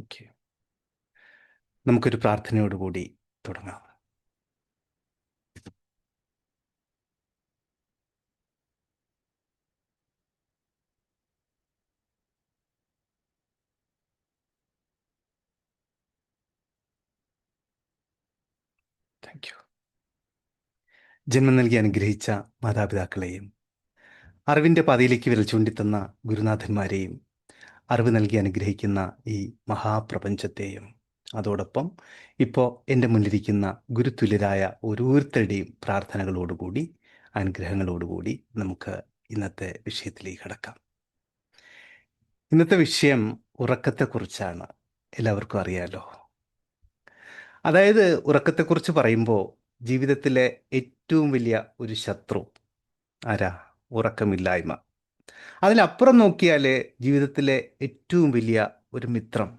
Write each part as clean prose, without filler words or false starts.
Okay, നമുക്കൊരു പ്രാർത്ഥനയോടുകൂടി തുടങ്ങാം. Thank you. ജന്മം നൽകി അനുഗ്രഹിച്ച മാതാപിതാക്കളെയും അറിവിൻ്റെ പാതയിലേക്ക് വിരൽ ചൂണ്ടിത്തന്ന ഗുരുനാഥന്മാരെയും അറിവ് നൽകി അനുഗ്രഹിക്കുന്ന ഈ മഹാപ്രപഞ്ചത്തെയും അതോടൊപ്പം ഇപ്പോൾ എൻ്റെ മുന്നിലിരിക്കുന്ന ഗുരുതുല്യരായ ഓരോരുത്തരുടെയും പ്രാർത്ഥനകളോടുകൂടി അനുഗ്രഹങ്ങളോടുകൂടി നമുക്ക് ഇന്നത്തെ വിഷയത്തിലേക്ക് കടക്കാം. ഇന്നത്തെ വിഷയം ഉറക്കത്തെക്കുറിച്ചാണ്. എല്ലാവർക്കും അറിയാലോ. അതായത് ഉറക്കത്തെക്കുറിച്ച് പറയുമ്പോൾ ജീവിതത്തിലെ ഏറ്റവും വലിയ ഒരു ശത്രു ആരാ? ഉറക്കമില്ലായ്മ. അതിലപ്പുറം നോക്കിയാൽ ജീവിതത്തിലെ ഏറ്റവും വലിയ ഒരു മിത്രം.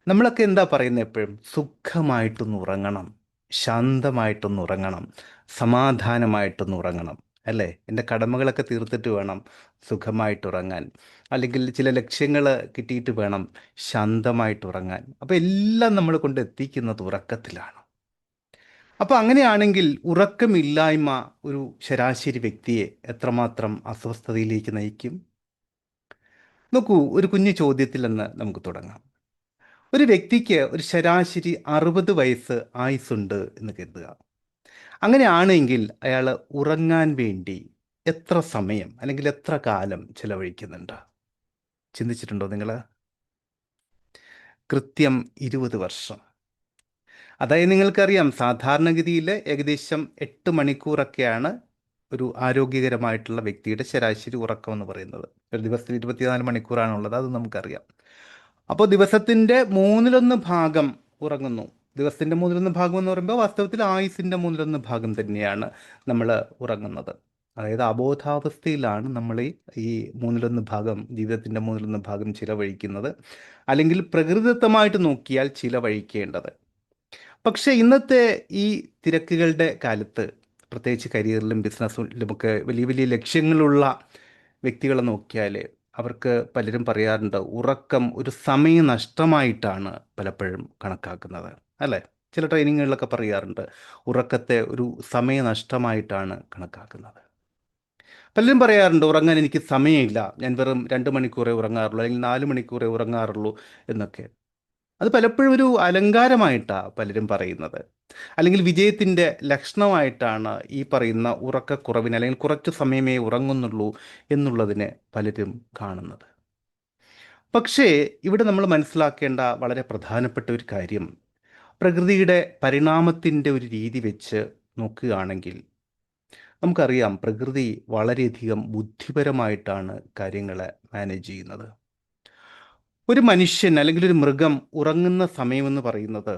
നമ്മളൊക്കെ എന്താ പറയുന്നത്? എപ്പോഴും സുഖമായിട്ടൊന്ന് ഉറങ്ങണം, ശാന്തമായിട്ടൊന്ന് ഉറങ്ങണം, സമാധാനമായിട്ടൊന്ന് ഉറങ്ങണം, അല്ലേ? എൻ്റെ കടമകളൊക്കെ തീർത്തിട്ട് വേണം സുഖമായിട്ട് ഉറങ്ങാൻ, അല്ലെങ്കിൽ ചില ലക്ഷ്യങ്ങൾ കിട്ടിയിട്ട് വേണം ശാന്തമായിട്ട് ഉറങ്ങാൻ. അപ്പോൾ എല്ലാം നമ്മൾ കൊണ്ട് എത്തിക്കുന്നത് ഉറക്കത്തിലാണ്. അപ്പോൾ അങ്ങനെയാണെങ്കിൽ ഉറക്കമില്ലായ്മ ഒരു ശരാശരി വ്യക്തിയെ എത്രമാത്രം അസ്വസ്ഥതയിലേക്ക് നയിക്കും? നോക്കൂ, ഒരു കുഞ്ഞു ചോദ്യത്തിൽ നിന്ന് നമുക്ക് തുടങ്ങാം. ഒരു വ്യക്തിക്ക് ഒരു ശരാശരി 60 വയസ്സ് ആയുസ്സുണ്ട് എന്ന് കരുതുക. അങ്ങനെയാണെങ്കിൽ അയാൾ ഉറങ്ങാൻ വേണ്ടി എത്ര സമയം അല്ലെങ്കിൽ എത്ര കാലം ചിലവഴിക്കുന്നുണ്ട്? ചിന്തിച്ചിട്ടുണ്ടോ നിങ്ങൾ? കൃത്യം 20 വർഷം. അതായത് നിങ്ങൾക്കറിയാം, സാധാരണഗതിയിൽ ഏകദേശം 8 മണിക്കൂറൊക്കെയാണ് ഒരു ആരോഗ്യകരമായിട്ടുള്ള വ്യക്തിയുടെ ശരാശരി ഉറക്കം എന്ന് പറയുന്നത്. ഒരു ദിവസത്തിൽ 24 മണിക്കൂറാണുള്ളത്, അത് നമുക്കറിയാം. അപ്പോൾ ദിവസത്തിൻ്റെ 1/3 ഉറങ്ങുന്നു. ദിവസത്തിൻ്റെ 1/3 എന്ന് പറയുമ്പോൾ വാസ്തവത്തിൽ ആയുസിൻ്റെ 1/3 തന്നെയാണ് നമ്മൾ ഉറങ്ങുന്നത്. അതായത് അബോധാവസ്ഥയിലാണ് നമ്മൾ ഈ 1/3 ജീവിതത്തിൻ്റെ 1/3 ചിലവഴിക്കുന്നത്, അല്ലെങ്കിൽ പ്രകൃതിദത്തമായിട്ട് നോക്കിയാൽ ചിലവഴിക്കേണ്ടത്. പക്ഷേ ഇന്നത്തെ ഈ തിരക്കുകളുടെ കാലത്ത്, പ്രത്യേകിച്ച് കരിയറിലും ബിസിനസ്സിലുമൊക്കെ വലിയ വലിയ ലക്ഷ്യങ്ങളുള്ള വ്യക്തികളെ നോക്കിയാൽ അവർക്ക് പലരും പറയാറുണ്ട്, ഉറക്കം ഒരു സമയനഷ്ടമായിട്ടാണ് പലപ്പോഴും കണക്കാക്കുന്നത്, അല്ലേ? ചില ട്രെയിനിങ്ങുകളിലൊക്കെ പറയാറുണ്ട്, ഉറക്കത്തെ ഒരു സമയനഷ്ടമായിട്ടാണ് കണക്കാക്കുന്നത്. പലരും പറയാറുണ്ട്, ഉറങ്ങാൻ എനിക്ക് സമയമില്ല, ഞാൻ വെറും 2 മണിക്കൂറേ ഉറങ്ങാറുള്ളൂ, അല്ലെങ്കിൽ 4 മണിക്കൂറേ ഉറങ്ങാറുള്ളൂ എന്നൊക്കെ. അത് പലപ്പോഴും ഒരു അലങ്കാരമായിട്ടാണ് പലരും പറയുന്നത്, അല്ലെങ്കിൽ വിജയത്തിൻ്റെ ലക്ഷണമായിട്ടാണ് ഈ പറയുന്ന ഉറക്കക്കുറവിന്, അല്ലെങ്കിൽ കുറച്ച് സമയമേ ഉറങ്ങുന്നുള്ളൂ എന്നുള്ളതിനെ പലരും കാണുന്നത്. പക്ഷേ ഇവിടെ നമ്മൾ മനസ്സിലാക്കേണ്ട വളരെ പ്രധാനപ്പെട്ട ഒരു കാര്യം, പ്രകൃതിയുടെ പരിണാമത്തിൻ്റെ ഒരു രീതി വെച്ച് നോക്കുകയാണെങ്കിൽ നമുക്കറിയാം, പ്രകൃതി വളരെയധികം ബുദ്ധിപരമായിട്ടാണ് കാര്യങ്ങളെ മാനേജ് ചെയ്യുന്നത്. ഒരു മനുഷ്യൻ അല്ലെങ്കിൽ ഒരു മൃഗം ഉറങ്ങുന്ന സമയമെന്ന് പറയുന്നത്,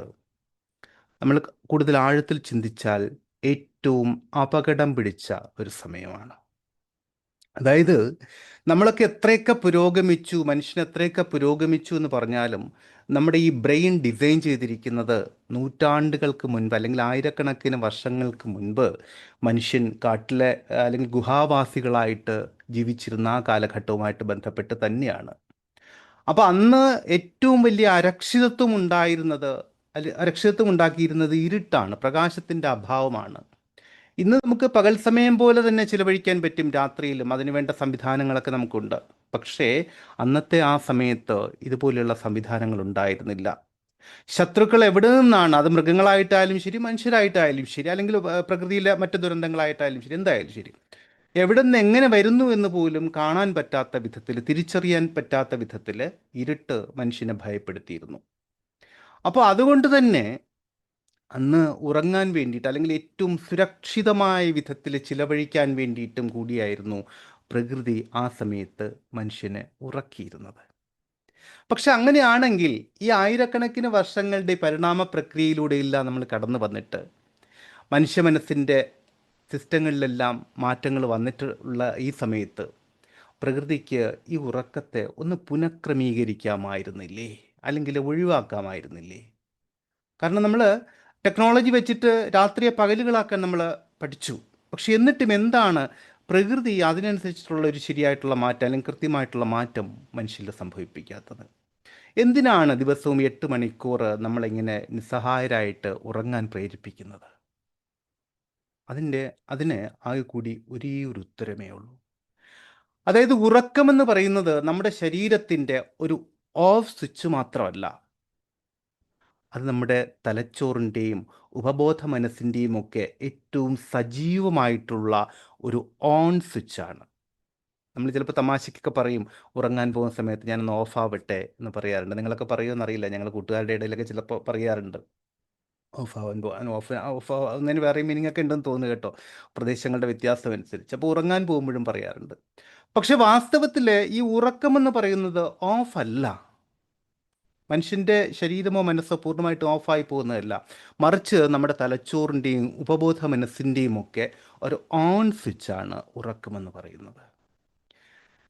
നമ്മൾ കൂടുതൽ ആഴത്തിൽ ചിന്തിച്ചാൽ ഏറ്റവും അപകടം പിടിച്ച ഒരു സമയമാണ്. അതായത് നമ്മളൊക്കെ എത്രയൊക്കെ പുരോഗമിച്ചു, മനുഷ്യൻ എത്രയൊക്കെ പുരോഗമിച്ചു എന്ന് പറഞ്ഞാലും നമ്മുടെ ഈ ബ്രെയിൻ ഡിസൈൻ ചെയ്തിരിക്കുന്നത് നൂറ്റാണ്ടുകൾക്ക് മുൻപ്, അല്ലെങ്കിൽ ആയിരക്കണക്കിന് വർഷങ്ങൾക്ക് മുൻപ് മനുഷ്യൻ കാട്ടിലെ അല്ലെങ്കിൽ ഗുഹാവാസികളായിട്ട് ജീവിച്ചിരുന്ന ആ കാലഘട്ടവുമായിട്ട് ബന്ധപ്പെട്ട് തന്നെയാണ്. അപ്പോൾ അന്ന് ഏറ്റവും വലിയ അരക്ഷിതത്വം ഉണ്ടായിരുന്നത്, അരക്ഷിതത്വം ഉണ്ടാക്കിയിരുന്നത് ഇരുട്ടാണ്, പ്രകാശത്തിൻ്റെ അഭാവമാണ്. ഇന്ന് നമുക്ക് പകൽ സമയം പോലെ തന്നെ ചിലവഴിക്കാൻ പറ്റും, രാത്രിയിലും അതിനുവേണ്ട സംവിധാനങ്ങളൊക്കെ നമുക്കുണ്ട്. പക്ഷേ അന്നത്തെ ആ സമയത്ത് ഇതുപോലെയുള്ള സംവിധാനങ്ങൾ ഉണ്ടായിരുന്നില്ല. ശത്രുക്കൾ എവിടെ നിന്നാണ്, അത് മൃഗങ്ങളായിട്ടായാലും ശരി, മനുഷ്യരായിട്ടായാലും ശരി, അല്ലെങ്കിൽ പ്രകൃതിയിലെ മറ്റു ദുരന്തങ്ങളായിട്ടായാലും ശരി, എന്തായാലും ശരി, എവിടെ നിന്ന് എങ്ങനെ വരുന്നു എന്ന് പോലും കാണാൻ പറ്റാത്ത വിധത്തിൽ, തിരിച്ചറിയാൻ പറ്റാത്ത വിധത്തിൽ ഇരുട്ട് മനുഷ്യനെ ഭയപ്പെടുത്തിയിരുന്നു. അപ്പോൾ അതുകൊണ്ട് തന്നെ അന്ന് ഉറങ്ങാൻ വേണ്ടിയിട്ട്, അല്ലെങ്കിൽ ഏറ്റവും സുരക്ഷിതമായ വിധത്തിൽ ചിലവഴിക്കാൻ വേണ്ടിയിട്ടും കൂടിയായിരുന്നു പ്രകൃതി ആ സമയത്ത് മനുഷ്യനെ ഉറക്കിയിരുന്നത്. പക്ഷെ അങ്ങനെയാണെങ്കിൽ ഈ ആയിരക്കണക്കിന് വർഷങ്ങളുടെ പരിണാമ പ്രക്രിയയിലൂടെയില്ല നമ്മൾ കടന്നു വന്നിട്ട് മനുഷ്യ മനസ്സിൻ്റെ സിസ്റ്റങ്ങളിലെല്ലാം മാറ്റങ്ങൾ വന്നിട്ടുള്ള ഈ സമയത്ത് പ്രകൃതിക്ക് ഈ ഉറക്കത്തെ ഒന്ന് പുനഃക്രമീകരിക്കാമായിരുന്നില്ലേ, അല്ലെങ്കിൽ ഒഴിവാക്കാമായിരുന്നില്ലേ? കാരണം നമ്മൾ ടെക്നോളജി വെച്ചിട്ട് രാത്രിയെ പകലുകളാക്കാൻ നമ്മൾ പഠിച്ചു. പക്ഷെ എന്നിട്ടും എന്താണ് പ്രകൃതി അതിനനുസരിച്ചിട്ടുള്ള ഒരു ശരിയായിട്ടുള്ള മാറ്റം, അല്ലെങ്കിൽ കൃത്യമായിട്ടുള്ള മാറ്റം മനുഷ്യരിൽ സംഭവിപ്പിക്കാത്തത്? എന്തിനാണ് ദിവസവും 8 മണിക്കൂർ നമ്മളിങ്ങനെ നിസ്സഹായരായിട്ട് ഉറങ്ങാൻ പ്രേരിപ്പിക്കുന്നത്? അതിൻ്റെ അതിന് ആകെ കൂടി ഒരേ ഒരു ഉത്തരമേ ഉള്ളൂ. അതായത് ഉറക്കമെന്ന് പറയുന്നത് നമ്മുടെ ശരീരത്തിൻ്റെ ഒരു ഓഫ് സ്വിച്ച് മാത്രമല്ല. അത് നമ്മുടെ തലച്ചോറിൻ്റെയും ഉപബോധ മനസ്സിൻ്റെയും ഒക്കെ ഏറ്റവും സജീവമായിട്ടുള്ള ഒരു ഓൺ സ്വിച്ചാണ്. നമ്മൾ ചിലപ്പോൾ തമാശയ്ക്കൊക്കെ പറയും, ഉറങ്ങാൻ പോകുന്ന സമയത്ത് ഞാനൊന്ന് ഓഫ് ആവട്ടെ എന്ന് പറയാറുണ്ട്. നിങ്ങളൊക്കെ പറയുമെന്നറിയില്ല. ഞങ്ങൾ കൂട്ടുകാരുടെ ഇടയിലൊക്കെ ചിലപ്പോൾ പറയാറുണ്ട്. ഓഫ് ആവാൻ പോകാൻ ഓഫ് ആവുന്നതിന് വേറെ മീനിങ് ഒക്കെ ഉണ്ടെന്ന് തോന്നുന്നു കേട്ടോ, പ്രദേശങ്ങളുടെ വ്യത്യാസം അനുസരിച്ച്. അപ്പോൾ ഉറങ്ങാൻ പോകുമ്പോഴും പറയാറുണ്ട്. പക്ഷെ വാസ്തവത്തിൽ ഈ ഉറക്കമെന്ന് പറയുന്നത് ഓഫ് അല്ല. മനുഷ്യൻ്റെ ശരീരമോ മനസ്സോ പൂർണ്ണമായിട്ട് ഓഫായി പോകുന്നതല്ല. മറിച്ച് നമ്മുടെ തലച്ചോറിൻ്റെയും ഉപബോധ മനസ്സിൻ്റെയും ഒക്കെ ഒരു ഓൺ സ്വിച്ചാണ് ഉറക്കമെന്ന് പറയുന്നത്.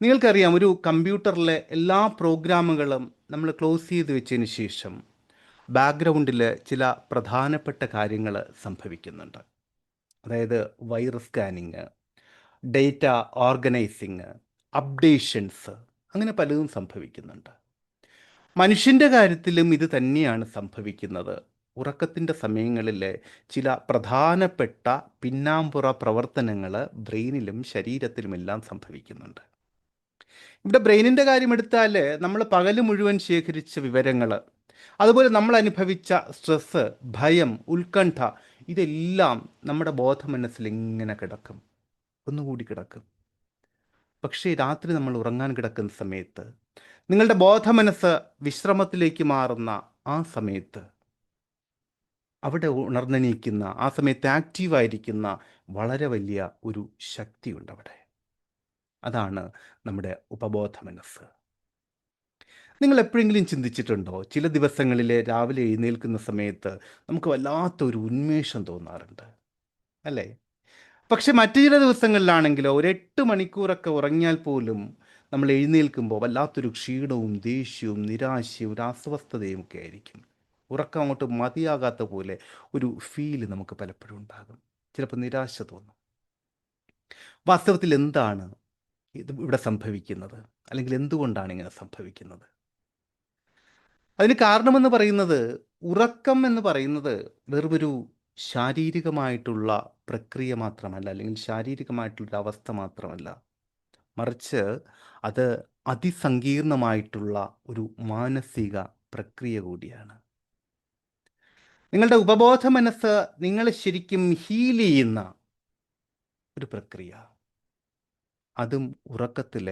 നിങ്ങൾക്കറിയാം, ഒരു കമ്പ്യൂട്ടറിലെ എല്ലാ പ്രോഗ്രാമുകളും നമ്മൾ ക്ലോസ് ചെയ്ത് വെച്ചതിന് ശേഷം ബാക്ക്ഗ്രൗണ്ടിൽ ചില പ്രധാനപ്പെട്ട കാര്യങ്ങൾ സംഭവിക്കുന്നുണ്ട്. അതായത് virus scanning, data organising, updations, അങ്ങനെ പലതും സംഭവിക്കുന്നുണ്ട്. മനുഷ്യൻ്റെ കാര്യത്തിലും ഇത് തന്നെയാണ് സംഭവിക്കുന്നത്. ഉറക്കത്തിൻ്റെ സമയങ്ങളിൽ ചില പ്രധാനപ്പെട്ട പിന്നാമ്പുറ പ്രവർത്തനങ്ങൾ ബ്രെയിനിലും ശരീരത്തിലുമെല്ലാം സംഭവിക്കുന്നുണ്ട്. ഇവിടെ ബ്രെയിനിൻ്റെ കാര്യം എടുത്താൽ നമ്മൾ പകൽ മുഴുവൻ ശേഖരിച്ച വിവരങ്ങൾ, അതുപോലെ നമ്മൾ അനുഭവിച്ച സ്ട്രെസ്സ്, ഭയം, ഉത്കണ്ഠ, ഇതെല്ലാം നമ്മുടെ ബോധമനസ്സിൽ ഇങ്ങനെ കിടക്കും, ഒന്നുകൂടി കിടക്കും. പക്ഷേ രാത്രി നമ്മൾ ഉറങ്ങാൻ കിടക്കുന്ന സമയത്ത്, നിങ്ങളുടെ ബോധമനസ്സ് വിശ്രമത്തിലേക്ക് മാറുന്ന ആ സമയത്ത്, അവിടെ ഉണർന്നെണീക്കുന്ന ആ സമയത്ത് ആക്റ്റീവായിരിക്കുന്ന വളരെ വലിയ ഒരു ശക്തിയുണ്ട് അവിടെ. അതാണ് നമ്മുടെ ഉപബോധ മനസ്സ്. നിങ്ങൾ എപ്പോഴെങ്കിലും ചിന്തിച്ചിട്ടുണ്ടോ, ചില ദിവസങ്ങളിൽ രാവിലെ എഴുന്നേൽക്കുന്ന സമയത്ത് നമുക്ക് വല്ലാത്തൊരു ഉന്മേഷം തോന്നാറുണ്ട്, അല്ലേ? പക്ഷെ മറ്റു ചില ദിവസങ്ങളിലാണെങ്കിലോ, ഒരു 8 മണിക്കൂറൊക്കെ ഉറങ്ങിയാൽ പോലും നമ്മൾ എഴുന്നേൽക്കുമ്പോൾ വല്ലാത്തൊരു ക്ഷീണവും ദേഷ്യവും നിരാശയും ഒരു അസ്വസ്ഥതയും ഒക്കെ ആയിരിക്കും. ഉറക്കം അങ്ങോട്ട് മതിയാകാത്ത പോലെ ഒരു ഫീല് നമുക്ക് പലപ്പോഴും ഉണ്ടാകും. ചിലപ്പോൾ നിരാശ തോന്നും. വാസ്തവത്തിൽ എന്താണ് ഇത് ഇവിടെ സംഭവിക്കുന്നത്, അല്ലെങ്കിൽ എന്തുകൊണ്ടാണ് ഇങ്ങനെ സംഭവിക്കുന്നത്? അതിന് കാരണമെന്ന് പറയുന്നത്, ഉറക്കം എന്ന് പറയുന്നത് വെറുമൊരു ശാരീരികമായിട്ടുള്ള പ്രക്രിയ മാത്രമല്ല, അല്ലെങ്കിൽ ശാരീരികമായിട്ടുള്ളൊരു അവസ്ഥ മാത്രമല്ല. മറിച്ച് അത് അതിസങ്കീർണമായിട്ടുള്ള ഒരു മാനസിക പ്രക്രിയ കൂടിയാണ്. നിങ്ങളുടെ ഉപബോധ മനസ്സ് നിങ്ങളെ ശരിക്കും ഹീൽ ചെയ്യുന്ന ഒരു പ്രക്രിയ. അതും ഉറക്കത്തിൽ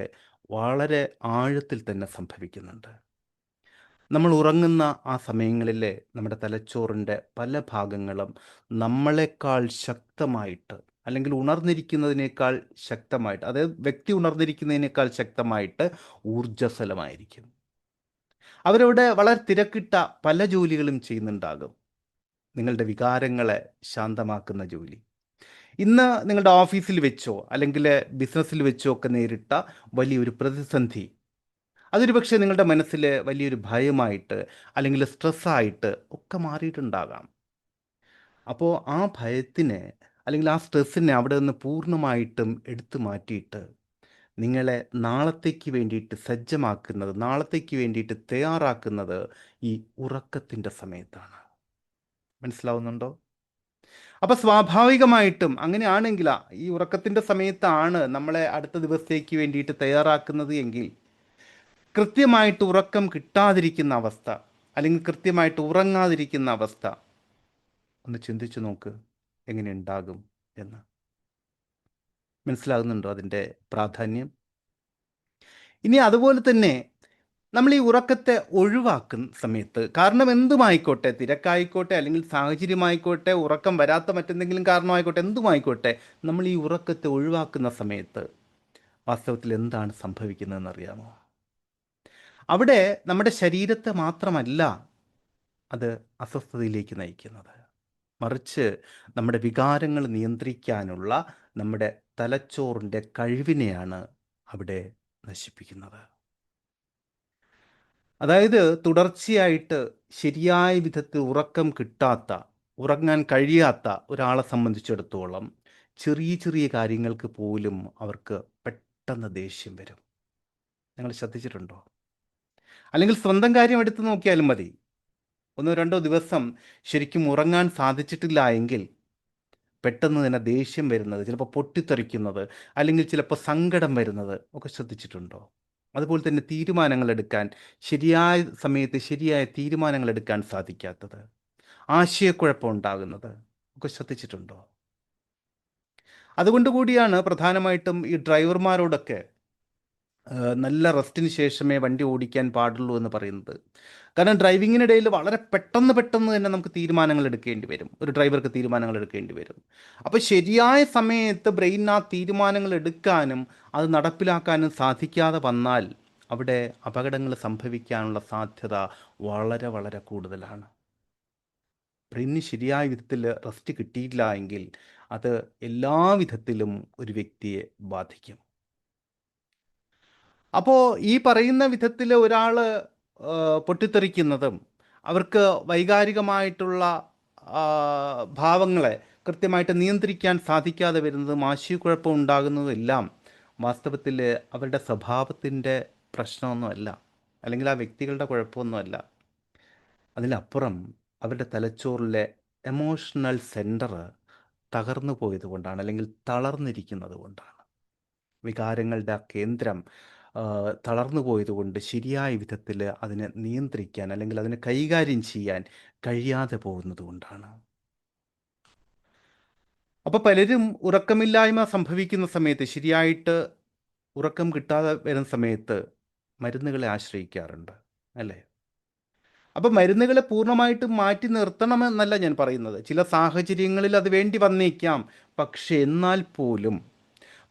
വളരെ ആഴത്തിൽ തന്നെ സംഭവിക്കുന്നുണ്ട്. നമ്മൾ ഉറങ്ങുന്ന ആ സമയങ്ങളിൽ നമ്മുടെ തലച്ചോറിൻ്റെ പല ഭാഗങ്ങളും നമ്മളെക്കാൾ ശക്തമായിട്ട്, അല്ലെങ്കിൽ ഉണർന്നിരിക്കുന്നതിനേക്കാൾ ശക്തമായിട്ട്, അതായത് വ്യക്തി ഉണർന്നിരിക്കുന്നതിനേക്കാൾ ശക്തമായിട്ട് ഊർജ്ജസ്വലമായിരിക്കും. അവരവിടെ വളരെ തിരക്കിട്ട പല ജോലികളും ചെയ്യുന്നുണ്ടാകും. നിങ്ങളുടെ വികാരങ്ങളെ ശാന്തമാക്കുന്ന ജോലി. ഇന്ന് നിങ്ങളുടെ ഓഫീസിൽ വെച്ചോ അല്ലെങ്കിൽ ബിസിനസ്സിൽ വെച്ചോ ഒക്കെ നേരിട്ട വലിയൊരു പ്രതിസന്ധി, അതൊരു പക്ഷേ നിങ്ങളുടെ മനസ്സിൽ വലിയൊരു ഭയമായിട്ട് അല്ലെങ്കിൽ സ്ട്രെസ്സായിട്ട് ഒക്കെ മാറിയിട്ടുണ്ടാകാം. അപ്പോൾ ആ ഭയത്തിനെ അല്ലെങ്കിൽ ആ സ്ട്രെസ്സിനെ അവിടെ നിന്ന് പൂർണ്ണമായിട്ടും എടുത്തു മാറ്റിയിട്ട് നിങ്ങളെ നാളത്തേക്ക് വേണ്ടിയിട്ട് സജ്ജമാക്കുന്നത്, നാളത്തേക്ക് വേണ്ടിയിട്ട് തയ്യാറാക്കുന്നത് ഈ ഉറക്കത്തിൻ്റെ സമയത്താണ്. മനസ്സിലാവുന്നുണ്ടോ? അപ്പോൾ സ്വാഭാവികമായിട്ടും അങ്ങനെയാണെങ്കിൽ, ഈ ഉറക്കത്തിൻ്റെ സമയത്താണ് നമ്മളെ അടുത്ത ദിവസത്തേക്ക് വേണ്ടിയിട്ട് തയ്യാറാക്കുന്നത് എങ്കിൽ, കൃത്യമായിട്ട് ഉറക്കം കിട്ടാതിരിക്കുന്ന അവസ്ഥ, അല്ലെങ്കിൽ കൃത്യമായിട്ട് ഉറങ്ങാതിരിക്കുന്ന അവസ്ഥ ഒന്ന് ചിന്തിച്ചു നോക്ക്, എങ്ങനെ ഉണ്ടാകും എന്ന്. മനസ്സിലാകുന്നുണ്ടോ അതിൻ്റെ പ്രാധാന്യം? ഇനി അതുപോലെ തന്നെ നമ്മൾ ഈ ഉറക്കത്തെ ഒഴിവാക്കുന്ന സമയത്ത്, കാരണം എന്തുമായിക്കോട്ടെ, തിരക്കായിക്കോട്ടെ അല്ലെങ്കിൽ സാഹചര്യമായിക്കോട്ടെ, ഉറക്കം വരാത്ത മറ്റെന്തെങ്കിലും കാരണമായിക്കോട്ടെ, എന്തുമായിക്കോട്ടെ, നമ്മൾ ഈ ഉറക്കത്തെ ഒഴിവാക്കുന്ന സമയത്ത് വാസ്തവത്തിൽ എന്താണ് സംഭവിക്കുന്നതെന്ന് അറിയാമോ? അവിടെ നമ്മുടെ ശരീരത്തെ മാത്രമല്ല അത് അസ്വസ്ഥതയിലേക്ക് നയിക്കുന്നത്, മറിച്ച് നമ്മുടെ വികാരങ്ങൾ നിയന്ത്രിക്കാനുള്ള നമ്മുടെ തലച്ചോറിൻ്റെ കഴിവിനെയാണ് അവിടെ നശിപ്പിക്കുന്നത്. അതായത് തുടർച്ചയായിട്ട് ശരിയായ വിധത്തിൽ ഉറക്കം കിട്ടാത്ത, ഉറങ്ങാൻ കഴിയാത്ത ഒരാളെ സംബന്ധിച്ചിടത്തോളം ചെറിയ ചെറിയ കാര്യങ്ങൾക്ക് പോലും അവർക്ക് പെട്ടെന്ന് ദേഷ്യം വരും. നിങ്ങൾ ശ്രദ്ധിച്ചിട്ടുണ്ടോ? അല്ലെങ്കിൽ സ്വന്തം കാര്യം എടുത്തു നോക്കിയാലും മതി. ഒന്നോ രണ്ടോ ദിവസം ശരിക്കും ഉറങ്ങാൻ സാധിച്ചിട്ടില്ല എങ്കിൽ പെട്ടെന്ന് തന്നെ ദേഷ്യം വരുന്നത്, ചിലപ്പോൾ പൊട്ടിത്തെറിക്കുന്നത്, അല്ലെങ്കിൽ ചിലപ്പോൾ സങ്കടം വരുന്നത് ഒക്കെ ശ്രദ്ധിച്ചിട്ടുണ്ടോ? അതുപോലെ തന്നെ തീരുമാനങ്ങൾ എടുക്കാൻ, ശരിയായ സമയത്ത് ശരിയായ തീരുമാനങ്ങൾ എടുക്കാൻ സാധിക്കാത്തത്, ആശയക്കുഴപ്പം ഉണ്ടാകുന്നത് ഒക്കെ ശ്രദ്ധിച്ചിട്ടുണ്ടോ? അതുകൊണ്ട് കൂടിയാണ് പ്രധാനമായിട്ടും ഈ ഡ്രൈവർമാരോടൊക്കെ നല്ല റെസ്റ്റിന് ശേഷമേ വണ്ടി ഓടിക്കാൻ പാടുള്ളൂ എന്ന് പറയുന്നത്. കാരണം ഡ്രൈവിങ്ങിനിടയിൽ വളരെ പെട്ടെന്ന് പെട്ടെന്ന് തന്നെ നമുക്ക് തീരുമാനങ്ങൾ എടുക്കേണ്ടി വരും. ഒരു ഡ്രൈവർക്ക് തീരുമാനങ്ങൾ എടുക്കേണ്ടി വരും. അപ്പോൾ ശരിയായ സമയത്ത് ബ്രെയിൻ ആ തീരുമാനങ്ങൾ എടുക്കാനും അത് നടപ്പിലാക്കാനും സാധിക്കാതെ വന്നാൽ അവിടെ അപകടങ്ങൾ സംഭവിക്കാനുള്ള സാധ്യത വളരെ വളരെ കൂടുതലാണ്. ബ്രെയിനിന് ശരിയായ വിധത്തിൽ റെസ്റ്റ് കിട്ടിയില്ല എങ്കിൽ അത് എല്ലാ വിധത്തിലും ഒരു വ്യക്തിയെ ബാധിക്കും. അപ്പോൾ ഈ പറയുന്ന വിധത്തിൽ ഒരാൾ പൊട്ടിത്തെറിക്കുന്നതും അവർക്ക് വൈകാരികമായിട്ടുള്ള ആ, ഭാവങ്ങളെ കൃത്യമായിട്ട് നിയന്ത്രിക്കാൻ സാധിക്കാതെ വരുന്നതും ആശയക്കുഴപ്പം ഉണ്ടാകുന്നതെല്ലാം വാസ്തവത്തിൽ അവരുടെ സ്വഭാവത്തിൻ്റെ പ്രശ്നമൊന്നുമല്ല, അല്ലെങ്കിൽ ആ വ്യക്തികളുടെ കുഴപ്പമൊന്നുമല്ല. അതിലപ്പുറം അവരുടെ തലച്ചോറിലെ എമോഷണൽ സെൻറ്റർ തകർന്നു പോയത് കൊണ്ടാണ്, അല്ലെങ്കിൽ തളർന്നിരിക്കുന്നത് കൊണ്ടാണ്. വികാരങ്ങളുടെ ആ കേന്ദ്രം തളർന്നു പോയതുകൊണ്ട് ശരിയായ വിധത്തിൽ അതിനെ നിയന്ത്രിക്കാൻ, അല്ലെങ്കിൽ അതിനെ കൈകാര്യം ചെയ്യാൻ കഴിയാതെ പോകുന്നത് കൊണ്ടാണ്. അപ്പോൾ പലരും ഉറക്കമില്ലായ്മ സംഭവിക്കുന്ന സമയത്ത്, ശരിയായിട്ട് ഉറക്കം കിട്ടാതെ വരുന്ന സമയത്ത് മരുന്നുകളെ ആശ്രയിക്കാറുണ്ട്, അല്ലേ? അപ്പോൾ മരുന്നുകളെ പൂർണ്ണമായിട്ടും മാറ്റി നിർത്തണമെന്നല്ല ഞാൻ പറയുന്നത്. ചില സാഹചര്യങ്ങളിൽ അത് വേണ്ടി വന്നേക്കാം. പക്ഷെ എന്നാൽ പോലും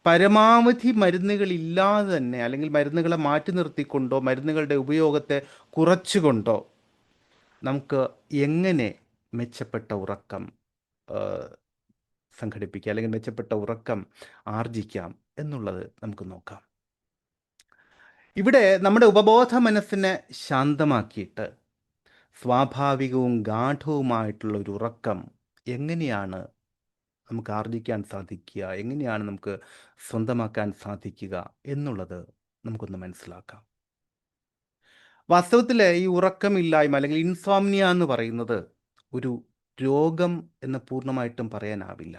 പരമാവധി മരുന്നുകളില്ലാതെ തന്നെ, അല്ലെങ്കിൽ മരുന്നുകളെ മാറ്റി നിർത്തിക്കൊണ്ടോ മരുന്നുകളുടെ ഉപയോഗത്തെ കുറച്ചുകൊണ്ടോ നമുക്ക് എങ്ങനെ മെച്ചപ്പെട്ട ഉറക്കം ആ, സംഘടിപ്പിക്കാം, അല്ലെങ്കിൽ മെച്ചപ്പെട്ട ഉറക്കം ആർജിക്കാം എന്നുള്ളത് നമുക്ക് നോക്കാം. ഇവിടെ നമ്മുടെ ഉപബോധ മനസ്സിനെ ശാന്തമാക്കിയിട്ട് സ്വാഭാവികവും ഗാഠവുമായിട്ടുള്ള ഒരു ഉറക്കം എങ്ങനെയാണ് നമുക്ക് ആർജിക്കാൻ സാധിക്കുക, എങ്ങനെയാണ് നമുക്ക് സ്വന്തമാക്കാൻ സാധിക്കുക എന്നുള്ളത് നമുക്കൊന്ന് മനസ്സിലാക്കാം. വാസ്തവത്തിൽ ഈ ഉറക്കമില്ലായ്മ, അല്ലെങ്കിൽ ഇൻസോംനിയ എന്ന് പറയുന്നത് ഒരു രോഗം എന്ന് പൂർണ്ണമായിട്ടും പറയാനാവില്ല.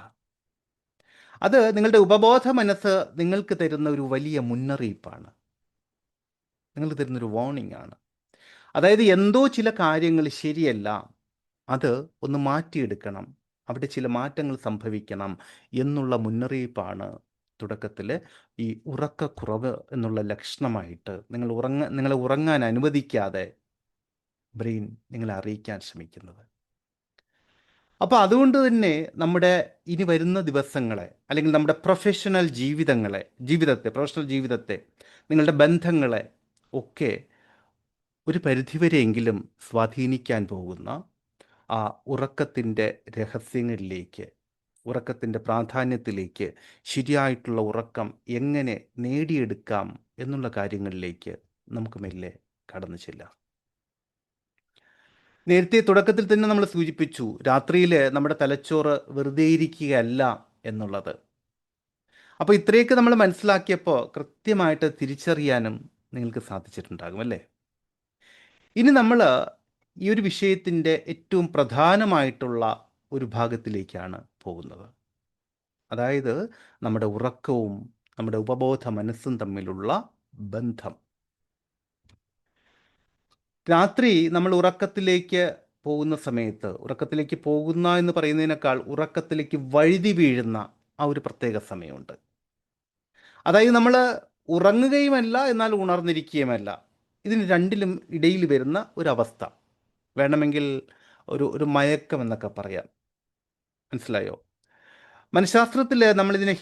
അത് നിങ്ങളുടെ ഉപബോധ മനസ്സ് നിങ്ങൾക്ക് തരുന്ന ഒരു വലിയ മുന്നറിയിപ്പാണ്, നിങ്ങൾക്ക് തരുന്നൊരു വാർണിംഗ് ആണ്. അതായത് എന്തോ ചില കാര്യങ്ങൾ ശരിയല്ല, അത് ഒന്ന് മാറ്റിയെടുക്കണം, അവിടെ ചില മാറ്റങ്ങൾ സംഭവിക്കണം എന്നുള്ള മുന്നറിയിപ്പാണ് തുടക്കത്തിൽ ഈ ഉറക്കക്കുറവ് എന്നുള്ള ലക്ഷണമായിട്ട് നിങ്ങളെ ഉറങ്ങാൻ അനുവദിക്കാതെ ബ്രെയിൻ നിങ്ങളെ അറിയിക്കാൻ ശ്രമിക്കുന്നത്. അപ്പോൾ അതുകൊണ്ട് തന്നെ നമ്മുടെ ഇനി വരുന്ന ദിവസങ്ങളെ, അല്ലെങ്കിൽ നമ്മുടെ പ്രൊഫഷണൽ ജീവിതത്തെ, നിങ്ങളുടെ ബന്ധങ്ങളെ ഒക്കെ ഒരു പരിധിവരെയെങ്കിലും സ്വാധീനിക്കാൻ പോകുന്ന ആ ഉറക്കത്തിൻ്റെ രഹസ്യങ്ങളിലേക്ക്, ഉറക്കത്തിൻ്റെ പ്രാധാന്യത്തിലേക്ക്, ശരിയായിട്ടുള്ള ഉറക്കം എങ്ങനെ നേടിയെടുക്കാം എന്നുള്ള കാര്യങ്ങളിലേക്ക് നമുക്ക് മെല്ലെ കടന്നു ചെല്ലാം. നേരത്തെ തുടക്കത്തിൽ തന്നെ നമ്മൾ സൂചിപ്പിച്ചു, രാത്രിയിൽ നമ്മുടെ തലച്ചോറ് വെറുതെ ഇരിക്കുകയല്ല എന്നുള്ളത്. അപ്പോൾ ഇത്രയൊക്കെ നമ്മൾ മനസ്സിലാക്കിയപ്പോൾ കൃത്യമായിട്ട് തിരിച്ചറിയാനും നിങ്ങൾക്ക് സാധിച്ചിട്ടുണ്ടാകും, അല്ലേ? ഇനി നമ്മൾ ഈ ഒരു വിഷയത്തിൻ്റെ ഏറ്റവും പ്രധാനമായിട്ടുള്ള ഒരു ഭാഗത്തിലേക്കാണ് പോകുന്നത്. അതായത് നമ്മുടെ ഉറക്കവും നമ്മുടെ ഉപബോധ മനസ്സും തമ്മിലുള്ള ബന്ധം. രാത്രി നമ്മൾ ഉറക്കത്തിലേക്ക് പോകുന്ന എന്ന് പറയുന്നതിനേക്കാൾ ഉറക്കത്തിലേക്ക് വഴുതി വീഴുന്ന ആ ഒരു പ്രത്യേക സമയമുണ്ട്. അതായത് നമ്മൾ ഉറങ്ങുകയുമല്ല, എന്നാൽ ഉണർന്നിരിക്കുകയുമല്ല. ഇതിന് രണ്ടിലും ഇടയിൽ വരുന്ന ഒരവസ്ഥ, വേണമെങ്കിൽ ഒരു ഒരു മയക്കം എന്നൊക്കെ പറയാം. മനസ്സിലായോ? മനഃശാസ്ത്രത്തിൽ നമ്മളിതിനെ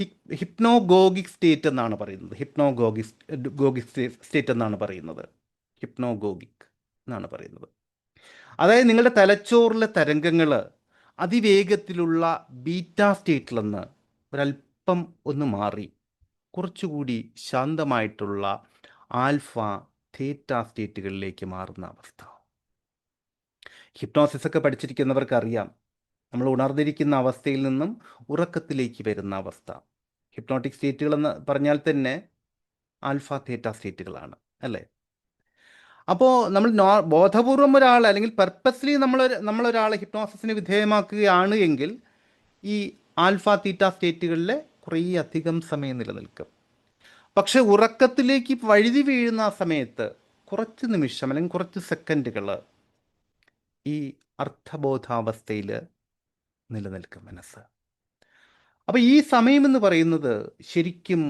ഹിപ്നോഗോഗിക് സ്റ്റേറ്റ് എന്നാണ് പറയുന്നത്. ഗോഗിക് സ്റ്റേറ്റ് എന്നാണ് പറയുന്നത്. ഹിപ്നോഗോഗിക് എന്നാണ് പറയുന്നത്. അതായത് നിങ്ങളുടെ തലച്ചോറിലെ തരംഗങ്ങൾ അതിവേഗത്തിലുള്ള ബീറ്റ സ്റ്റേറ്റിൽ നിന്ന് ഒരല്പം ഒന്ന് മാറി കുറച്ചുകൂടി ശാന്തമായിട്ടുള്ള ആൽഫ തീറ്റ സ്റ്റേറ്റുകളിലേക്ക് മാറുന്ന അവസ്ഥ. ഹിപ്നോസിസ് ഒക്കെ പഠിച്ചിരിക്കുന്നവർക്ക് അറിയാം, നമ്മൾ ഉണർന്നിരിക്കുന്ന അവസ്ഥയിൽ നിന്നും ഉറക്കത്തിലേക്ക് വരുന്ന അവസ്ഥ. ഹിപ്നോട്ടിക് സ്റ്റേറ്റുകൾ എന്ന് പറഞ്ഞാൽ തന്നെ ആൽഫ തീറ്റ സ്റ്റേറ്റുകളാണ്, അല്ലേ? അപ്പോൾ നമ്മൾ ബോധപൂർവം ഒരാൾ അല്ലെങ്കിൽ പെർപ്പസ്ലി നമ്മളൊരാളെ ഹിപ്നോസിസിന് വിധേയമാക്കുകയാണ് എങ്കിൽ ഈ ആൽഫ തീറ്റ സ്റ്റേറ്റുകളിൽ കുറേ അധികം സമയം നിലനിൽക്കും. പക്ഷെ ഉറക്കത്തിലേക്ക് വഴുതി വീഴുന്ന ആ സമയത്ത് കുറച്ച് നിമിഷം അല്ലെങ്കിൽ കുറച്ച് സെക്കൻഡുകൾ ഈ അർത്ഥബോധാവസ്ഥയിൽ നിലനിൽക്കും മനസ്സ്. അപ്പോൾ ഈ സമയമെന്ന് പറയുന്നത് ശരിക്കും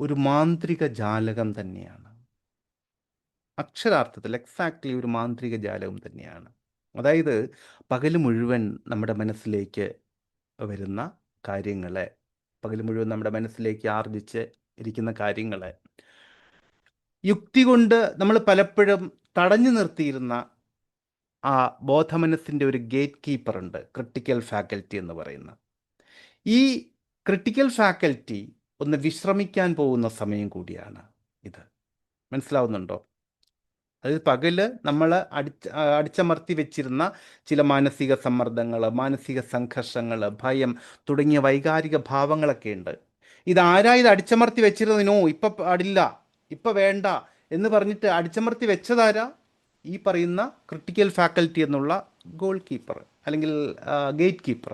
ഒരു മാന്ത്രിക ജാലകം തന്നെയാണ്. അക്ഷരാർത്ഥത്തിൽ എക്സാക്ട്ലി ഒരു മാന്ത്രിക ജാലകം തന്നെയാണ്. അതായത് പകൽ മുഴുവൻ നമ്മുടെ മനസ്സിലേക്ക് വരുന്ന കാര്യങ്ങളെ, പകൽ മുഴുവൻ നമ്മുടെ മനസ്സിലേക്ക് ആർജിച്ച് ഇരിക്കുന്ന കാര്യങ്ങളെ യുക്തി കൊണ്ട് നമ്മൾ പലപ്പോഴും തടഞ്ഞു നിർത്തിയിരുന്ന ആ ബോധമനസ്സിൻ്റെ ഒരു ഗേറ്റ് കീപ്പർ ഉണ്ട്, ക്രിട്ടിക്കൽ ഫാക്കൽറ്റി എന്ന് പറയുന്ന. ഈ ക്രിട്ടിക്കൽ ഫാക്കൽറ്റി ഒന്ന് വിശ്രമിക്കാൻ പോകുന്ന സമയം കൂടിയാണ് ഇത്. മനസ്സിലാവുന്നുണ്ടോ? അതായത് പകല് നമ്മൾ അടിച്ചമർത്തി വെച്ചിരുന്ന ചില മാനസിക സമ്മർദ്ദങ്ങൾ, മാനസിക സംഘർഷങ്ങൾ, ഭയം തുടങ്ങിയ വൈകാരിക ഭാവങ്ങളൊക്കെ ഉണ്ട്. ഇതാരാ ഇത് അടിച്ചമർത്തി വെച്ചിരുന്നതിനോ ഇപ്പം പാടില്ല, ഇപ്പം വേണ്ട എന്ന് പറഞ്ഞിട്ട് അടിച്ചമർത്തി വെച്ചതാരാ? ഈ പറയുന്ന ക്രിട്ടിക്കൽ ഫാക്കൽറ്റി എന്നുള്ള ഗോൾ കീപ്പർ അല്ലെങ്കിൽ ഗേറ്റ് കീപ്പർ.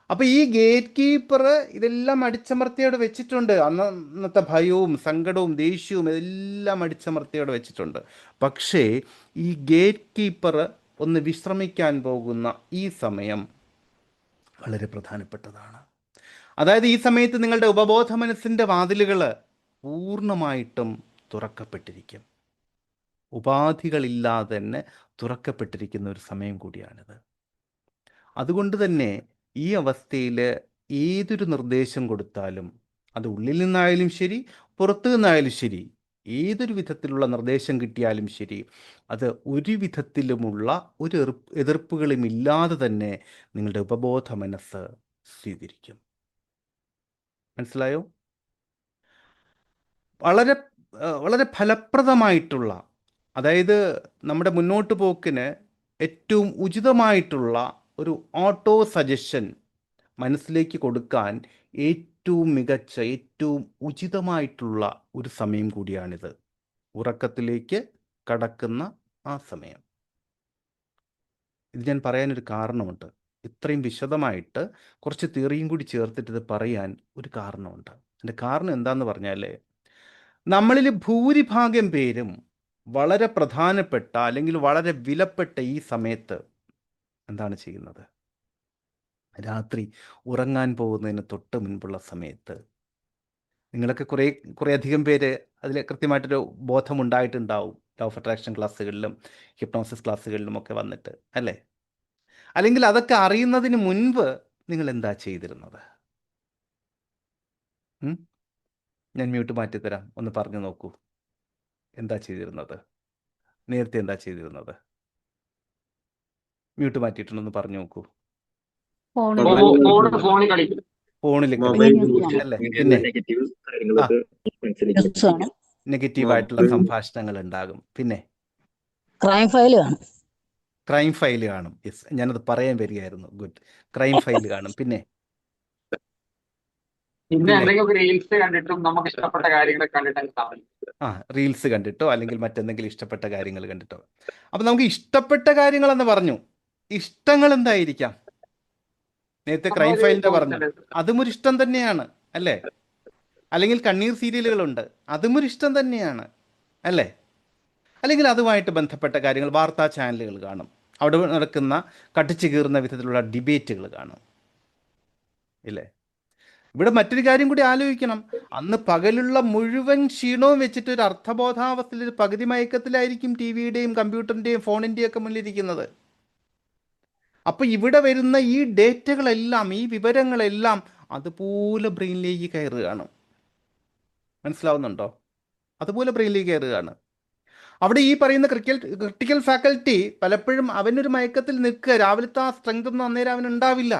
അപ്പോൾ ഈ ഗേറ്റ് കീപ്പർ ഇതെല്ലാം അടിച്ചമർത്തിയോടെ വെച്ചിട്ടുണ്ട്. അന്നത്തെ ഭയവും സങ്കടവും ദേഷ്യവും ഇതെല്ലാം അടിച്ചമർത്തിയോടെ വെച്ചിട്ടുണ്ട്. പക്ഷേ ഈ ഗേറ്റ് കീപ്പർ ഒന്ന് വിശ്രമിക്കാൻ പോകുന്ന ഈ സമയം വളരെ പ്രധാനപ്പെട്ടതാണ്. അതായത് ഈ സമയത്ത് നിങ്ങളുടെ ഉപബോധ മനസ്സിൻ്റെ വാതിലുകൾ പൂർണ്ണമായിട്ടും തുറക്കപ്പെട്ടിരിക്കും. ഉപാധികളില്ലാതെ തന്നെ തുറക്കപ്പെട്ടിരിക്കുന്ന ഒരു സമയം കൂടിയാണിത്. അതുകൊണ്ട് തന്നെ ഈ അവസ്ഥയിൽ ഏതൊരു നിർദ്ദേശം കൊടുത്താലും, അത് ഉള്ളിൽ നിന്നായാലും ശരി പുറത്തു നിന്നായാലും ശരി, ഏതൊരു വിധത്തിലുള്ള നിർദ്ദേശം കിട്ടിയാലും ശരി, അത് ഒരു വിധത്തിലുമുള്ള ഒരു എതിർപ്പുകളും ഇല്ലാതെ തന്നെ നിങ്ങളുടെ ഉപബോധ മനസ്സ് സ്വീകരിക്കും. മനസ്സിലായോ? വളരെ വളരെ ഫലപ്രദമായിട്ടുള്ള, അതായത് നമ്മുടെ മുന്നോട്ട് പോക്കിന് ഏറ്റവും ഉചിതമായിട്ടുള്ള ഒരു ഓട്ടോ സജഷൻ മനസ്സിലേക്ക് കൊടുക്കാൻ ഏറ്റവും മികച്ച, ഏറ്റവും ഉചിതമായിട്ടുള്ള ഒരു സമയം കൂടിയാണിത്. ഉറക്കത്തിലേക്ക് കടക്കുന്ന ആ സമയം. ഇത് ഞാൻ പറയാനൊരു കാരണമുണ്ട്. ഇത്രയും വിശദമായിട്ട് കുറച്ച് തിയറിയും കൂടി ചേർത്തിട്ട് ഇത് പറയാൻ ഒരു കാരണമുണ്ട്. അതിൻ്റെ കാരണം എന്താണെന്ന് പറഞ്ഞാൽ, നമ്മളിൽ ഭൂരിഭാഗം പേരും വളരെ പ്രധാനപ്പെട്ട അല്ലെങ്കിൽ വളരെ വിലപ്പെട്ട ഈ സമയത്ത് എന്താണ് ചെയ്യുന്നത്? രാത്രി ഉറങ്ങാൻ പോകുന്നതിന് തൊട്ട് മുൻപുള്ള സമയത്ത് നിങ്ങളൊക്കെ കുറേ അധികം പേര് അതിൽ കൃത്യമായിട്ടൊരു ബോധമുണ്ടായിട്ടുണ്ടാവും. ലോ ഓഫ് അട്രാക്ഷൻ ക്ലാസ്സുകളിലും ഹിപ്നോസിസ് ക്ലാസ്സുകളിലും ഒക്കെ വന്നിട്ട്, അല്ലേ? അല്ലെങ്കിൽ അതൊക്കെ അറിയുന്നതിന് മുൻപ് നിങ്ങൾ എന്താ ചെയ്തിരുന്നത്? ഞാൻ മ്യൂട്ട് മാറ്റിത്തരാം, ഒന്ന് പറഞ്ഞു നോക്കൂ. എന്താ ചെയ്തിരുന്നത്? നേരത്തെ എന്താ ചെയ്തിരുന്നത്? മ്യൂട്ട് മാറ്റിയിട്ടുണ്ടെന്ന് പറഞ്ഞു നോക്കൂ. ഫോണിൽ കളിക്കും, ഫോണിൽ മൊബൈൽ അല്ലേ? പിന്നെ നെഗറ്റീവ് കാര്യങ്ങളൊക്കെ മനസ്സിലാക്കി നെഗറ്റീവായിട്ടുള്ള സംഭാഷണങ്ങൾ ഉണ്ടാകും. പിന്നെ ക്രൈം ഫയൽ കാണും. ക്രൈം ഫയൽ കാണും. യെസ്, ഞാനത് പറയാൻ വരികയായിരുന്നു. ഗുഡ്. ക്രൈം ഫയൽ കാണും. പിന്നെ പിന്നെ എന്തെങ്കിലും റീൽസ് കണ്ടിട്ടും നമുക്ക് ഇഷ്ടപ്പെട്ട കാര്യങ്ങൾ കണ്ടിട്ടും റീൽസ് കണ്ടിട്ടോ അല്ലെങ്കിൽ മറ്റെന്തെങ്കിലും ഇഷ്ടപ്പെട്ട കാര്യങ്ങൾ കണ്ടിട്ടോ. അപ്പം നമുക്ക് ഇഷ്ടപ്പെട്ട കാര്യങ്ങളെന്ന് പറഞ്ഞു. ഇഷ്ടങ്ങൾ എന്തായിരിക്കാം? നേരത്തെ ക്രൈം ഫയലിൻ്റെ പറഞ്ഞു, അതും ഒരു ഇഷ്ടം തന്നെയാണ്, അല്ലേ? അല്ലെങ്കിൽ കണ്ണീർ സീരിയലുകളുണ്ട്, അതും ഒരു ഇഷ്ടം തന്നെയാണ്, അല്ലേ? അല്ലെങ്കിൽ അതുമായിട്ട് ബന്ധപ്പെട്ട കാര്യങ്ങൾ, വാർത്താ ചാനലുകൾ കാണും, അവിടെ നടക്കുന്ന കട്ടിച്ചു കീറുന്ന വിധത്തിലുള്ള ഡിബേറ്റുകൾ കാണും, ഇല്ലേ? ഇവിടെ മറ്റൊരു കാര്യം കൂടി ആലോചിക്കണം. അന്ന് പകലുള്ള മുഴുവൻ ക്ഷീണവും വെച്ചിട്ട് ഒരു അർത്ഥബോധാവസ്ഥയിൽ ഒരു പകുതി മയക്കത്തിലായിരിക്കും ടി വിയുടെയും കമ്പ്യൂട്ടറിൻ്റെയും ഫോണിൻ്റെയും ഒക്കെ മുന്നിലിരിക്കുന്നത്. അപ്പോൾ ഇവിടെ വരുന്ന ഈ ഡേറ്റകളെല്ലാം, ഈ വിവരങ്ങളെല്ലാം അതുപോലെ ബ്രെയിനിലേക്ക് കയറുകയാണ്. മനസ്സിലാവുന്നുണ്ടോ? അതുപോലെ ബ്രെയിനിലേക്ക് കയറുകയാണ്. അവിടെ ഈ പറയുന്ന ക്രിട്ടിക്കൽ ഫാക്കൽറ്റി പലപ്പോഴും അവനൊരു മയക്കത്തിൽ നിൽക്കുക, രാവിലത്തെ ആ സ്ട്രെങ്ത് ഒന്നും അന്നേരം അവനുണ്ടാവില്ല.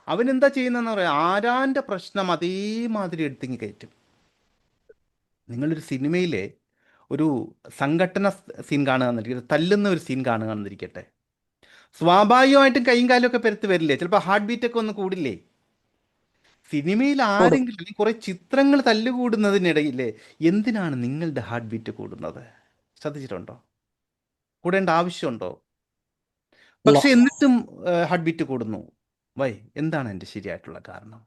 അവനെന്താ ചെയ്യുന്നതെന്ന് പറയാം, ആരാൻ്റെ പ്രശ്നം അതേമാതിരി എടുത്തിങ്ങി കയറ്റും. നിങ്ങളൊരു സിനിമയിലെ ഒരു സംഘട്ടന സീൻ കാണുകയെന്നിരിക്കട്ടെ, തല്ലുന്ന ഒരു സീൻ കാണുകയെന്നിരിക്കട്ടെ, സ്വാഭാവികമായിട്ടും കൈയും കാലും ഒക്കെ പെരുത്ത് വരില്ലേ? ചിലപ്പോൾ ഹാർട്ട് ബീറ്റൊക്കെ ഒന്ന് കൂടില്ലേ? സിനിമയിൽ ആരെങ്കിലും അല്ലെങ്കിൽ കുറേ ചിത്രങ്ങൾ തല്ലുകൂടുന്നതിനിടയില്ലേ എന്തിനാണ് നിങ്ങളുടെ ഹാർട്ട് ബീറ്റ് കൂടുന്നത്? ശ്രദ്ധിച്ചിട്ടുണ്ടോ? കൂടേണ്ട ആവശ്യമുണ്ടോ? ഇല്ല. പക്ഷെ എന്നിട്ടും ഹാർട്ട് ബീറ്റ് കൂടുന്നു. വൈ? എന്താണ് എൻ്റെ ശരിയായിട്ടുള്ള കാരണം?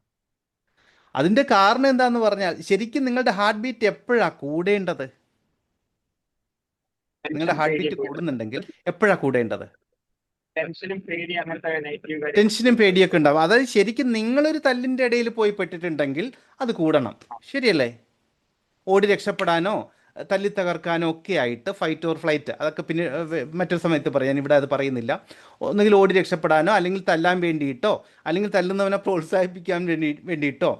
അതിൻ്റെ കാരണം എന്താന്ന് പറഞ്ഞാൽ, ശരിക്കും നിങ്ങളുടെ ഹാർട്ട് ബീറ്റ് എപ്പോഴാണ് കൂടേണ്ടത്? നിങ്ങളുടെ ഹാർട്ട് ബീറ്റ് കൂടുന്നുണ്ടെങ്കിൽ എപ്പോഴാണ് കൂടേണ്ടത്? ടെൻഷനും പേടി അങ്ങനത്തെ നെഗറ്റീവ് കാര്യം ടെൻഷനും പേടിയൊക്കെ ഉണ്ടാവും. അതായത് ശരിക്കും നിങ്ങളൊരു തല്ലിൻ്റെ ഇടയിൽ പോയി പെട്ടിട്ടുണ്ടെങ്കിൽ അത് കൂടണം. ശരിയല്ലേ? ഓടി രക്ഷപ്പെടാനോ തല്ലി തകർക്കാനോ ഒക്കെ ആയിട്ട് ഫൈറ്റ് ഓർ ഫ്ലൈറ്റ്, അതൊക്കെ പിന്നെ മറ്റൊരു സമയത്ത് പറയാൻ, ഇവിടെ അത് പറയുന്നില്ല. ഒന്നുകിൽ ഓടി രക്ഷപ്പെടാനോ അല്ലെങ്കിൽ തല്ലാൻ വേണ്ടിയിട്ടോ അല്ലെങ്കിൽ തല്ലുന്നവനെ പ്രോത്സാഹിപ്പിക്കാൻ വേണ്ടിയിട്ടോ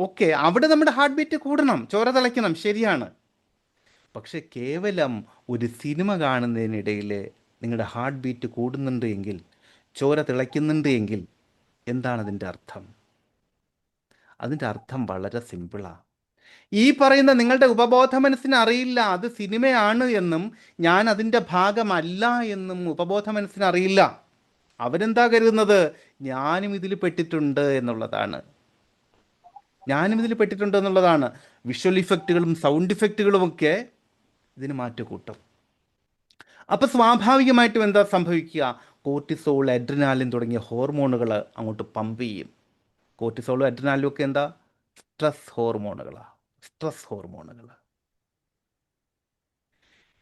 ഒക്കെ അവിടെ നമ്മുടെ ഹാർട്ട് ബീറ്റ് കൂടണം, ചോര തിളയ്ക്കണം. ശരിയാണ്. പക്ഷെ കേവലം ഒരു സിനിമ കാണുന്നതിനിടയിൽ നിങ്ങളുടെ ഹാർട്ട് ബീറ്റ് കൂടുന്നുണ്ട് എങ്കിൽ, ചോര തിളയ്ക്കുന്നുണ്ട് എങ്കിൽ എന്താണ് അതിൻ്റെ അർത്ഥം? അതിൻ്റെ അർത്ഥം വളരെ സിമ്പിളാണ്. ഈ പറയുന്ന നിങ്ങളുടെ ഉപബോധ മനസ്സിന് അറിയില്ല അത് സിനിമയാണ് എന്നും ഞാൻ അതിൻ്റെ ഭാഗമല്ല എന്നും ഉപബോധ മനസ്സിന് അറിയില്ല. അവരെന്താ കരുതുന്നത്? ഞാനും ഇതിൽ പെട്ടിട്ടുണ്ട് എന്നുള്ളതാണ്. വിഷ്വൽ ഇഫക്റ്റുകളും സൗണ്ട് ഇഫക്റ്റുകളും ഒക്കെ ഇതിന് മാറ്റുകൂട്ടും. അപ്പോൾ സ്വാഭാവികമായിട്ടും എന്താ സംഭവിക്കുക? കോർട്ടിസോൾ, അഡ്രിനാലിൻ തുടങ്ങിയ ഹോർമോണുകൾ അങ്ങോട്ട് പമ്പ് ചെയ്യും. കോർട്ടിസോളും അഡ്രിനാലും ഒക്കെ എന്താ? സ്ട്രെസ് ഹോർമോണുകളാണ്.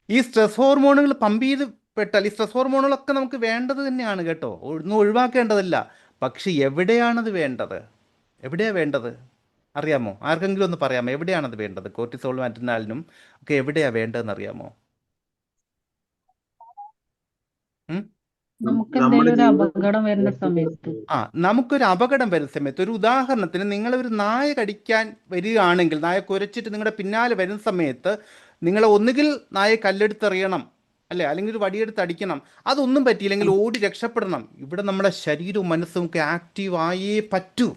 ഈ സ്ട്രെസ് ഹോർമോണുകൾ പമ്പ് ചെയ്ത് പെട്ടാൽ, ഈ സ്ട്രെസ് ഹോർമോണുകളൊക്കെ നമുക്ക് വേണ്ടത് തന്നെയാണ് കേട്ടോ, ഒന്നും ഒഴിവാക്കേണ്ടതല്ല. പക്ഷെ എവിടെയാണത് വേണ്ടത്? അറിയാമോ? ആർക്കെങ്കിലും ഒന്ന് പറയാമോ? എവിടെയാണത് വേണ്ടത്? കോർട്ടിസോളും അഡ്രിനാലിനും ഒക്കെ എവിടെയാണ് വേണ്ടതെന്ന് അറിയാമോ? നമുക്ക് എന്തെങ്കിലും ഒരു അപകടം വരുന്ന സമയത്ത് നമുക്കൊരു അപകടം വരുന്ന സമയത്ത്, ഒരു ഉദാഹരണത്തിന് നിങ്ങളൊരു നായ കടിക്കാൻ വരികയാണെങ്കിൽ, നായ കുരച്ചിട്ട് നിങ്ങളുടെ പിന്നാലെ വരുന്ന സമയത്ത് നിങ്ങൾ ഒന്നുകിൽ നായെ കല്ലെടുത്തെറിയണം, അല്ലേ, അല്ലെങ്കിൽ ഒരു വടിയെടുത്ത് അടിക്കണം. അതൊന്നും പറ്റിയില്ലെങ്കിൽ ഓടി രക്ഷപ്പെടണം. ഇവിടെ നമ്മുടെ ശരീരവും മനസ്സും ഒക്കെ ആക്റ്റീവ് ആയേ പറ്റൂ.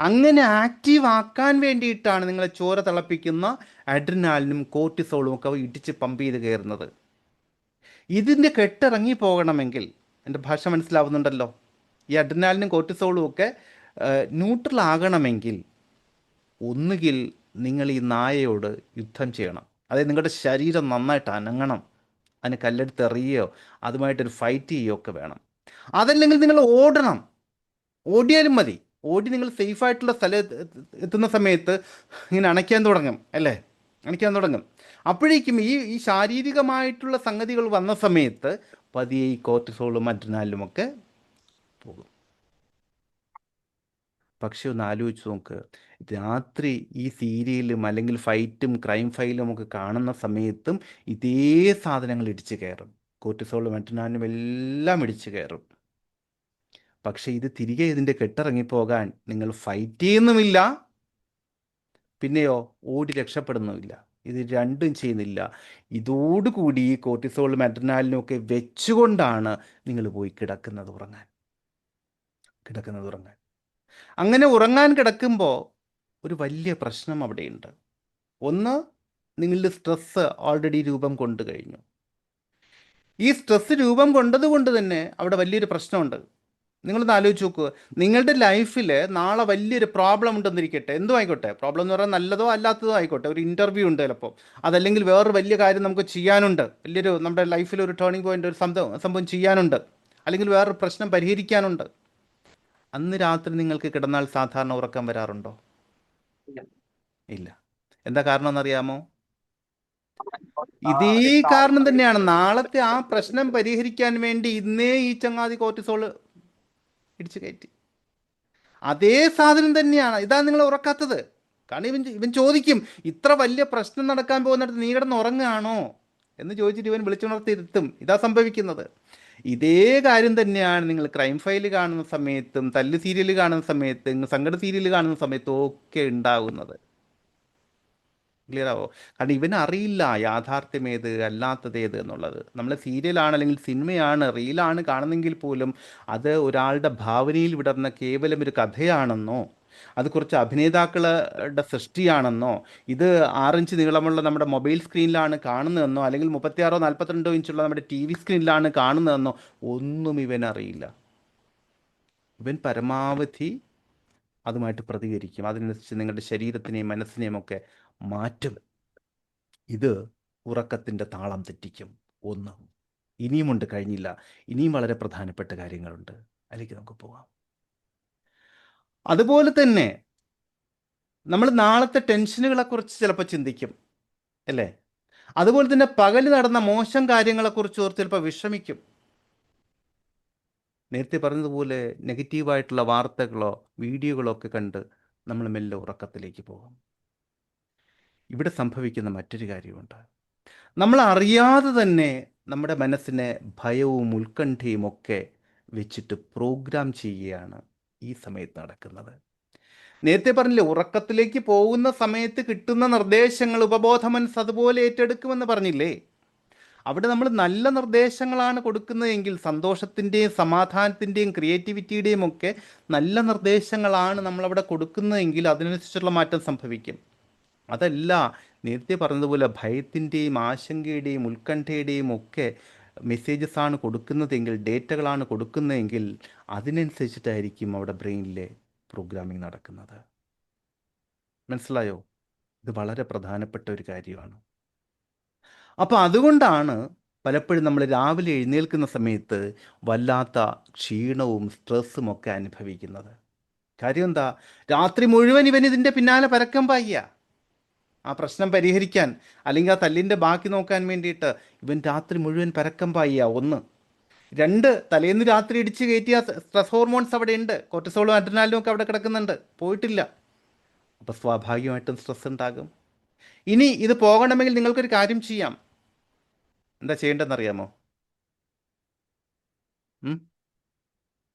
അങ്ങനെ ആക്റ്റീവ് ആക്കാൻ വേണ്ടിയിട്ടാണ് നിങ്ങളെ ചോര തിളപ്പിക്കുന്ന അഡ്രിനാലിനും കോർട്ടിസോളും ഒക്കെ ഇടിച്ച് പമ്പ് ചെയ്ത് കയറുന്നത്. ഇതിൻ്റെ കെട്ടിറങ്ങി പോകണമെങ്കിൽ, എൻ്റെ ഭാഷ മനസ്സിലാവുന്നുണ്ടല്ലോ, ഈ അഡ്രിനാലിനും കോർട്ടിസോളും ഒക്കെ ന്യൂട്രൽ ആകണമെങ്കിൽ ഒന്നുകിൽ നിങ്ങൾ ഈ നായയോട് യുദ്ധം ചെയ്യണം. അതായത് നിങ്ങളുടെ ശരീരം നന്നായിട്ട് അനങ്ങണം, അതിന് കല്ലെടുത്ത് എറിയുകയോ അതുമായിട്ടൊരു ഫൈറ്റ് ചെയ്യുകയോ ഒക്കെ വേണം. അതല്ലെങ്കിൽ നിങ്ങൾ ഓടണം. ഓടിയാലും മതി. ഓടി നിങ്ങൾ സേഫായിട്ടുള്ള സ്ഥലത്ത് എത്തുന്ന സമയത്ത് ഇങ്ങനെ അണയ്ക്കാൻ തുടങ്ങും. അപ്പോഴേക്കും ഈ ശാരീരികമായിട്ടുള്ള സംഗതികൾ വന്ന സമയത്ത് പതിയെ ഈ കോർട്ടിസോളും അഡ്രിനാലിനും ഒക്കെ പോകും. പക്ഷെ ഒന്ന് ആലോചിച്ച് നോക്ക്, രാത്രി ഈ സീരിയലും അല്ലെങ്കിൽ ഫൈറ്റും ക്രൈം ഫൈലും ഒക്കെ കാണുന്ന സമയത്തും ഇതേ സാധനങ്ങൾ ഇടിച്ചു കയറും. കോർട്ടിസോളും അഡ്രിനാലിനും എല്ലാം ഇടിച്ചു കയറും. പക്ഷെ ഇത് തിരികെ ഇതിൻ്റെ കെട്ടിറങ്ങിപ്പോകാൻ നിങ്ങൾ ഫൈറ്റ് ചെയ്യുന്നുമില്ല, പിന്നെയോ ഓടി രക്ഷപ്പെടുന്നുമില്ല. ഇത് രണ്ടും ചെയ്യുന്നില്ല. ഇതോടുകൂടി ഈ കോർട്ടിസോളും അഡ്രിനാലിനും ഒക്കെ വെച്ചുകൊണ്ടാണ് നിങ്ങൾ പോയി കിടക്കുന്നത് ഉറങ്ങാൻ. അങ്ങനെ ഉറങ്ങാൻ കിടക്കുമ്പോൾ ഒരു വലിയ പ്രശ്നം അവിടെയുണ്ട്. ഒന്ന്, നിങ്ങളുടെ സ്ട്രെസ്സ് ഓൾറെഡി രൂപം കൊണ്ടു കഴിഞ്ഞു. ഈ സ്ട്രെസ്സ് രൂപം കൊണ്ടതുകൊണ്ട് തന്നെ അവിടെ വലിയൊരു പ്രശ്നമുണ്ട്. നിങ്ങളൊന്ന് ആലോചിച്ച് നോക്കുക, നിങ്ങളുടെ ലൈഫിൽ നാളെ വലിയൊരു പ്രോബ്ലം ഉണ്ടെന്നിരിക്കട്ടെ, എന്തും ആയിക്കോട്ടെ. പ്രോബ്ലം എന്ന് പറഞ്ഞാൽ നല്ലതോ അല്ലാത്തതോ ആയിക്കോട്ടെ. ഒരു ഇൻ്റർവ്യൂ ഉണ്ട് ചിലപ്പോൾ, അതല്ലെങ്കിൽ വേറൊരു വലിയ കാര്യം നമുക്ക് ചെയ്യാനുണ്ട്, വലിയൊരു നമ്മുടെ ലൈഫിൽ ഒരു ടേണിംഗ് പോയിൻ്റ്, ഒരു സംഭവം ചെയ്യാനുണ്ട്, അല്ലെങ്കിൽ വേറൊരു പ്രശ്നം പരിഹരിക്കാനുണ്ട്. അന്ന് രാത്രി നിങ്ങൾക്ക് കിടന്നാൽ സാധാരണ ഉറക്കം വരാറുണ്ടോ? ഇല്ല. എന്താ കാരണം എന്നറിയാമോ? ഇതേ കാരണം തന്നെയാണ്. നാളത്തെ ആ പ്രശ്നം പരിഹരിക്കാൻ വേണ്ടി ഇന്നേ ഈ ചങ്ങാതി കോർട്ടിസോൾ ഇടിച്ചു കയറ്റി. അതേ സാധനം തന്നെയാണ്. ഇതാ നിങ്ങൾ ഉറക്കാത്തത്. കാരണം ഇവൻ ചോദിക്കും, ഇത്ര വലിയ പ്രശ്നം നടക്കാൻ പോകുന്നിടത്ത് നീ കിടന്ന് ഉറങ്ങുകയാണോ എന്ന് ചോദിച്ചിട്ട് ഇവൻ വിളിച്ചുണർത്തിയിരുത്തും. ഇതാ സംഭവിക്കുന്നത്. ഇതേ കാര്യം തന്നെയാണ് നിങ്ങൾ ക്രൈം ഫയൽ കാണുന്ന സമയത്തും തല്ല് സീരിയൽ കാണുന്ന സമയത്തും സങ്കട സീരിയൽ കാണുന്ന സമയത്തും ഒക്കെ ഉണ്ടാകുന്നത്. ക്ലിയർ ആവോ? കാരണം ഇവനറിയില്ല യാഥാർത്ഥ്യം ഏത് അല്ലാത്തത് ഏത് എന്നുള്ളത്. നമ്മൾ സീരിയലാണ് അല്ലെങ്കിൽ സിനിമയാണ്, റീലാണ് കാണുന്നെങ്കിൽ പോലും അത് ഒരാളുടെ ഭാവനയിൽ വിടർന്ന കേവലം ഒരു കഥയാണെന്നോ, അത് കുറച്ച് അഭിനേതാക്കളുടെ സൃഷ്ടിയാണെന്നോ, ഇത് 6 ഇഞ്ച് നീളമുള്ള നമ്മുടെ മൊബൈൽ സ്ക്രീനിലാണ് കാണുന്നതെന്നോ, അല്ലെങ്കിൽ 36 42 ഇഞ്ചുള്ള നമ്മുടെ TV സ്ക്രീനിലാണ് കാണുന്നതെന്നോ ഒന്നും ഇവനറിയില്ല. ഇവൻ പരമാവധി അതുമായിട്ട് പ്രതികരിക്കും. അതിനനുസരിച്ച് നിങ്ങളുടെ ശരീരത്തിനെയും മനസ്സിനെയും ഒക്കെ മാറ്റും. ഇത് ഉറക്കത്തിൻ്റെ താളം തെറ്റിക്കും. ഒന്ന്. ഇനിയുമുണ്ട്, കഴിഞ്ഞില്ല. ഇനിയും വളരെ പ്രധാനപ്പെട്ട കാര്യങ്ങളുണ്ട്. അതിലേക്ക് നമുക്ക് പോകാം. അതുപോലെ തന്നെ നമ്മൾ നാളത്തെ ടെൻഷനുകളെക്കുറിച്ച് ചിലപ്പോൾ ചിന്തിക്കും, അല്ലേ? അതുപോലെ തന്നെ പകൽ നടന്ന മോശം കാര്യങ്ങളെക്കുറിച്ച് ഓർത്ത് ചിലപ്പോൾ വിഷമിക്കും. നേരത്തെ പറഞ്ഞതുപോലെ നെഗറ്റീവായിട്ടുള്ള വാർത്തകളോ വീഡിയോകളോ ഒക്കെ കണ്ട് നമ്മൾ മെല്ലെ ഉറക്കത്തിലേക്ക് പോകും. ഇവിടെ സംഭവിക്കുന്ന മറ്റൊരു കാര്യമുണ്ട്. നമ്മൾ അറിയാതെ തന്നെ നമ്മുടെ മനസ്സിനെ ഭയവും ഉത്കണ്ഠയും ഒക്കെ വെച്ചിട്ട് പ്രോഗ്രാം ചെയ്യുകയാണ് ഈ സമയത്ത് നടക്കുന്നത്. നേരത്തെ പറഞ്ഞില്ലേ, ഉറക്കത്തിലേക്ക് പോകുന്ന സമയത്ത് കിട്ടുന്ന നിർദ്ദേശങ്ങൾ ഉപബോധ മനസ്സ് അതുപോലെ ഏറ്റെടുക്കുമെന്ന് പറഞ്ഞില്ലേ? അവിടെ നമ്മൾ നല്ല നിർദ്ദേശങ്ങളാണ് കൊടുക്കുന്നതെങ്കിൽ, സന്തോഷത്തിൻ്റെയും സമാധാനത്തിൻ്റെയും ക്രിയേറ്റിവിറ്റിയുടെയും ഒക്കെ നല്ല നിർദ്ദേശങ്ങളാണ് നമ്മളവിടെ കൊടുക്കുന്നതെങ്കിൽ അതിനനുസരിച്ചുള്ള മാറ്റം സംഭവിക്കും. അതല്ല, നേരത്തെ പറഞ്ഞതുപോലെ ഭയത്തിൻ്റെയും ആശങ്കയുടെയും ഉത്കണ്ഠയുടെയും ഒക്കെ മെസ്സേജസ് ആണ് കൊടുക്കുന്നതെങ്കിൽ, ഡേറ്റകളാണ് കൊടുക്കുന്നതെങ്കിൽ അതിനനുസരിച്ചിട്ടായിരിക്കും അവിടെ ബ്രെയിനിലെ പ്രോഗ്രാമിംഗ് നടക്കുന്നത്. മനസ്സിലായോ? ഇത് വളരെ പ്രധാനപ്പെട്ട ഒരു കാര്യമാണ്. അപ്പോൾ അതുകൊണ്ടാണ് പലപ്പോഴും നമ്മൾ രാവിലെ എഴുന്നേൽക്കുന്ന സമയത്ത് വല്ലാത്ത ക്ഷീണവും സ്ട്രെസ്സും ഒക്കെ അനുഭവിക്കുന്നത്. കാര്യം എന്താ? രാത്രി മുഴുവൻ ഇവൻ ഇതിൻ്റെ പിന്നാലെ പരക്കം പായ. ആ പ്രശ്നം പരിഹരിക്കാൻ, അല്ലെങ്കിൽ ആ തല്ലിൻ്റെ ബാക്കി നോക്കാൻ വേണ്ടിയിട്ട് ഇവൻ രാത്രി മുഴുവൻ പരക്കം പായ. ഒന്ന്. രണ്ട്, തലേന്ന് രാത്രി ഇടിച്ച് കയറ്റിയ സ്ട്രെസ് ഹോർമോൺസ് അവിടെ ഉണ്ട്. കോർട്ടിസോളും അഡ്രിനാലിനും ഒക്കെ അവിടെ കിടക്കുന്നുണ്ട്, പോയിട്ടില്ല. അപ്പോൾ സ്വാഭാവികമായിട്ടും സ്ട്രെസ് ഉണ്ടാകും. ഇനി ഇത് പോകണമെങ്കിൽ നിങ്ങൾക്കൊരു കാര്യം ചെയ്യാം. എന്താ ചെയ്യേണ്ടതെന്ന് അറിയാമോ?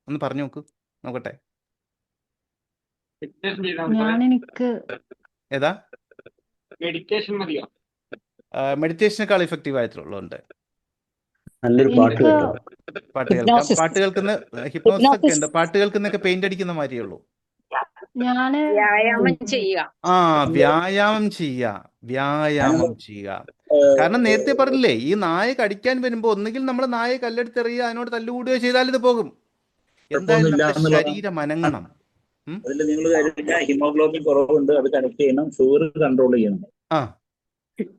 ഒന്ന് പറഞ്ഞു നോക്കൂ, നോക്കട്ടെ. മെഡിറ്റേഷൻ ചെയ്താൽ മതി സാറേ. എനിക്ക് ഏതാ? മെഡിറ്റേഷൻ മതിയോ? മെഡിറ്റേഷനേക്കാൾ ഇഫക്റ്റീവ് ആയിട്ടുള്ളതുണ്ട്. നല്ലൊരു പാട്ട് എനിക്ക് കേട്ടോ. പാട്ട് കേൾക്കാം. Hypnosis. പാട്ട് കേൾക്കുന്ന ഹിപ്നോസിസ് ഒക്കെ ഉണ്ട്. പാട്ട് കേൾക്കുന്നൊക്കെ പെയിന്റ് അടിക്കുന്ന മാതിരിയേ ഉള്ളൂ. ഞാന് വ്യായാമം ചെയ്യുക. ആ, വ്യായാമം ചെയ്യുക, വ്യായാമം ചെയ്യുക. കാരണം നേരത്തെ പറഞ്ഞില്ലേ, ഈ നായ കടിക്കാൻ വരുമ്പോൾ ഒന്നുകിൽ നമ്മൾ നായ കല്ലെടുത്തെറിയുക, അതിനോട് തല്ലുകൂടുകയോ ചെയ്താൽ ഇത് പോകും. എന്തായാലും നമ്മുടെ ശരീരം അനങ്ങണം. അതിൽ നിങ്ങൾ കാര്യം, ഹിമോഗ്ലോബിൻ കുറവുണ്ട്, അത് കറക്റ്റ് ചെയ്യണം, ഷുഗർ കൺട്രോൾ ചെയ്യണം. ആ,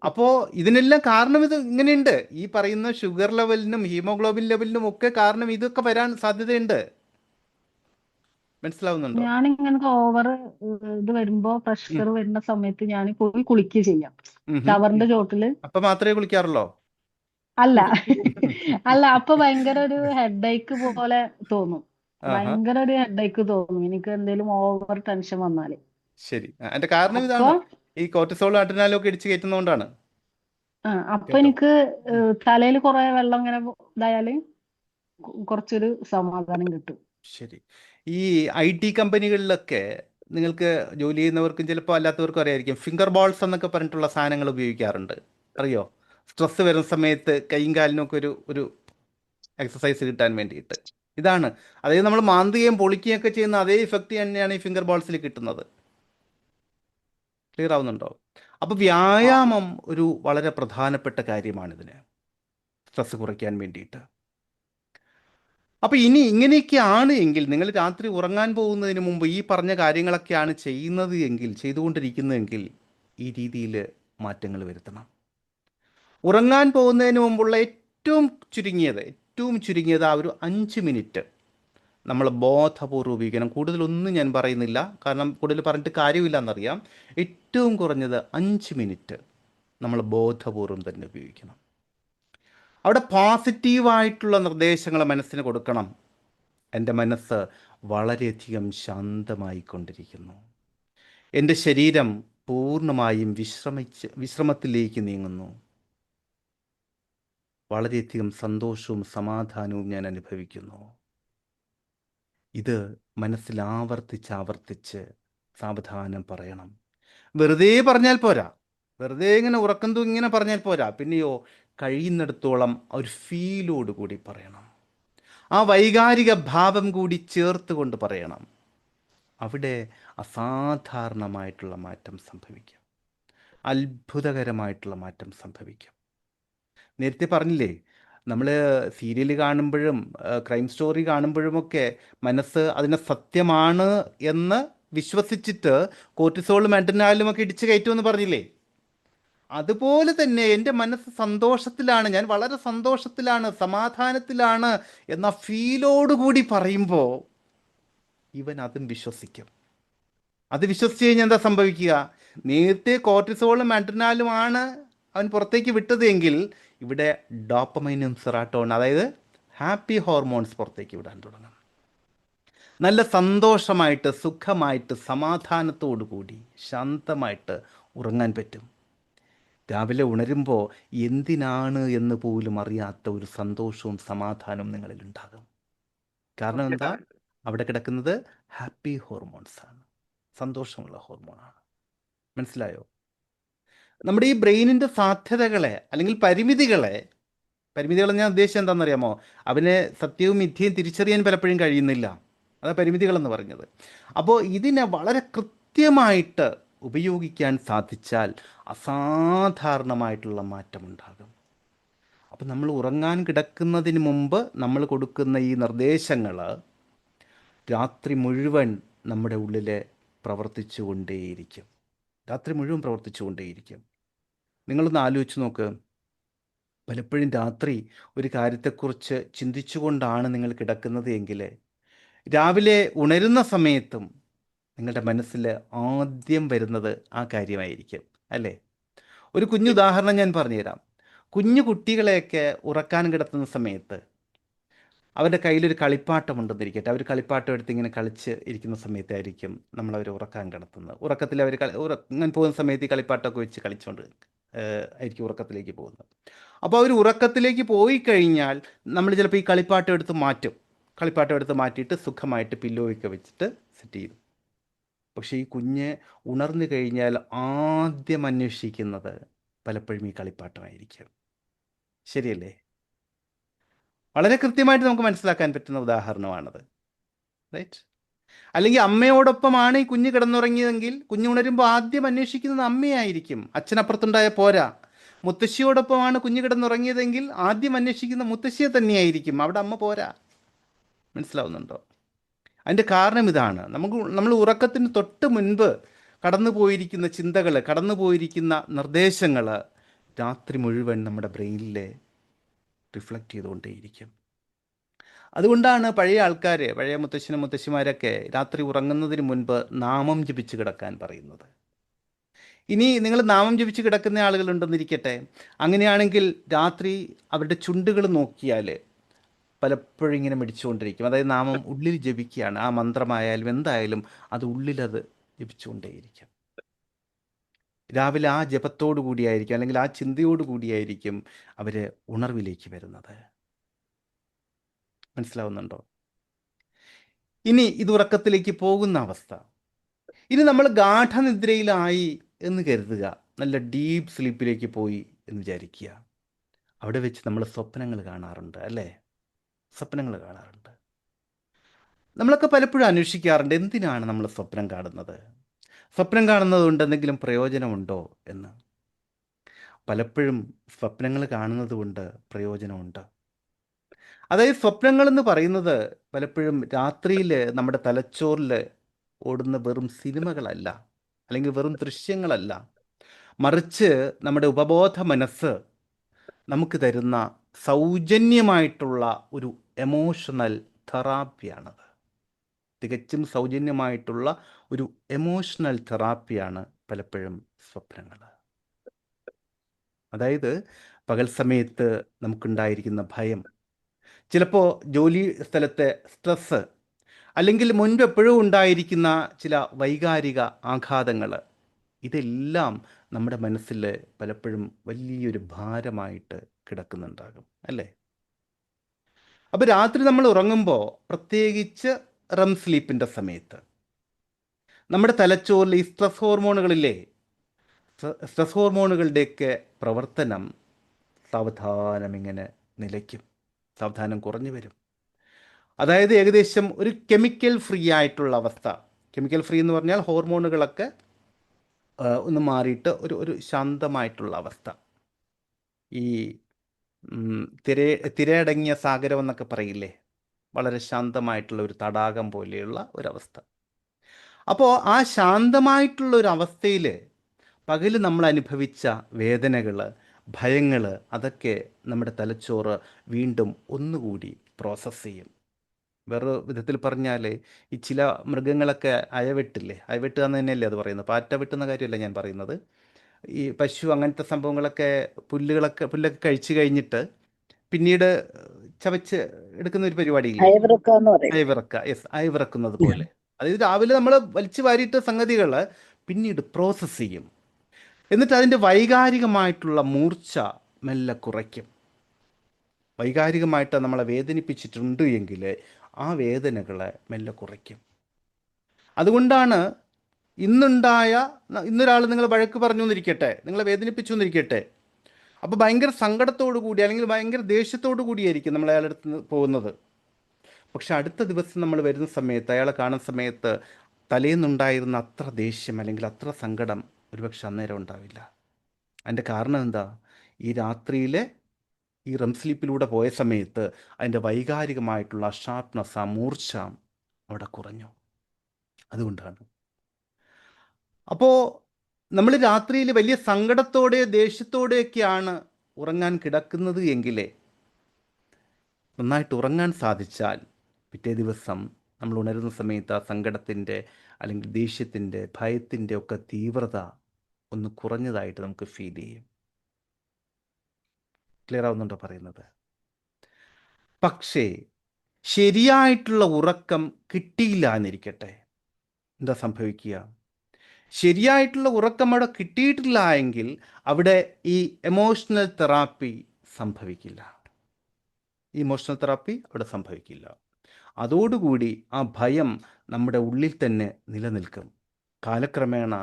അപ്പോ ഇതിനെല്ലാം കാരണം ഇത് ഇങ്ങനെയുണ്ട്. ഈ പറയുന്ന ഷുഗർ ലെവലിനും ഹീമോഗ്ലോബിൻ ലെവലിനും ഒക്കെ കാരണം ഇതൊക്കെ വരാൻ സാധ്യതയുണ്ട്. മനസ്സിലാവുന്നുണ്ടോ? ഞാനിങ്ങനെ ഓവർ ഇത് വരുമ്പോ പ്രഷർ വരുന്ന സമയത്ത് ഞാൻ പോയി കുളിക്കുക ചെയ്യാം ഷവറിന്റെ ചോട്ടില്. അപ്പൊ മാത്രമേ കുളിക്കാറുള്ളോ? അല്ല അല്ല, അപ്പൊ ഭയങ്കര ഒരു ഹെഡേക്ക് പോലെ തോന്നും. ഭയങ്കര ഒരു ഹെഡേക്ക് തോന്നും എനിക്ക് എന്തെങ്കിലും ഓവർ ടെൻഷൻ വന്നാല്. ശരി, അതിന്റെ കാരണം അപ്പൊ ഇതാണ്, ഈ കോർട്ടിസോളും അഡ്രിനാലും ഒക്കെ ഇടിച്ച് കയറ്റുന്നതുകൊണ്ടാണ്. അപ്പൊ എനിക്ക് തലയിൽ കുറെ വെള്ളം ഇങ്ങനെ ഇതായാല് കുറച്ചൊരു സമാധാനം കിട്ടും. ശരി. ഈ IT കമ്പനികളിലൊക്കെ നിങ്ങൾക്ക് ജോലി ചെയ്യുന്നവർക്കും ചിലപ്പോൾ അല്ലാത്തവർക്കും അറിയായിരിക്കും, ഫിംഗർ ബോൾസ് എന്നൊക്കെ പറഞ്ഞിട്ടുള്ള സാധനങ്ങൾ ഉപയോഗിക്കാറുണ്ട്. അറിയോ? സ്ട്രെസ് വരുന്ന സമയത്ത് കൈയും കാലിനൊക്കെ ഒരു എക്സസൈസ് കിട്ടാൻ വേണ്ടിയിട്ട്. ഇതാണ്, അതായത് നമ്മൾ മാന്തുകയും പൊളിക്കുകയും ഒക്കെ ചെയ്യുന്ന അതേ ഇഫക്റ്റ് തന്നെയാണ് ഈ ഫിംഗർ ബോൾസിൽ കിട്ടുന്നത്. ക്ലിയർ ആവുന്നുണ്ടോ? അപ്പോൾ വ്യായാമം ഒരു വളരെ പ്രധാനപ്പെട്ട കാര്യമാണിതിന്, സ്ട്രെസ് കുറയ്ക്കാൻ വേണ്ടിയിട്ട്. അപ്പോൾ ഇനി ഇങ്ങനെയൊക്കെയാണ് എങ്കിൽ, നിങ്ങൾ രാത്രി ഉറങ്ങാൻ പോകുന്നതിന് മുമ്പ് ഈ പറഞ്ഞ കാര്യങ്ങളൊക്കെയാണ് ചെയ്യുന്നത് എങ്കിൽ, ചെയ്തുകൊണ്ടിരിക്കുന്നതെങ്കിൽ ഈ രീതിയിൽ മാറ്റങ്ങൾ വരുത്തണം. ഉറങ്ങാൻ പോകുന്നതിന് മുമ്പുള്ള ഏറ്റവും ചുരുങ്ങിയത് ആ ഒരു 5 മിനിറ്റ് നമ്മൾ ബോധപൂർവ്വം ഉപയോഗിക്കണം. കൂടുതലൊന്നും ഞാൻ പറയുന്നില്ല, കാരണം കൂടുതൽ പറഞ്ഞിട്ട് കാര്യമില്ല എന്നറിയാം. ഏറ്റവും കുറഞ്ഞത് 5 മിനിറ്റ് നമ്മൾ ബോധപൂർവ്വം തന്നെ ഉപയോഗിക്കണം. അവിടെ പോസിറ്റീവായിട്ടുള്ള നിർദ്ദേശങ്ങൾ മനസ്സിന് കൊടുക്കണം. എൻ്റെ മനസ്സ് വളരെയധികം ശാന്തമായിക്കൊണ്ടിരിക്കുന്നു, എൻ്റെ ശരീരം പൂർണ്ണമായും വിശ്രമത്തിലേക്ക് നീങ്ങുന്നു, വളരെയധികം സന്തോഷവും സമാധാനവും ഞാൻ അനുഭവിക്കുന്നു. ഇത് മനസ്സിൽ ആവർത്തിച്ച് സാവധാനം പറയണം. വെറുതെ പറഞ്ഞാൽ പോരാ, വെറുതെ ഇങ്ങനെ ഉറക്കം തൂങ്ങി ഇങ്ങനെ പറഞ്ഞാൽ പോരാ. പിന്നെയോ കഴിയുന്നിടത്തോളം ഒരു ഫീലോട് കൂടി പറയണം. ആ വൈകാരിക ഭാവം കൂടി ചേർത്ത് കൊണ്ട് പറയണം. അവിടെ അസാധാരണമായിട്ടുള്ള മാറ്റം സംഭവിക്കും, അത്ഭുതകരമായിട്ടുള്ള മാറ്റം സംഭവിക്കും. നേരത്തെ പറഞ്ഞില്ലേ, നമ്മൾ സീരിയൽ കാണുമ്പോഴും ക്രൈം സ്റ്റോറി കാണുമ്പോഴുമൊക്കെ മനസ്സ് അതിനെ സത്യമാണ് എന്ന് വിശ്വസിച്ചിട്ട് കോർട്ടിസോളും അഡ്രിനാലിനും ഒക്കെ ഇടിച്ച് കയറ്റുമെന്ന് പറഞ്ഞില്ലേ? അതുപോലെ തന്നെ എൻ്റെ മനസ്സ് സന്തോഷത്തിലാണ്, ഞാൻ വളരെ സന്തോഷത്തിലാണ്, സമാധാനത്തിലാണ് എന്ന ഫീലോടുകൂടി പറയുമ്പോൾ ഇവൻ അതും വിശ്വസിക്കും. അത് വിശ്വസിച്ച് കഴിഞ്ഞാൽ എന്താ സംഭവിക്കുക? നേരത്തെ കോർട്ടിസോളും അഡ്രിനാലുമാണ് അവൻ പുറത്തേക്ക് വിട്ടത് എങ്കിൽ ഇവിടെ ഡോപ്പമൈനും സെറാട്ടോൺ, അതായത് ഹാപ്പി ഹോർമോൺസ് പുറത്തേക്ക് വിടാൻ തുടങ്ങും. നല്ല സന്തോഷമായിട്ട്, സുഖമായിട്ട്, സമാധാനത്തോടു കൂടി ശാന്തമായിട്ട് ഉറങ്ങാൻ പറ്റും. രാവിലെ ഉണരുമ്പോൾ എന്തിനാണ് എന്ന് പോലും അറിയാത്ത ഒരു സന്തോഷവും സമാധാനവും നിങ്ങളിൽ ഉണ്ടാകും. കാരണം എന്താ? അവിടെ കിടക്കുന്നത് ഹാപ്പി ഹോർമോൺസ് ആണ്, സന്തോഷമുള്ള ഹോർമോണാണ്. മനസ്സിലായോ? നമ്മുടെ ഈ ബ്രെയിനിൻ്റെ സാധ്യതകളെ അല്ലെങ്കിൽ പരിമിതികളെ ഞാൻ ഉദ്ദേശിച്ചത് എന്താണെന്നറിയാമോ? അവന് സത്യവും മിഥ്യയും തിരിച്ചറിയാൻ പലപ്പോഴും കഴിയുന്നില്ല. അതാണ് പരിമിതികളെന്ന് പറഞ്ഞത്. അപ്പോൾ ഇതിനെ വളരെ കൃത്യമായിട്ട് ഉപയോഗിക്കാൻ സാധിച്ചാൽ അസാധാരണമായിട്ടുള്ള മാറ്റമുണ്ടാകും. അപ്പം നമ്മൾ ഉറങ്ങാൻ കിടക്കുന്നതിന് മുമ്പ് നമ്മൾ കൊടുക്കുന്ന ഈ നിർദ്ദേശങ്ങൾ രാത്രി മുഴുവൻ നമ്മുടെ ഉള്ളിൽ പ്രവർത്തിച്ചു കൊണ്ടേയിരിക്കും. രാത്രി മുഴുവൻ പ്രവർത്തിച്ചു കൊണ്ടേയിരിക്കും. നിങ്ങളൊന്ന് ആലോചിച്ച് നോക്ക്. പലപ്പോഴും രാത്രി ഒരു കാര്യത്തെക്കുറിച്ച് ചിന്തിച്ചുകൊണ്ടാണ് നിങ്ങൾ കിടക്കുന്നത് എങ്കിൽ രാവിലെ ഉണരുന്ന സമയത്തും നിങ്ങളുടെ മനസ്സിൽ ആദ്യം വരുന്നത് ആ കാര്യമായിരിക്കും, അല്ലേ? ഒരു കുഞ്ഞു ഉദാഹരണം ഞാൻ പറഞ്ഞുതരാം. കുഞ്ഞു കുട്ടികളെയൊക്കെ ഉറക്കാൻ കിടത്തുന്ന സമയത്ത് അവരുടെ കയ്യിലൊരു കളിപ്പാട്ടം ഉണ്ടെന്നിരിക്കട്ടെ. അവർ കളിപ്പാട്ടം എടുത്ത് ഇങ്ങനെ കളിച്ച് ഇരിക്കുന്ന സമയത്തായിരിക്കും നമ്മളവർ ഉറക്കാൻ കിടത്തുന്നത്. ഉറക്കത്തിൽ അവർ ഉറങ്ങാൻ പോകുന്ന സമയത്ത് ഈ കളിപ്പാട്ടമൊക്കെ വെച്ച് കളിച്ചുകൊണ്ട് ആയിരിക്കും ഉറക്കത്തിലേക്ക് പോകുന്നത്. അപ്പോൾ അവർ ഉറക്കത്തിലേക്ക് പോയി കഴിഞ്ഞാൽ നമ്മൾ ചിലപ്പോൾ ഈ കളിപ്പാട്ടം എടുത്ത് മാറ്റിയിട്ട് സുഖമായിട്ട് പില്ലോയൊക്കെ വെച്ചിട്ട് സെറ്റ് ചെയ്തു. പക്ഷേ ഈ കുഞ്ഞ് ഉണർന്നു കഴിഞ്ഞാൽ ആദ്യം അന്വേഷിക്കുന്നത് പലപ്പോഴും ഈ കളിപ്പാട്ടമായിരിക്കും. ശരിയല്ലേ? വളരെ കൃത്യമായിട്ട് നമുക്ക് മനസ്സിലാക്കാൻ പറ്റുന്ന ഉദാഹരണമാണത്, റൈറ്റ്? അല്ലെങ്കിൽ അമ്മയോടൊപ്പമാണ് ഈ കുഞ്ഞ് കിടന്നുറങ്ങിയതെങ്കിൽ കുഞ്ഞുണരുമ്പോൾ ആദ്യം അന്വേഷിക്കുന്നത് അമ്മയായിരിക്കും. അച്ഛനപ്പുറത്തുണ്ടായ പോരാ. മുത്തശ്ശിയോടൊപ്പമാണ് കുഞ്ഞ് കിടന്നുറങ്ങിയതെങ്കിൽ ആദ്യം അന്വേഷിക്കുന്ന മുത്തശ്ശിയെ തന്നെയായിരിക്കും. അവിടെ അമ്മ പോരാ. മനസ്സിലാവുന്നുണ്ടോ? അതിൻ്റെ കാരണം ഇതാണ്. നമ്മൾ ഉറക്കത്തിന് തൊട്ട് മുൻപ് കടന്നു പോയിരിക്കുന്ന ചിന്തകൾ, കടന്നു പോയിരിക്കുന്ന നിർദ്ദേശങ്ങൾ രാത്രി മുഴുവൻ നമ്മുടെ ബ്രെയിനിൽ റിഫ്ലക്റ്റ് ചെയ്തുകൊണ്ടേയിരിക്കും. അതുകൊണ്ടാണ് പഴയ മുത്തശ്ശനും മുത്തശ്ശിമാരൊക്കെ രാത്രി ഉറങ്ങുന്നതിന് മുൻപ് നാമം ജപിച്ച് കിടക്കാൻ പറയുന്നത്. ഇനി നിങ്ങൾ നാമം ജപിച്ച് കിടക്കുന്ന ആളുകളുണ്ടെന്നിരിക്കട്ടെ. അങ്ങനെയാണെങ്കിൽ രാത്രി അവരുടെ ചുണ്ടുകൾ നോക്കിയാൽ പലപ്പോഴും ഇങ്ങനെ മിടിച്ചുകൊണ്ടിരിക്കും. അതായത് നാമം ഉള്ളിൽ ജപിക്കുകയാണ്. ആ മന്ത്രമായാലും എന്തായാലും അത് ഉള്ളിലത് ജപിച്ചുകൊണ്ടേയിരിക്കും. രാവിലെ ആ ജപത്തോടു കൂടിയായിരിക്കും, അല്ലെങ്കിൽ ആ ചിന്തയോടു കൂടിയായിരിക്കും അവർ ഉണർവിലേക്ക് വരുന്നത്. മനസ്സിലാവുന്നുണ്ടോ? ഇനി ഇത് ഉറക്കത്തിലേക്ക് പോകുന്ന അവസ്ഥ. ഇനി നമ്മൾ ഗാഠനിദ്രയിലായി എന്ന് കരുതുക. നല്ല ഡീപ്പ് സ്ലീപ്പിലേക്ക് പോയി എന്ന് വിചാരിക്കുക. അവിടെ വെച്ച് നമ്മൾ സ്വപ്നങ്ങൾ കാണാറുണ്ട്, അല്ലേ? സ്വപ്നങ്ങൾ കാണാറുണ്ട്. നമ്മളൊക്കെ പലപ്പോഴും അന്വേഷിക്കാറുണ്ട്, എന്തിനാണ് നമ്മൾ സ്വപ്നം കാണുന്നത്? സ്വപ്നം കാണുന്നത് കൊണ്ട് എന്തെങ്കിലും പ്രയോജനമുണ്ടോ എന്ന്. പലപ്പോഴും സ്വപ്നങ്ങൾ കാണുന്നത് കൊണ്ട് പ്രയോജനമുണ്ട്. അതായത് സ്വപ്നങ്ങളെന്ന് പറയുന്നത് പലപ്പോഴും രാത്രിയിൽ നമ്മുടെ തലച്ചോറിൽ ഓടുന്ന വെറും സിനിമകളല്ല, അല്ലെങ്കിൽ വെറും ദൃശ്യങ്ങളല്ല. മറിച്ച് നമ്മുടെ ഉപബോധ മനസ്സ് നമുക്ക് തരുന്ന സൗജന്യമായിട്ടുള്ള ഒരു എമോഷണൽ തെറാപ്പിയാണത്. തികച്ചും സൗജന്യമായിട്ടുള്ള ഒരു എമോഷണൽ തെറാപ്പിയാണ് പലപ്പോഴും സ്വപ്നങ്ങൾ. അതായത് പകൽ സമയത്ത് നമുക്കുണ്ടായിരിക്കുന്ന ഭയം, ചിലപ്പോൾ ജോലി സ്ഥലത്തെ സ്ട്രെസ്സ്, അല്ലെങ്കിൽ മുൻപ് എപ്പോഴും ഉണ്ടായിരിക്കുന്ന ചില വൈകാരിക ആഘാതങ്ങൾ, ഇതെല്ലാം നമ്മുടെ മനസ്സിൽ പലപ്പോഴും വലിയൊരു ഭാരമായിട്ട് കിടക്കുന്നുണ്ടാകും, അല്ലേ? അപ്പോൾ രാത്രി നമ്മൾ ഉറങ്ങുമ്പോൾ, പ്രത്യേകിച്ച് റെം സ്ലീപ്പിൻ്റെ സമയത്ത്, നമ്മുടെ തലച്ചോറിൽ ഈ സ്ട്രെസ് ഹോർമോണുകളില്ലേ, സ്ട്രെസ് ഹോർമോണുകളുടെയൊക്കെ പ്രവർത്തനം സാവധാനം ഇങ്ങനെ നിലയ്ക്കും, സാവധാനം കുറഞ്ഞു വരും. അതായത് ഏകദേശം ഒരു കെമിക്കൽ ഫ്രീ ആയിട്ടുള്ള അവസ്ഥ. കെമിക്കൽ ഫ്രീ എന്ന് പറഞ്ഞാൽ ഹോർമോണുകളൊക്കെ ഒന്ന് മാറിയിട്ട് ഒരു ശാന്തമായിട്ടുള്ള അവസ്ഥ. ഈ തിരയടങ്ങിയ സാഗരം എന്നൊക്കെ പറയില്ലേ, വളരെ ശാന്തമായിട്ടുള്ള ഒരു തടാകം പോലെയുള്ള ഒരവസ്ഥ. അപ്പോൾ ആ ശാന്തമായിട്ടുള്ള ഒരു അവസ്ഥയിൽ പകല് നമ്മൾ അനുഭവിച്ച വേദനകൾ, ഭയങ്ങൾ, അതൊക്കെ നമ്മുടെ തലച്ചോറ് വീണ്ടും ഒന്നുകൂടി പ്രോസസ്സ് ചെയ്യും. വേറെ വിധത്തിൽ പറഞ്ഞാൽ, ഈ ചില മൃഗങ്ങളൊക്കെ അയവെട്ടില്ലേ, അയവെട്ടുക എന്ന് തന്നെയല്ലേ അത് പറയുന്നത്, പാറ്റ വെട്ടുന്ന കാര്യമല്ല ഞാൻ പറയുന്നത്. ഈ പശു അങ്ങനത്തെ സംഭവങ്ങളൊക്കെ പുല്ലൊക്കെ കഴിച്ചു കഴിഞ്ഞിട്ട് പിന്നീട് ചവച്ച് എടുക്കുന്ന ഒരു പരിപാടിയില്ലേ, അയവിറക്കാന്ന് പറയും. അയവിറക്കുക. യെസ്, അയവിറക്കുന്നത് പോലെ. അതായത് രാവിലെ നമ്മൾ വലിച്ചു വാരിയിട്ട സംഗതികൾ പിന്നീട് പ്രോസസ്സ് ചെയ്യും. എന്നിട്ട് അതിൻ്റെ വൈകാരികമായിട്ടുള്ള മൂർച്ച മെല്ലെ കുറയ്ക്കും. വൈകാരികമായിട്ട് നമ്മളെ വേദനിപ്പിച്ചിട്ടുണ്ട് എങ്കിൽ ആ വേദനകളെ മെല്ലെ കുറയ്ക്കും. അതുകൊണ്ടാണ് ഇന്നൊരാൾ നിങ്ങൾ വഴക്ക് പറഞ്ഞു എന്നിരിക്കട്ടെ, നിങ്ങളെ വേദനിപ്പിച്ചു എന്നിരിക്കട്ടെ, അപ്പോൾ ഭയങ്കര സങ്കടത്തോടു കൂടി അല്ലെങ്കിൽ ഭയങ്കര ദേഷ്യത്തോടു കൂടിയായിരിക്കും നമ്മൾ അയാളുടെ അടുത്ത് പോകുന്നത്. പക്ഷെ അടുത്ത ദിവസം നമ്മൾ വരുന്ന സമയത്ത്, അയാളെ കാണുന്ന സമയത്ത് തലേന്നുണ്ടായിരുന്ന അത്ര ദേഷ്യം അല്ലെങ്കിൽ അത്ര സങ്കടം ഒരുപക്ഷെ അന്നേരം ഉണ്ടാവില്ല. അതിൻ്റെ കാരണം എന്താ? ഈ രാത്രിയിലെ ഈ റെം സ്ലീപ്പിലൂടെ പോയ സമയത്ത് അതിൻ്റെ വൈകാരികമായിട്ടുള്ള ഷാർപ്നെസ്, ആ മൂർച്ച അവിടെ കുറഞ്ഞു. അതുകൊണ്ടാണ്. അപ്പോൾ നമ്മൾ രാത്രിയിൽ വലിയ സങ്കടത്തോടെ ദേഷ്യത്തോടെയൊക്കെയാണ് ഉറങ്ങാൻ കിടക്കുന്നത് എങ്കിലേ, നന്നായിട്ട് ഉറങ്ങാൻ സാധിച്ചാൽ പിറ്റേ ദിവസം നമ്മൾ ഉണരുന്ന സമയത്ത് ആ സങ്കടത്തിൻ്റെ അല്ലെങ്കിൽ ദേഷ്യത്തിൻ്റെ, ഭയത്തിൻ്റെ ഒക്കെ തീവ്രത ഒന്ന് കുറഞ്ഞതായിട്ട് നമുക്ക് ഫീൽ ചെയ്യും. ക്ലിയർ ആവുന്നുണ്ടോ പറയുന്നത്? പക്ഷേ ശരിയായിട്ടുള്ള ഉറക്കം കിട്ടിയില്ല എന്നിരിക്കട്ടെ, എന്താ സംഭവിക്കുക? ശരിയായിട്ടുള്ള ഉറക്കം അവിടെ കിട്ടിയിട്ടില്ല എങ്കിൽ അവിടെ ഈ എമോഷണൽ തെറാപ്പി സംഭവിക്കില്ല. ഇമോഷണൽ തെറാപ്പി അവിടെ സംഭവിക്കില്ല. അതോടുകൂടി ആ ഭയം നമ്മുടെ ഉള്ളിൽ തന്നെ നിലനിൽക്കും. കാലക്രമേണ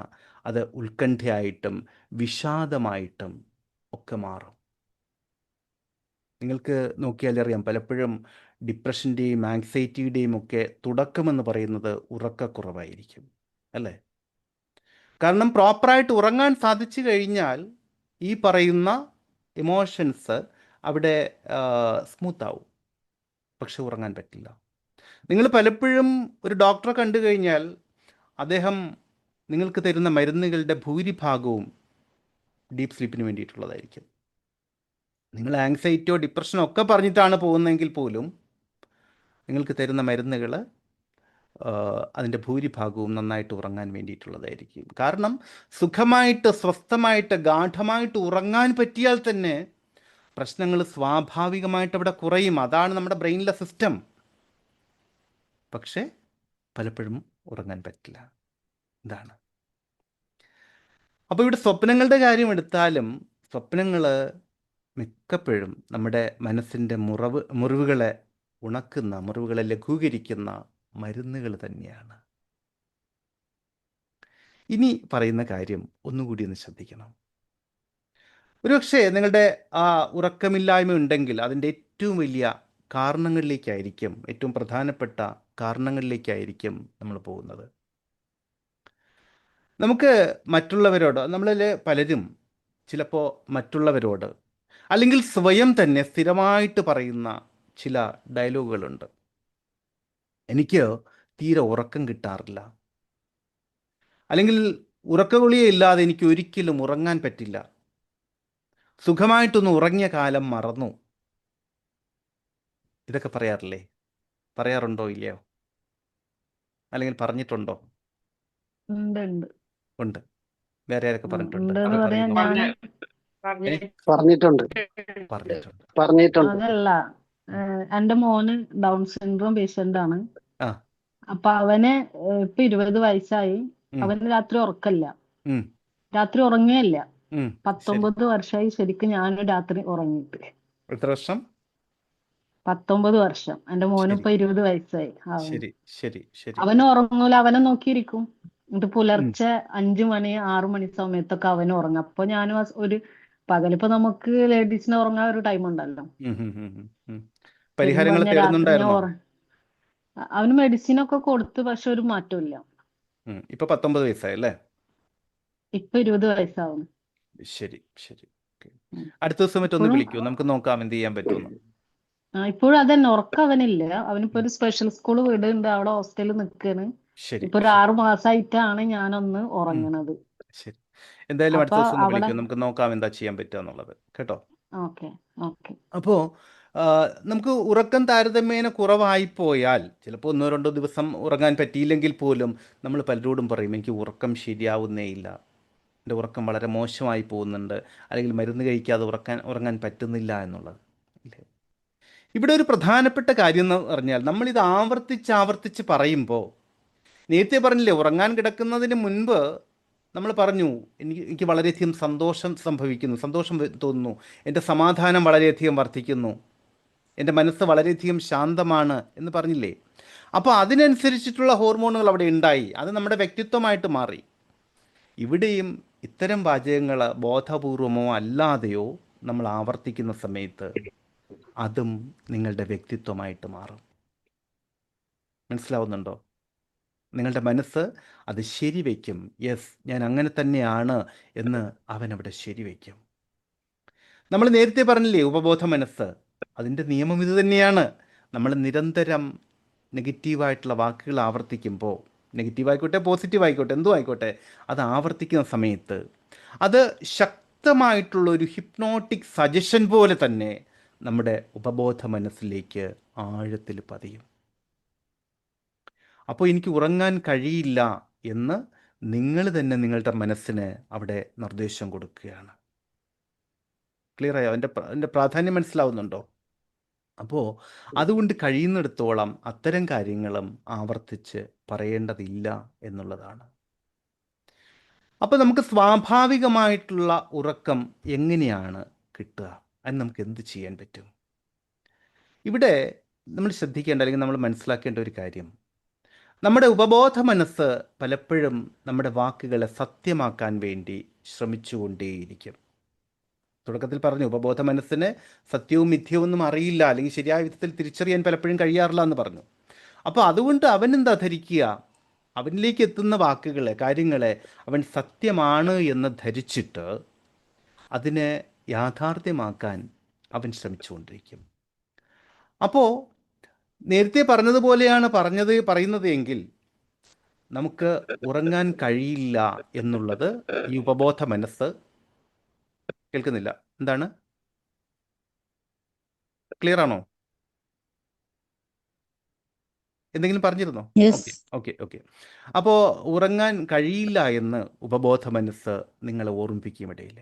അത് ഉത്കണ്ഠയായിട്ടും വിഷാദമായിട്ടും ഒക്കെ മാറും. നിങ്ങൾക്ക് നോക്കിയാൽ അറിയാം, പലപ്പോഴും ഡിപ്രഷൻ്റെയും ആങ്സൈറ്റിയുടെയും ഒക്കെ തുടക്കമെന്ന് പറയുന്നത് ഉറക്കക്കുറവായിരിക്കും, അല്ലേ? കാരണം പ്രോപ്പറായിട്ട് ഉറങ്ങാൻ സാധിച്ചു കഴിഞ്ഞാൽ ഈ പറയുന്ന ഇമോഷൻസ് അവിടെ സ്മൂത്താവും. പക്ഷെ ഉറങ്ങാൻ പറ്റില്ല. നിങ്ങൾ പലപ്പോഴും ഒരു ഡോക്ടറെ കണ്ടു കഴിഞ്ഞാൽ അദ്ദേഹം നിങ്ങൾക്ക് തരുന്ന മരുന്നുകളുടെ ഭൂരിഭാഗവും ഡീപ്പ് സ്ലീപ്പിന് വേണ്ടിയിട്ടുള്ളതായിരിക്കും. നിങ്ങൾ ആങ്സൈറ്റിയോ ഡിപ്രഷനോ ഒക്കെ പറഞ്ഞിട്ടാണ് പോകുന്നതെങ്കിൽ പോലും നിങ്ങൾക്ക് തരുന്ന മരുന്നുകൾ അതിൻ്റെ ഭൂരിഭാഗവും നന്നായിട്ട് ഉറങ്ങാൻ വേണ്ടിയിട്ടുള്ളതായിരിക്കും. കാരണം സുഖമായിട്ട്, സ്വസ്ഥമായിട്ട്, ഗാഠമായിട്ട് ഉറങ്ങാൻ പറ്റിയാൽ തന്നെ പ്രശ്നങ്ങൾ സ്വാഭാവികമായിട്ട് അവിടെ കുറയും. അതാണ് നമ്മുടെ ബ്രെയിനിലെ സിസ്റ്റം. പക്ഷേ പലപ്പോഴും ഉറങ്ങാൻ പറ്റില്ല. ഇതാണ്. അപ്പോൾ ഇവിടെ സ്വപ്നങ്ങളുടെ കാര്യം എടുത്താലും, സ്വപ്നങ്ങൾ മിക്കപ്പോഴും നമ്മുടെ മനസ്സിൻ്റെ മുറിവുകളെ ഉണക്കുന്ന, മുറിവുകളെ ലഘൂകരിക്കുന്ന മരുന്നുകൾ തന്നെയാണ്. ഇനി പറയുന്ന കാര്യം ഒന്നുകൂടി ഒന്ന് ശ്രദ്ധിക്കണം. ഒരുപക്ഷെ നിങ്ങളുടെ ആ ഉറക്കമില്ലായ്മ ഉണ്ടെങ്കിൽ അതിൻ്റെ ഏറ്റവും വലിയ കാരണങ്ങളിലേക്കായിരിക്കും, ഏറ്റവും പ്രധാനപ്പെട്ട കാരണങ്ങളിലേക്കായിരിക്കും നമ്മൾ പോകുന്നത്. നമുക്ക് മറ്റുള്ളവരോട്, നമ്മളിൽ പലരും ചിലപ്പോൾ മറ്റുള്ളവരോട് അല്ലെങ്കിൽ സ്വയം തന്നെ സ്ഥിരമായിട്ട് പറയുന്ന ചില ഡയലോഗുകളുണ്ട്. എനിക്ക് തീരെ ഉറക്കം കിട്ടാറില്ല, അല്ലെങ്കിൽ ഉറക്കഗുളികയില്ലാതെ എനിക്ക് ഒരിക്കലും ഉറങ്ങാൻ പറ്റില്ല, സുഖമായിട്ടൊന്ന് ഉറങ്ങിയ കാലം മറന്നു. ഇതൊക്കെ പറയാറില്ലേ? പറയാറുണ്ടോ ഇല്ലയോ? അല്ലെങ്കിൽ പറഞ്ഞിട്ടുണ്ടോ? ഉണ്ട് ഉണ്ട് ഉണ്ട്. വേറെ ആരൊക്കെ പറഞ്ഞിട്ടുണ്ട്? ഉണ്ടെന്ന് അത് പറയാൻ പറയുന്നു. ഞാൻ പറഞ്ഞിട്ടുണ്ട് പറഞ്ഞിട്ടുണ്ട്. അതല്ല, എൻ്റെ മോന് ഡൗൺ സിൻഡ്രോം പേഷ്യന്റ് ആണ്. ആ. അപ്പൊ അവന് ഇപ്പൊ 20 വയസ്സായി. ഉം. അവന് രാത്രി ഉറക്കല്ല, ഉം. രാത്രി ഉറങ്ങുകയല്ല. ഉം. 19 വർഷമായി ശരിക്കും ഞാൻ രാത്രി ഉറങ്ങിയിട്ട്. എത്ര വർഷം? 19 വർഷം. എൻ്റെ മോന് ശരി ഇപ്പൊ 20 വയസ്സായി. ശരി ശരി ശരി. അവന് ഉറങ്ങൂല, അവനെ നോക്കിയിരിക്കും. എന്നിട്ട് പുലർച്ചെ 5 മണി 6 മണി സമയത്തൊക്കെ അവന് ഉറങ്ങും. അപ്പൊ ഞാനും ഒരു പകലിപ്പോ നമുക്ക് ലേഡീസിന് ഉറങ്ങാൻ ഒരു ടൈം ഉണ്ടല്ലോ. ഉം, ഉം, ഉം, ഉം, ഉം. ശരിക്കും പരിഹാരങ്ങൾ പറഞ്ഞാൽ രാത്രി ഞാൻ തേടുന്നുണ്ടായിരുന്നോ? അവന് മെഡിസിൻ ഒക്കെ കൊടുത്ത്, പക്ഷെ ഒരു മാറ്റമില്ല. ഇപ്പൊ 19 വയസ്സായി അല്ലേ? ഇപ്പൊ 20 വയസ്സാവുന്നു. ശരി ശരി. ഓക്കേ. ഉം. അടുത്ത ദിവസം മറ്റൊന്ന് ഇപ്പോഴും വിളിക്കൂ, നമുക്ക് നോക്കാം എന്ത് ചെയ്യാൻ പറ്റുമെന്ന്. ഇപ്പോഴും അതന്നെ, ഉറക്കം അവനില്ല. അവനിപ്പോ ഒരു സ്പെഷ്യൽ സ്കൂൾ വീടുണ്ട്, അവിടെ ഹോസ്റ്റലിൽ നിൽക്കാണ്. ശരി ഇപ്പൊ ഒരു ശരി 6 മാസമായിട്ടാണ് ഞാനൊന്ന് ഉം. ഉറങ്ങണത്. ശരി. എന്തായാലും അടുത്ത അപ്പൊ ദിവസം ഒന്ന് അവിടെ വിളിക്കും, നമുക്ക് നോക്കാം എന്താ ചെയ്യാൻ പറ്റുക എന്നുള്ളത് കേട്ടോ. ഓക്കെ ഓക്കെ അപ്പോൾ നമുക്ക് ഉറക്കം താരതമ്യേന കുറവായിപ്പോയാൽ, ചിലപ്പോൾ 1-2 ദിവസം ഉറങ്ങാൻ പറ്റിയില്ലെങ്കിൽ പോലും നമ്മൾ പലരോടും പറയും എനിക്ക് ഉറക്കം ശരിയാവുന്നേ ഇല്ല, എൻ്റെ ഉറക്കം വളരെ മോശമായി പോകുന്നുണ്ട്, അല്ലെങ്കിൽ മരുന്ന് കഴിക്കാതെ ഉറങ്ങാൻ പറ്റുന്നില്ല എന്നുള്ളത് ഇല്ലേ. ഇവിടെ ഒരു പ്രധാനപ്പെട്ട കാര്യം എന്ന് പറഞ്ഞാൽ നമ്മളിത് ആവർത്തിച്ച് പറയുമ്പോൾ, നേരത്തെ പറഞ്ഞില്ലേ ഉറങ്ങാൻ കിടക്കുന്നതിന് മുൻപ് നമ്മൾ പറഞ്ഞു എനിക്ക് വളരെയധികം സന്തോഷം തോന്നുന്നു, എൻ്റെ സമാധാനം വളരെയധികം വർദ്ധിക്കുന്നു, എൻ്റെ മനസ്സ് വളരെയധികം ശാന്തമാണ് എന്ന് പറഞ്ഞില്ലേ. അപ്പോൾ അതിനനുസരിച്ചിട്ടുള്ള ഹോർമോണുകൾ അവിടെ ഉണ്ടായി, അത് നമ്മുടെ വ്യക്തിത്വമായിട്ട് മാറി. ഇവിടെയും ഇത്തരം വാചകങ്ങൾ ബോധപൂർവമോ അല്ലാതെയോ നമ്മൾ ആവർത്തിക്കുന്ന സമയത്ത് അതും നിങ്ങളുടെ വ്യക്തിത്വമായിട്ട് മാറും. മനസ്സിലാവുന്നുണ്ടോ? നിങ്ങളുടെ മനസ്സ് അത് ശരിവയ്ക്കും. യെസ്, ഞാൻ അങ്ങനെ തന്നെയാണ് എന്ന് അവനവിടെ ശരിവയ്ക്കും. നമ്മൾ നേരത്തെ പറഞ്ഞില്ലേ ഉപബോധ മനസ്സ്, അതിൻ്റെ നിയമം ഇത് തന്നെയാണ്. നമ്മൾ നിരന്തരം നെഗറ്റീവായിട്ടുള്ള വാക്കുകൾ ആവർത്തിക്കുമ്പോൾ, നെഗറ്റീവായിക്കോട്ടെ പോസിറ്റീവ് ആയിക്കോട്ടെ എന്തോ ആയിക്കോട്ടെ, അത് ആവർത്തിക്കുന്ന സമയത്ത് അത് ശക്തമായിട്ടുള്ളൊരു ഹിപ്നോട്ടിക് സജഷൻ പോലെ തന്നെ നമ്മുടെ ഉപബോധ മനസ്സിലേക്ക് ആഴത്തിൽ പതിയും. അപ്പോൾ എനിക്ക് ഉറങ്ങാൻ കഴിയില്ല എന്ന് നിങ്ങൾ തന്നെ നിങ്ങളുടെ മനസ്സിന് അവിടെ നിർദ്ദേശം കൊടുക്കുകയാണ്. ക്ലിയറായോ? എൻ്റെ പ്രാധാന്യം മനസ്സിലാവുന്നുണ്ടോ? അപ്പോൾ അതുകൊണ്ട് കഴിയുന്നിടത്തോളം അത്തരം കാര്യങ്ങളും ആവർത്തിച്ച് പറയേണ്ടതില്ല എന്നുള്ളതാണ്. അപ്പോൾ നമുക്ക് സ്വാഭാവികമായിട്ടുള്ള ഉറക്കം എങ്ങനെയാണ് കിട്ടുക? അതിന് നമുക്ക് എന്ത് ചെയ്യാൻ പറ്റും? ഇവിടെ നമ്മൾ ശ്രദ്ധിക്കേണ്ട അല്ലെങ്കിൽ നമ്മൾ മനസ്സിലാക്കേണ്ട ഒരു കാര്യം, നമ്മുടെ ഉപബോധ മനസ്സ് പലപ്പോഴും നമ്മുടെ വാക്കുകളെ സത്യമാക്കാൻ വേണ്ടി ശ്രമിച്ചുകൊണ്ടേയിരിക്കും. തുടക്കത്തിൽ പറഞ്ഞു ഉപബോധ മനസ്സിന് സത്യവും മിഥ്യവും ഒന്നും അറിയില്ല, അല്ലെങ്കിൽ ശരിയായ വിധത്തിൽ തിരിച്ചറിയാൻ പലപ്പോഴും കഴിയാറില്ല എന്ന് പറഞ്ഞു. അപ്പോൾ അതുകൊണ്ട് അവൻ എന്താ ധരിക്കുക, അവനിലേക്ക് എത്തുന്ന വാക്കുകളെ കാര്യങ്ങളെ അവൻ സത്യമാണ് എന്ന് ധരിച്ചിട്ട് അതിനെ യാഥാർത്ഥ്യമാക്കാൻ അവൻ ശ്രമിച്ചുകൊണ്ടിരിക്കും. അപ്പോൾ നേരത്തെ പറഞ്ഞതുപോലെയാണ് പറയുന്നത് എങ്കിൽ നമുക്ക് ഉറങ്ങാൻ കഴിയില്ല എന്നുള്ളത് ഈ ഉപബോധ മനസ്സ് കേൾക്കുന്നില്ല. എന്താണ്? ക്ലിയർ ആണോ? എന്തെങ്കിലും പറഞ്ഞിരുന്നോ? യെസ്. ഓക്കെ. അപ്പോൾ ഉറങ്ങാൻ കഴിയില്ല എന്ന് ഉപബോധ മനസ്സ് നിങ്ങളെ ഓർമ്മിപ്പിക്കും ഇടയിൽ.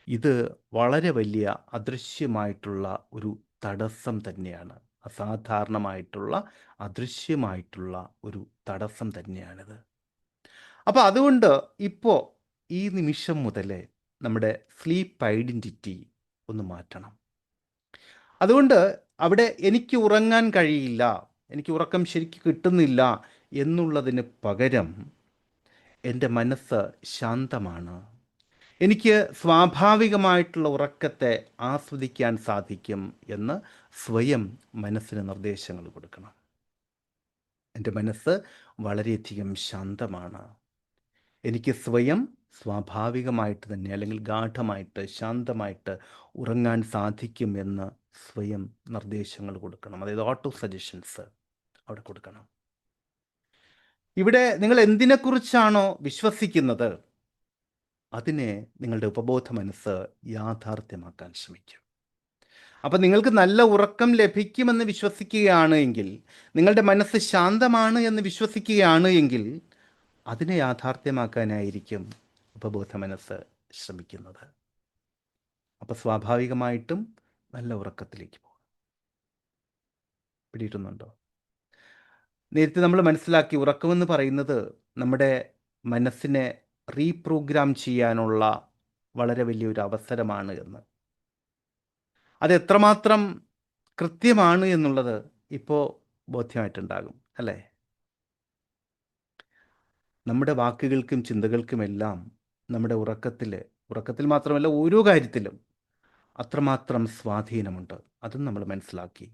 ഇത് വളരെ വലിയ അദൃശ്യമായിട്ടുള്ള ഒരു തടസ്സം തന്നെയാണ്. അസാധാരണമായിട്ടുള്ള അദൃശ്യമായിട്ടുള്ള ഒരു തടസ്സം തന്നെയാണിത്. അപ്പോൾ അതുകൊണ്ട് ഇപ്പോൾ ഈ നിമിഷം മുതൽ നമ്മുടെ സ്ലീപ്പ് ഐഡൻറ്റിറ്റി ഒന്ന് മാറ്റണം. അതുകൊണ്ട് അവിടെ എനിക്ക് ഉറങ്ങാൻ കഴിയില്ല, എനിക്ക് ഉറക്കം ശരിക്കും കിട്ടുന്നില്ല എന്നുള്ളതിന് പകരം എൻ്റെ മനസ്സ് ശാന്തമാണ്, എനിക്ക് സ്വാഭാവികമായിട്ടുള്ള ഉറക്കത്തെ ആസ്വദിക്കാൻ സാധിക്കും എന്ന് സ്വയം മനസ്സിന് നിർദ്ദേശങ്ങൾ കൊടുക്കണം. എൻ്റെ മനസ്സ് വളരെയധികം ശാന്തമാണ്, എനിക്ക് സ്വയം സ്വാഭാവികമായിട്ട് തന്നെ അല്ലെങ്കിൽ ഗാഠമായിട്ട് ശാന്തമായിട്ട് ഉറങ്ങാൻ സാധിക്കും എന്ന് സ്വയം നിർദ്ദേശങ്ങൾ കൊടുക്കണം. അതായത് ഓട്ടോ സജഷൻസ് അവിടെ കൊടുക്കണം. ഇവിടെ നിങ്ങൾ എന്തിനെക്കുറിച്ചാണോ വിശ്വസിക്കുന്നത് അതിനെ നിങ്ങളുടെ ഉപബോധ മനസ്സ് യാഥാർത്ഥ്യമാക്കാൻ ശ്രമിക്കും. അപ്പം നിങ്ങൾക്ക് നല്ല ഉറക്കം ലഭിക്കുമെന്ന് വിശ്വസിക്കുകയാണ് എങ്കിൽ, നിങ്ങളുടെ മനസ്സ് ശാന്തമാണ് എന്ന് വിശ്വസിക്കുകയാണ് എങ്കിൽ, അതിനെ യാഥാർത്ഥ്യമാക്കാനായിരിക്കും ഉപബോധ മനസ്സ് ശ്രമിക്കുന്നത്. അപ്പോൾ സ്വാഭാവികമായിട്ടും നല്ല ഉറക്കത്തിലേക്ക് പോകും. പിടിയിട്ടുന്നുണ്ടോ? നേരത്തെ നമ്മൾ മനസ്സിലാക്കി ഉറക്കമെന്ന് പറയുന്നത് നമ്മുടെ മനസ്സിനെ റീപ്രോഗ്രാം ചെയ്യാനുള്ള വളരെ വലിയൊരു അവസരമാണ് എന്ന്. അത് എത്രമാത്രം കൃത്യമാണ് എന്നുള്ളത് ഇപ്പോൾ ബോധ്യമായിട്ടുണ്ടാകും അല്ലേ? നമ്മുടെ വാക്കുകൾക്കും ചിന്തകൾക്കുമെല്ലാം നമ്മുടെ ഉറക്കത്തിൽ മാത്രമല്ല ഓരോ കാര്യത്തിലും അത്രമാത്രം സ്വാധീനമുണ്ട്. അതും നമ്മൾ മനസ്സിലാക്കി.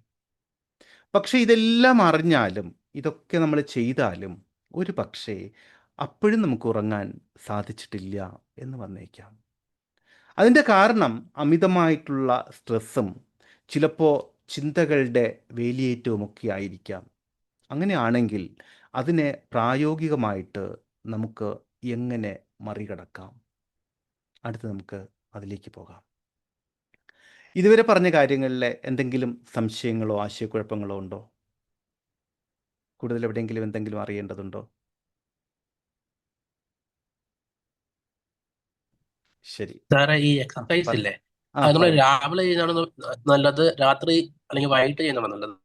പക്ഷേ ഇതെല്ലാം അറിഞ്ഞാലും ഇതൊക്കെ നമ്മൾ ചെയ്താലും ഒരു പക്ഷേ അപ്പോഴും നമുക്ക് ഉറങ്ങാൻ സാധിച്ചിട്ടില്ല എന്ന് വന്നേക്കാം. അതിൻ്റെ കാരണം അമിതമായിട്ടുള്ള സ്ട്രെസ്സും ചിലപ്പോൾ ചിന്തകളുടെ വേലിയേറ്റവുമൊക്കെ ആയിരിക്കാം. അങ്ങനെയാണെങ്കിൽ അതിനെ പ്രായോഗികമായിട്ട് നമുക്ക് എങ്ങനെ മറികടക്കാം? അടുത്ത് നമുക്ക് അതിലേക്ക് പോകാം. ഇതുവരെ പറഞ്ഞ കാര്യങ്ങളിൽ എന്തെങ്കിലും സംശയങ്ങളോ ആശയക്കുഴപ്പങ്ങളോ ഉണ്ടോ? കൂടുതൽ എവിടെയെങ്കിലും എന്തെങ്കിലും അറിയേണ്ടതുണ്ടോ? ശരി, സാറേ ഈ ആ എക്സസൈസ് പറ ഇല്ലേ, ആ അത് നമ്മൾ പറയൂ. രാവിലെ ചെയ്യുന്നതാണോ നല്ലത്, രാത്രി അല്ലെങ്കിൽ വൈകിട്ട് ചെയ്യുന്നതാണോ നല്ലത്?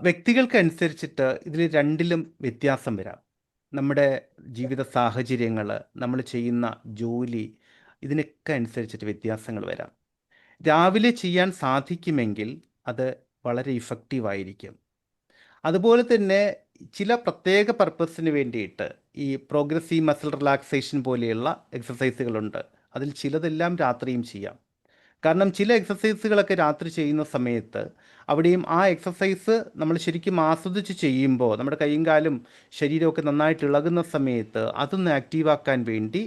വ്യക്തികൾക്കനുസരിച്ചിട്ട് ഇതിൽ രണ്ടിലും വ്യത്യാസം വരാം. നമ്മുടെ ജീവിത സാഹചര്യങ്ങൾ, നമ്മൾ ചെയ്യുന്ന ജോലി, ഇതിനൊക്കെ അനുസരിച്ചിട്ട് വ്യത്യാസങ്ങൾ വരാം. രാവിലെ ചെയ്യാൻ സാധിക്കുമെങ്കിൽ അത് വളരെ ഇഫക്റ്റീവായിരിക്കും. അതുപോലെ തന്നെ ചില പ്രത്യേക പർപ്പസിന് വേണ്ടിയിട്ട് ഈ പ്രോഗ്രസീവ് മസിൽ റിലാക്സേഷൻ പോലെയുള്ള എക്സസൈസുകളുണ്ട്. അതിൽ ചിലതെല്ലാം രാത്രിയും ചെയ്യാം. കാരണം ചില എക്സസൈസുകളൊക്കെ രാത്രി ചെയ്യുന്ന സമയത്ത് അവിടെയും ആ എക്സസൈസ് നമ്മൾ ശരിക്കും ആസ്വദിച്ച് ചെയ്യുമ്പോൾ നമ്മുടെ കൈയും കാലും ശരീരമൊക്കെ നന്നായിട്ട് ഇളകുന്ന സമയത്ത് അതൊന്ന് ആക്റ്റീവാക്കാൻ വേണ്ടി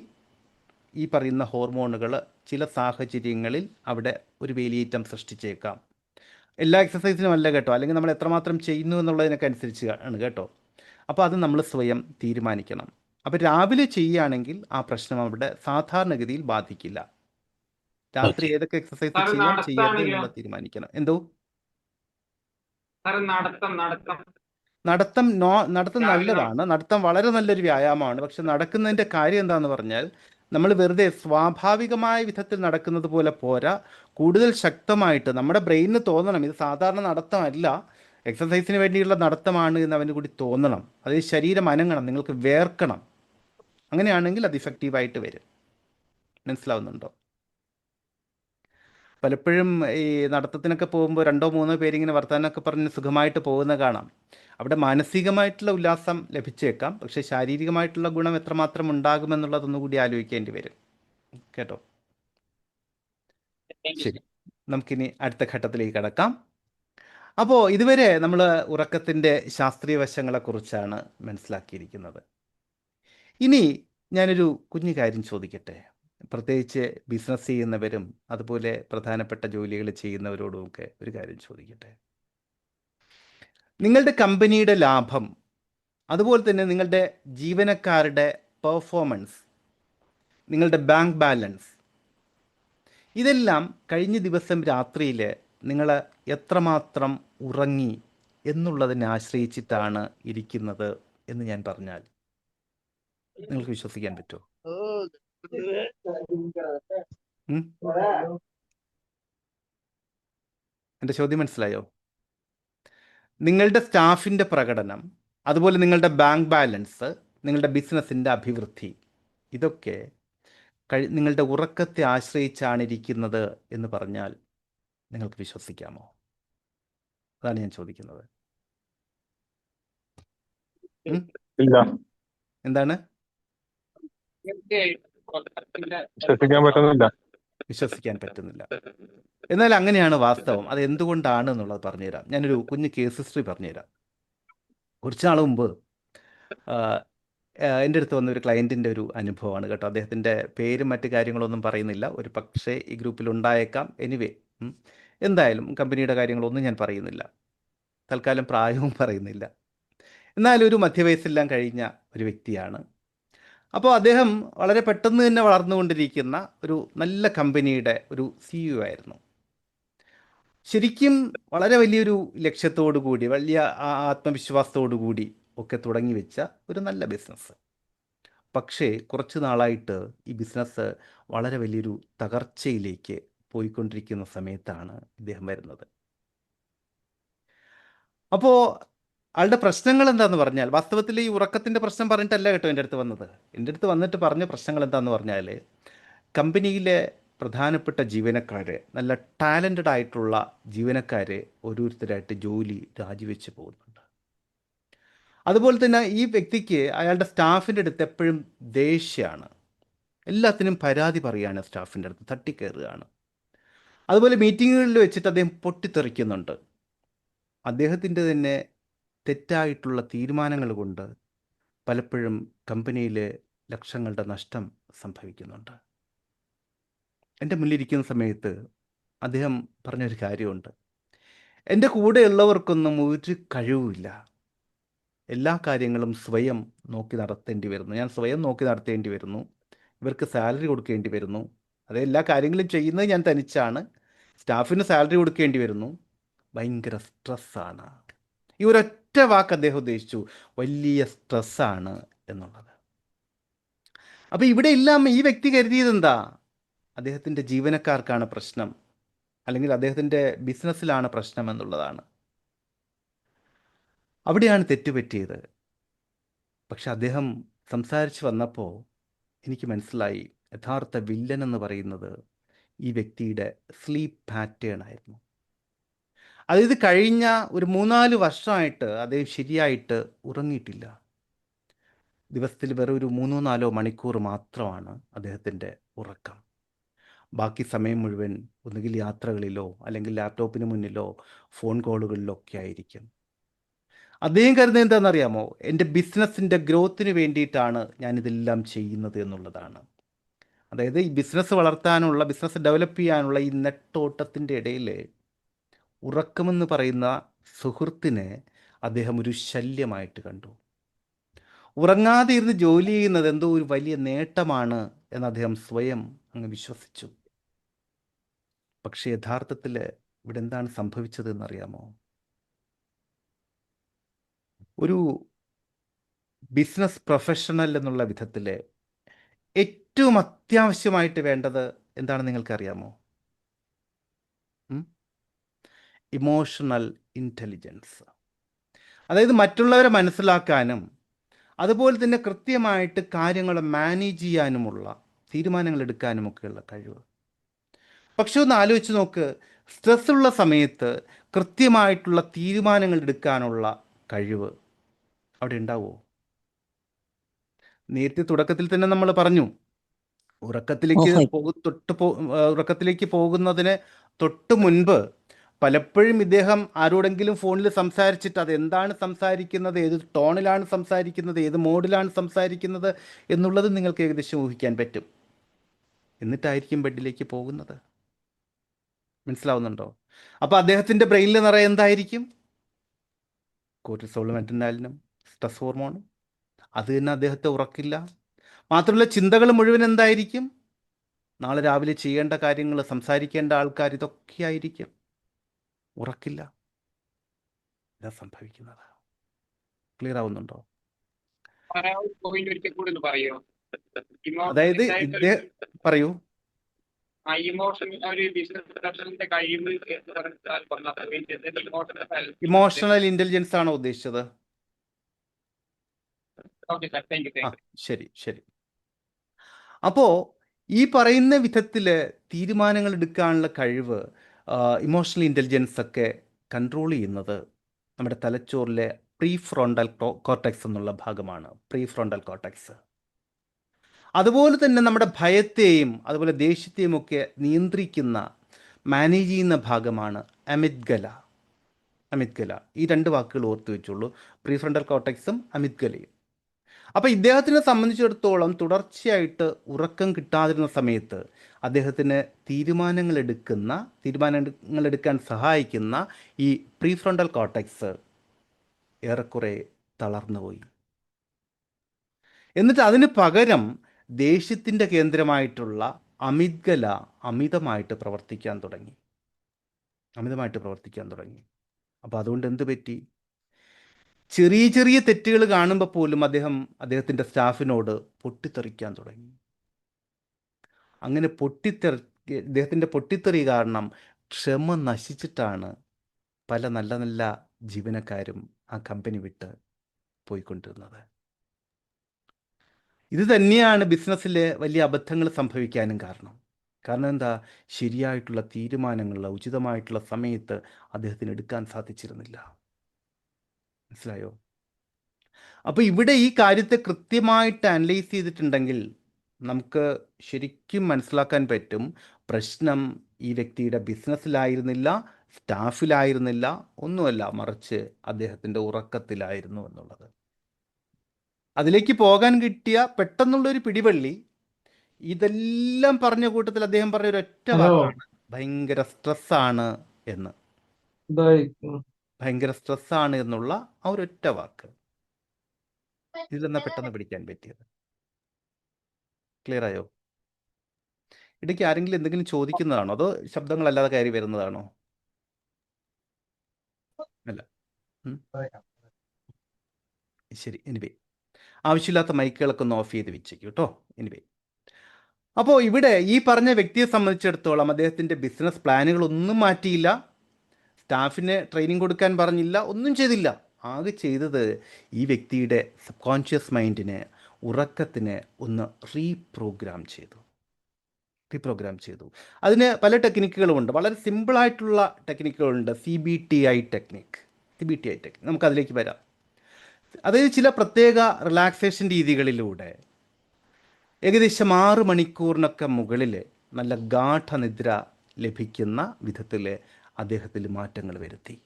ഈ പറയുന്ന ഹോർമോണുകൾ ചില സാഹചര്യങ്ങളിൽ അവിടെ ഒരു വേലിയേറ്റം സൃഷ്ടിച്ചേക്കാം. എല്ലാ എക്സസൈസിനും അല്ല കേട്ടോ, അല്ലെങ്കിൽ നമ്മൾ എത്രമാത്രം ചെയ്യുന്നു എന്നുള്ളതിനൊക്കെ അനുസരിച്ച് ആണ് കേട്ടോ. അപ്പോൾ അത് നമ്മൾ സ്വയം തീരുമാനിക്കണം. അപ്പോൾ രാവിലെ ചെയ്യുകയാണെങ്കിൽ ആ പ്രശ്നം അവിടെ സാധാരണഗതിയിൽ ബാധിക്കില്ല. രാത്രി ഓക്കെ. ഏതൊക്കെ എക്സസൈസ് സാറ് ചെയ്യാം ചെയ്യരുത് നടത്താണെങ്കിലോ? എന്നുള്ളത് തീരുമാനിക്കണം. എന്തോ സാറ് നടത്തം നടത്തം രാവിലെ നല്ലതാണ്. നടത്തം വളരെ നല്ലൊരു വ്യായാമമാണ്. പക്ഷെ നടക്കുന്നതിൻ്റെ കാര്യം എന്താണെന്ന് പറഞ്ഞാൽ നമ്മൾ വെറുതെ സ്വാഭാവികമായ വിധത്തിൽ നടക്കുന്നത് പോലെ പോരാ. കൂടുതൽ ശക്തമായിട്ട് നമ്മുടെ ബ്രെയിനിന് തോന്നണം ഇത് സാധാരണ നടത്തമല്ല, എക്സസൈസിന് വേണ്ടിയുള്ള നടത്തമാണ് എന്ന് അവന് കൂടി തോന്നണം. അത് ശരീരം അനങ്ങണം, നിങ്ങൾക്ക് വേർക്കണം. അങ്ങനെയാണെങ്കിൽ അത് ഇഫക്റ്റീവായിട്ട് വരും. മനസ്സിലാവുന്നുണ്ടോ? പലപ്പോഴും ഈ നടത്തത്തിനൊക്കെ പോകുമ്പോൾ 2-3 പേരിങ്ങനെ വർത്തമാനമൊക്കെ പറഞ്ഞ് സുഖമായിട്ട് പോകുന്ന കാണാം. അവിടെ മാനസികമായിട്ടുള്ള ഉല്ലാസം ലഭിച്ചേക്കാം, പക്ഷേ ശാരീരികമായിട്ടുള്ള ഗുണം എത്രമാത്രം ഉണ്ടാകുമെന്നുള്ളതൊന്നുകൂടി ആലോചിക്കേണ്ടി വരും കേട്ടോ. ശരി, നമുക്കിനി അടുത്ത ഘട്ടത്തിലേക്ക് കടക്കാം. അപ്പോൾ ഇതുവരെ നമ്മൾ ഉറക്കത്തിൻ്റെ ശാസ്ത്രീയ വശങ്ങളെക്കുറിച്ചാണ് മനസ്സിലാക്കിയിരിക്കുന്നത്. ഇനി ഞാനൊരു കുഞ്ഞു കാര്യം ചോദിക്കട്ടെ. പ്രത്യേകിച്ച് ബിസിനസ് ചെയ്യുന്നവരും അതുപോലെ പ്രധാനപ്പെട്ട ജോലികൾ ചെയ്യുന്നവരോടുമൊക്കെ ഒരു കാര്യം ചോദിക്കട്ടെ. നിങ്ങളുടെ കമ്പനിയുടെ ലാഭം, അതുപോലെ തന്നെ നിങ്ങളുടെ ജീവനക്കാരുടെ പെർഫോമൻസ്, നിങ്ങളുടെ ബാങ്ക് ബാലൻസ്, ഇതെല്ലാം കഴിഞ്ഞ ദിവസം രാത്രിയിൽ നിങ്ങൾ എത്രമാത്രം ഉറങ്ങി എന്നുള്ളതിനെ ആശ്രയിച്ചിട്ടാണ് ഇരിക്കുന്നത് എന്ന് ഞാൻ പറഞ്ഞാൽ നിങ്ങൾക്ക് വിശ്വസിക്കാൻ പറ്റുമോ? എൻ്റെ ചോദ്യം മനസ്സിലായോ? നിങ്ങളുടെ സ്റ്റാഫിൻ്റെ പ്രകടനം, അതുപോലെ നിങ്ങളുടെ ബാങ്ക് ബാലൻസ്, നിങ്ങളുടെ ബിസിനസ്സിൻ്റെ അഭിവൃദ്ധി, ഇതൊക്കെ നിങ്ങളുടെ ഉറക്കത്തെ ആശ്രയിച്ചാണ് ഇരിക്കുന്നത് എന്ന് പറഞ്ഞാൽ നിങ്ങൾക്ക് വിശ്വസിക്കാമോ? അതാണ് ഞാൻ ചോദിക്കുന്നത്. ഇല്ല, എന്താണ്? വിശ്വസിക്കാൻ പറ്റുന്നില്ല. വിശ്വസിക്കാൻ പറ്റുന്നില്ല. എന്നാൽ അങ്ങനെയാണ് വാസ്തവം. അത് എന്തുകൊണ്ടാണ് എന്നുള്ളത് പറഞ്ഞുതരാം. ഞാനൊരു കുഞ്ഞ് കേസ് ഹിസ്റ്ററി പറഞ്ഞുതരാം. കുറച്ച് നാൾ മുമ്പ് എൻ്റെ അടുത്ത് വന്ന ഒരു ക്ലയൻറ്റിൻ്റെ ഒരു അനുഭവമാണ് കേട്ടോ. അദ്ദേഹത്തിൻ്റെ പേരും മറ്റു കാര്യങ്ങളൊന്നും പറയുന്നില്ല, ഒരു പക്ഷേ ഈ ഗ്രൂപ്പിൽ ഉണ്ടായേക്കാം. എനിവേ, എന്തായാലും കമ്പനിയുടെ കാര്യങ്ങളൊന്നും ഞാൻ പറയുന്നില്ല, തൽക്കാലം പ്രായവും പറയുന്നില്ല. എന്നാലും ഒരു മധ്യവയസ്സെല്ലാം കഴിഞ്ഞ ഒരു വ്യക്തിയാണ്. അപ്പോൾ അദ്ദേഹം വളരെ പെട്ടെന്ന് തന്നെ വളർന്നുകൊണ്ടിരിക്കുന്ന ഒരു നല്ല കമ്പനിയുടെ ഒരു CEO ആയിരുന്നു. ശരിക്കും വളരെ വലിയൊരു ലക്ഷ്യത്തോടു കൂടി, വലിയ ആത്മവിശ്വാസത്തോടു കൂടി ഒക്കെ തുടങ്ങി വെച്ച ഒരു നല്ല ബിസിനസ്. പക്ഷേ കുറച്ച് നാളായിട്ട് ഈ ബിസിനസ് വളരെ വലിയൊരു തകർച്ചയിലേക്ക് പോയിക്കൊണ്ടിരിക്കുന്ന സമയത്താണ് ഇദ്ദേഹം വരുന്നത്. അപ്പോൾ ആളുടെ പ്രശ്നങ്ങൾ എന്താണെന്ന് പറഞ്ഞാൽ, വാസ്തവത്തിൽ ഈ ഉറക്കത്തിൻ്റെ പ്രശ്നം പറഞ്ഞിട്ടല്ല കേട്ടോ എൻ്റെ അടുത്ത് വന്നത്. എൻ്റെ അടുത്ത് വന്നിട്ട് പറഞ്ഞ പ്രശ്നങ്ങൾ എന്താണെന്ന് പറഞ്ഞാൽ, കമ്പനിയിലെ പ്രധാനപ്പെട്ട ജീവനക്കാർ, നല്ല ടാലൻറ്റഡ് ആയിട്ടുള്ള ജീവനക്കാർ ഓരോരുത്തരായിട്ട് ജോലി രാജിവെച്ച് പോകുന്നുണ്ട്. അതുപോലെ തന്നെ ഈ വ്യക്തിക്ക് അയാളുടെ സ്റ്റാഫിൻ്റെ അടുത്ത് എപ്പോഴും ദേഷ്യമാണ്. എല്ലാത്തിനും പരാതി പറയുകയാണ്, സ്റ്റാഫിൻ്റെ അടുത്ത് തട്ടിക്കയറുകയാണ്. അതുപോലെ മീറ്റിങ്ങുകളിൽ വെച്ചിട്ട് അദ്ദേഹം പൊട്ടിത്തെറിക്കുന്നുണ്ട്. അദ്ദേഹത്തിൻ്റെ തന്നെ തെറ്റായിട്ടുള്ള തീരുമാനങ്ങൾ കൊണ്ട് പലപ്പോഴും കമ്പനിയിൽ ലക്ഷങ്ങളുടെ നഷ്ടം സംഭവിക്കുന്നുണ്ട്. എൻ്റെ മുന്നിലിരിക്കുന്ന സമയത്ത് അദ്ദേഹം പറഞ്ഞൊരു കാര്യമുണ്ട്. എൻ്റെ കൂടെയുള്ളവർക്കൊന്നും ഒരു കഴിവുമില്ല, എല്ലാ കാര്യങ്ങളും സ്വയം നോക്കി നടത്തേണ്ടി വരുന്നു. ഞാൻ സ്വയം നോക്കി നടത്തേണ്ടി വരുന്നു. ഇവർക്ക് സാലറി കൊടുക്കേണ്ടി വരുന്നു. അത് എല്ലാ കാര്യങ്ങളും ചെയ്യുന്നത് ഞാൻ തനിച്ചാണ്. സ്റ്റാഫിന് സാലറി കൊടുക്കേണ്ടി വരുന്നു. ഭയങ്കര സ്ട്രെസ്സാണ്. ഈ ഒരൊറ്റ വാക്ക് അദ്ദേഹം ഉദ്ദേശിച്ചു, വലിയ സ്ട്രെസ്സാണ് എന്നുള്ളത്. അപ്പോൾ ഇവിടെ എല്ലാം ഈ വ്യക്തി കരുതിയത് എന്താ? അദ്ദേഹത്തിൻ്റെ ജീവനക്കാർക്കാണ് പ്രശ്നം, അല്ലെങ്കിൽ അദ്ദേഹത്തിൻ്റെ ബിസിനസ്സിലാണ് പ്രശ്നം എന്നുള്ളതാണ്. അവിടെയാണ് തെറ്റുപറ്റിയത്. പക്ഷെ അദ്ദേഹം സംസാരിച്ച് വന്നപ്പോൾ എനിക്ക് മനസ്സിലായി, യഥാർത്ഥ വില്ലൻ എന്ന് പറയുന്നത് ഈ വ്യക്തിയുടെ സ്ലീപ്പ് പാറ്റേൺ ആയിരുന്നു. അതായത് കഴിഞ്ഞ ഒരു 3-4 വർഷമായിട്ട് അദ്ദേഹം ശരിയായിട്ട് ഉറങ്ങിയിട്ടില്ല. ദിവസത്തിൽ വെറും ഒരു 3-4 മണിക്കൂർ മാത്രമാണ് അദ്ദേഹത്തിൻ്റെ ഉറക്കം. ബാക്കി സമയം മുഴുവൻ ഒന്നുകിൽ യാത്രകളിലോ അല്ലെങ്കിൽ ലാപ്ടോപ്പിന് മുന്നിലോ ഫോൺ കോളുകളിലോ ഒക്കെ ആയിരിക്കും. അദ്ദേഹം കരുതുന്നത് എന്താണെന്നറിയാമോ? എൻ്റെ ബിസിനസ്സിൻ്റെ ഗ്രോത്തിന് വേണ്ടിയിട്ടാണ് ഞാനിതെല്ലാം ചെയ്യുന്നത് എന്നുള്ളതാണ്. അതായത് ഈ ബിസിനസ് വളർത്താനുള്ള, ബിസിനസ് ഡെവലപ്പ് ചെയ്യാനുള്ള ഈ നെട്ടോട്ടത്തിൻ്റെ ഇടയിൽ ഉറക്കമെന്ന് പറയുന്ന സുഹൃത്തിനെ അദ്ദേഹം ഒരു ശല്യമായിട്ട് കണ്ടു. ഉറങ്ങാതെ ഇരുന്ന് ജോലി ചെയ്യുന്നത് എന്തോ ഒരു വലിയ നേട്ടമാണ് എന്ന് അദ്ദേഹം സ്വയം അങ്ങ് വിശ്വസിച്ചു. പക്ഷേ യഥാർത്ഥത്തിൽ ഇവിടെ എന്താണ് സംഭവിച്ചത് എന്നറിയാമോ? ഒരു ബിസിനസ് പ്രൊഫഷണൽ എന്നുള്ള വിധത്തിൽ ഏറ്റവും അത്യാവശ്യമായിട്ട് വേണ്ടത് എന്താണെന്ന് നിങ്ങൾക്കറിയാമോ? Emotional intelligence. അതായത് മറ്റുള്ളവരെ മനസ്സിലാക്കാനും അതുപോലെ തന്നെ കൃത്യമായിട്ട് കാര്യങ്ങൾ മാനേജ് ചെയ്യാനുമുള്ള, തീരുമാനങ്ങൾ എടുക്കാനുമൊക്കെയുള്ള കഴിവ്. പക്ഷെ ഒന്ന് ആലോചിച്ച് നോക്ക്, സ്ട്രെസ്സുള്ള സമയത്ത് കൃത്യമായിട്ടുള്ള തീരുമാനങ്ങൾ എടുക്കാനുള്ള കഴിവ് അവിടെ ഉണ്ടാവുമോ? നേരത്തെ തുടക്കത്തിൽ തന്നെ നമ്മൾ പറഞ്ഞു, ഉറക്കത്തിലേക്ക് ഓഫായി. ഉറക്കത്തിലേക്ക് പോകുന്നതിന് തൊട്ട് മുൻപ് പലപ്പോഴും ഇദ്ദേഹം ആരോടെങ്കിലും ഫോണിൽ സംസാരിച്ചിട്ട് അതെന്താണ് സംസാരിക്കുന്നത്, ഏത് ടോണിലാണ് സംസാരിക്കുന്നത്, ഏത് മോഡിലാണ് സംസാരിക്കുന്നത് എന്നുള്ളത് നിങ്ങൾക്ക് ഏകദേശം ഊഹിക്കാൻ പറ്റും. എന്നിട്ടായിരിക്കും ബെഡിലേക്ക് പോകുന്നത്. മനസ്സിലാവുന്നുണ്ടോ? അപ്പോൾ അദ്ദേഹത്തിൻ്റെ ബ്രെയിനിൽ നിറയെ എന്തായിരിക്കും? കോർട്ടിസോളും അഡ്രിനാലിനും സ്ട്രെസ് ഹോർമോണും. അത് തന്നെ അദ്ദേഹത്തെ ഉറക്കില്ല. മാത്രമല്ല ചിന്തകൾ മുഴുവൻ എന്തായിരിക്കും? നാളെ രാവിലെ ചെയ്യേണ്ട കാര്യങ്ങൾ, സംസാരിക്കേണ്ട ആൾക്കാർ, ഇതൊക്കെ ആയിരിക്കും. ഉറക്കില്ല. ഇതാ സംഭവിക്കുന്നത്. ക്ലിയർ ആവുന്നുണ്ടോ? പോയിന്റ് ഒരിക്കൽ കൂടി ഒന്ന് പറയോ? അതായത് പറയൂ. ഇമോഷൻ ഒരു ബിസിനസ് പ്രൊഫഷണലിന്റെ കഴിവ് എന്ന് പറഞ്ഞാൽ ഇമോഷണൽ ഇന്റലിജൻസ് ആണോ ഉദ്ദേശിച്ചത്? Okay sir, thank U. ശരി ശരി. അപ്പോൾ ഈ പറയുന്ന വിധത്തിൽ തീരുമാനങ്ങൾ എടുക്കാനുള്ള കഴിവ്, ഇമോഷണൽ ഇൻ്റലിജൻസ് ഒക്കെ കൺട്രോൾ ചെയ്യുന്നത് നമ്മുടെ തലച്ചോറിലെ പ്രീ ഫ്രോണ്ടൽ കോർട്ടെക്സ് എന്നുള്ള ഭാഗമാണ്. Pre frontal cortex. അതുപോലെ തന്നെ നമ്മുടെ ഭയത്തെയും അതുപോലെ ദേഷ്യത്തെയും ഒക്കെ നിയന്ത്രിക്കുന്ന, മാനേജ് ചെയ്യുന്ന ഭാഗമാണ് അമിഗ്ഡല. അമിഗ്ഡല. ഈ 2 വാക്കുകൾ ഓർത്ത് വെച്ചുള്ളൂ, പ്രീ ഫ്രോണ്ടൽ കോർട്ടെക്സും അമിഗ്ഡലയും. അപ്പോൾ ഇദ്ദേഹത്തിനെ സംബന്ധിച്ചിടത്തോളം തുടർച്ചയായിട്ട് ഉറക്കം കിട്ടാതിരുന്ന സമയത്ത് അദ്ദേഹത്തിന് തീരുമാനങ്ങൾ എടുക്കാൻ സഹായിക്കുന്ന ഈ പ്രീ ഫ്രോണ്ടൽ കോർട്ടെക്സ് ഏറെക്കുറെ തളർന്നുപോയി. എന്നിട്ട് അതിന് പകരം ദേഷ്യത്തിൻ്റെ കേന്ദ്രമായിട്ടുള്ള അമിഗ്ഡല അമിതമായിട്ട് പ്രവർത്തിക്കാൻ തുടങ്ങി. അപ്പോൾ അതുകൊണ്ട് എന്ത് പറ്റി? ചെറിയ ചെറിയ തെറ്റുകൾ കാണുമ്പോൾ പോലും അദ്ദേഹത്തിൻ്റെ സ്റ്റാഫിനോട് പൊട്ടിത്തെറിക്കാൻ തുടങ്ങി. അങ്ങനെ ഇദ്ദേഹത്തിൻ്റെ പൊട്ടിത്തെറി കാരണം ക്ഷമ നശിച്ചിട്ടാണ് പല നല്ല നല്ല ജീവനക്കാരും ആ കമ്പനി വിട്ട് പോയിക്കൊണ്ടിരുന്നത്. ഇത് തന്നെയാണ് ബിസിനസ്സിൽ വലിയ അബദ്ധങ്ങൾ സംഭവിക്കാനും കാരണം എന്താ? ശരിയായിട്ടുള്ള തീരുമാനങ്ങൾ ഉചിതമായിട്ടുള്ള സമയത്ത് അദ്ദേഹത്തിന് എടുക്കാൻ സാധിച്ചിരുന്നില്ല. മനസ്സിലായോ? അപ്പോൾ ഇവിടെ ഈ കാര്യത്തെ കൃത്യമായിട്ട് അനലൈസ് ചെയ്തിട്ടുണ്ടെങ്കിൽ നമുക്ക് ശരിക്കും മനസ്സിലാക്കാൻ പറ്റും, പ്രശ്നം ഈ വ്യക്തിയുടെ ബിസിനസ്സിലായിരുന്നില്ല, സ്റ്റാഫിലായിരുന്നില്ല, ഒന്നുമല്ല, മറിച്ച് അദ്ദേഹത്തിൻ്റെ ഉറക്കത്തിലായിരുന്നു എന്നുള്ളത്. അതിലേക്ക് പോകാൻ കിട്ടിയ പെട്ടെന്നുള്ളൊരു പിടിവള്ളി, ഇതെല്ലാം പറഞ്ഞ കൂട്ടത്തിൽ അദ്ദേഹം പറഞ്ഞ ഒരൊറ്റ വാക്കാണ്, ഭയങ്കര സ്ട്രെസ്സാണ് എന്ന്. ഭയങ്കര സ്ട്രെസ്സാണ് എന്നുള്ള ആ ഒരൊറ്റ വാക്ക്. ഇതിലെന്നാ പെട്ടെന്ന് പിടിക്കാൻ പറ്റിയത്? ക്ലിയർ ആയോ? ഇടയ്ക്ക് ആരെങ്കിലും എന്തെങ്കിലും ചോദിക്കുന്നതാണോ അതോ ശബ്ദങ്ങളല്ലാതെ കയറി വരുന്നതാണോ? അല്ല. ഉം. ശരി, എനിവേ ആവശ്യമില്ലാത്ത മൈക്കുകളൊക്കെ ഒന്ന് ഓഫ് ചെയ്ത് വെച്ചേക്കും കേട്ടോ. എനിവേ, അപ്പോൾ ഇവിടെ ഈ പറഞ്ഞ വ്യക്തിയെ സംബന്ധിച്ചിടത്തോളം അദ്ദേഹത്തിൻ്റെ ബിസിനസ് പ്ലാനുകളൊന്നും മാറ്റിയില്ല, സ്റ്റാഫിന് ട്രെയിനിങ് കൊടുക്കാൻ പറഞ്ഞില്ല, ഒന്നും ചെയ്തില്ല. ആകെ ചെയ്തത് ഈ വ്യക്തിയുടെ സബ് കോൺഷ്യസ് മൈൻഡിനെ, ഉറക്കത്തിനെ ഒന്ന് റീപ്രോഗ്രാം ചെയ്തു. അതിന് പല ടെക്നിക്കുകളുമുണ്ട്. വളരെ സിമ്പിളായിട്ടുള്ള ടെക്നിക്കുകളുണ്ട്. CBTI technique. നമുക്കതിലേക്ക് വരാം. അതായത് ചില പ്രത്യേക റിലാക്സേഷൻ രീതികളിലൂടെ ഏകദേശം 6 മണിക്കൂറിനൊക്കെ മുകളിൽ നല്ല ഗാഠനിദ്ര ലഭിക്കുന്ന വിധത്തിൽ അദ്ദേഹത്തിൽ മാറ്റങ്ങൾ വരുത്തി.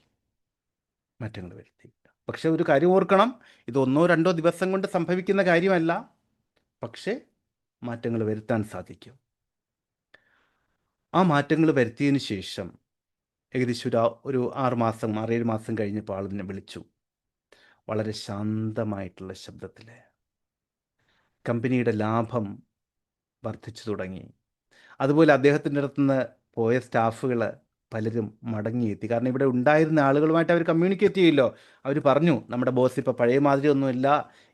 പക്ഷെ ഒരു കാര്യം ഓർക്കണം, ഇത് 1-2 ദിവസം കൊണ്ട് സംഭവിക്കുന്ന കാര്യമല്ല, പക്ഷേ മാറ്റങ്ങൾ വരുത്താൻ സാധിക്കും. ആ മാറ്റങ്ങൾ വരുത്തിയതിന് ശേഷം ഏകദേശം ഒരു 6-7 മാസം കഴിഞ്ഞപ്പോൾ ആളിനെ വിളിച്ചു. വളരെ ശാന്തമായിട്ടുള്ള ശബ്ദത്തിൽ കമ്പനിയുടെ ലാഭം വർദ്ധിച്ചു തുടങ്ങി. അതുപോലെ അദ്ദേഹത്തിൻ്റെ അടുത്തുനിന്ന് പോയ സ്റ്റാഫുകൾ പലരും മടങ്ങിയെത്തി. കാരണം ഇവിടെ ഉണ്ടായിരുന്ന ആളുകളുമായിട്ട് അവർ കമ്മ്യൂണിക്കേറ്റ് ചെയ്യില്ലോ. അവർ പറഞ്ഞു, നമ്മുടെ ബോസ് ഇപ്പോൾ പഴയ മാതിരി ഒന്നുമില്ല,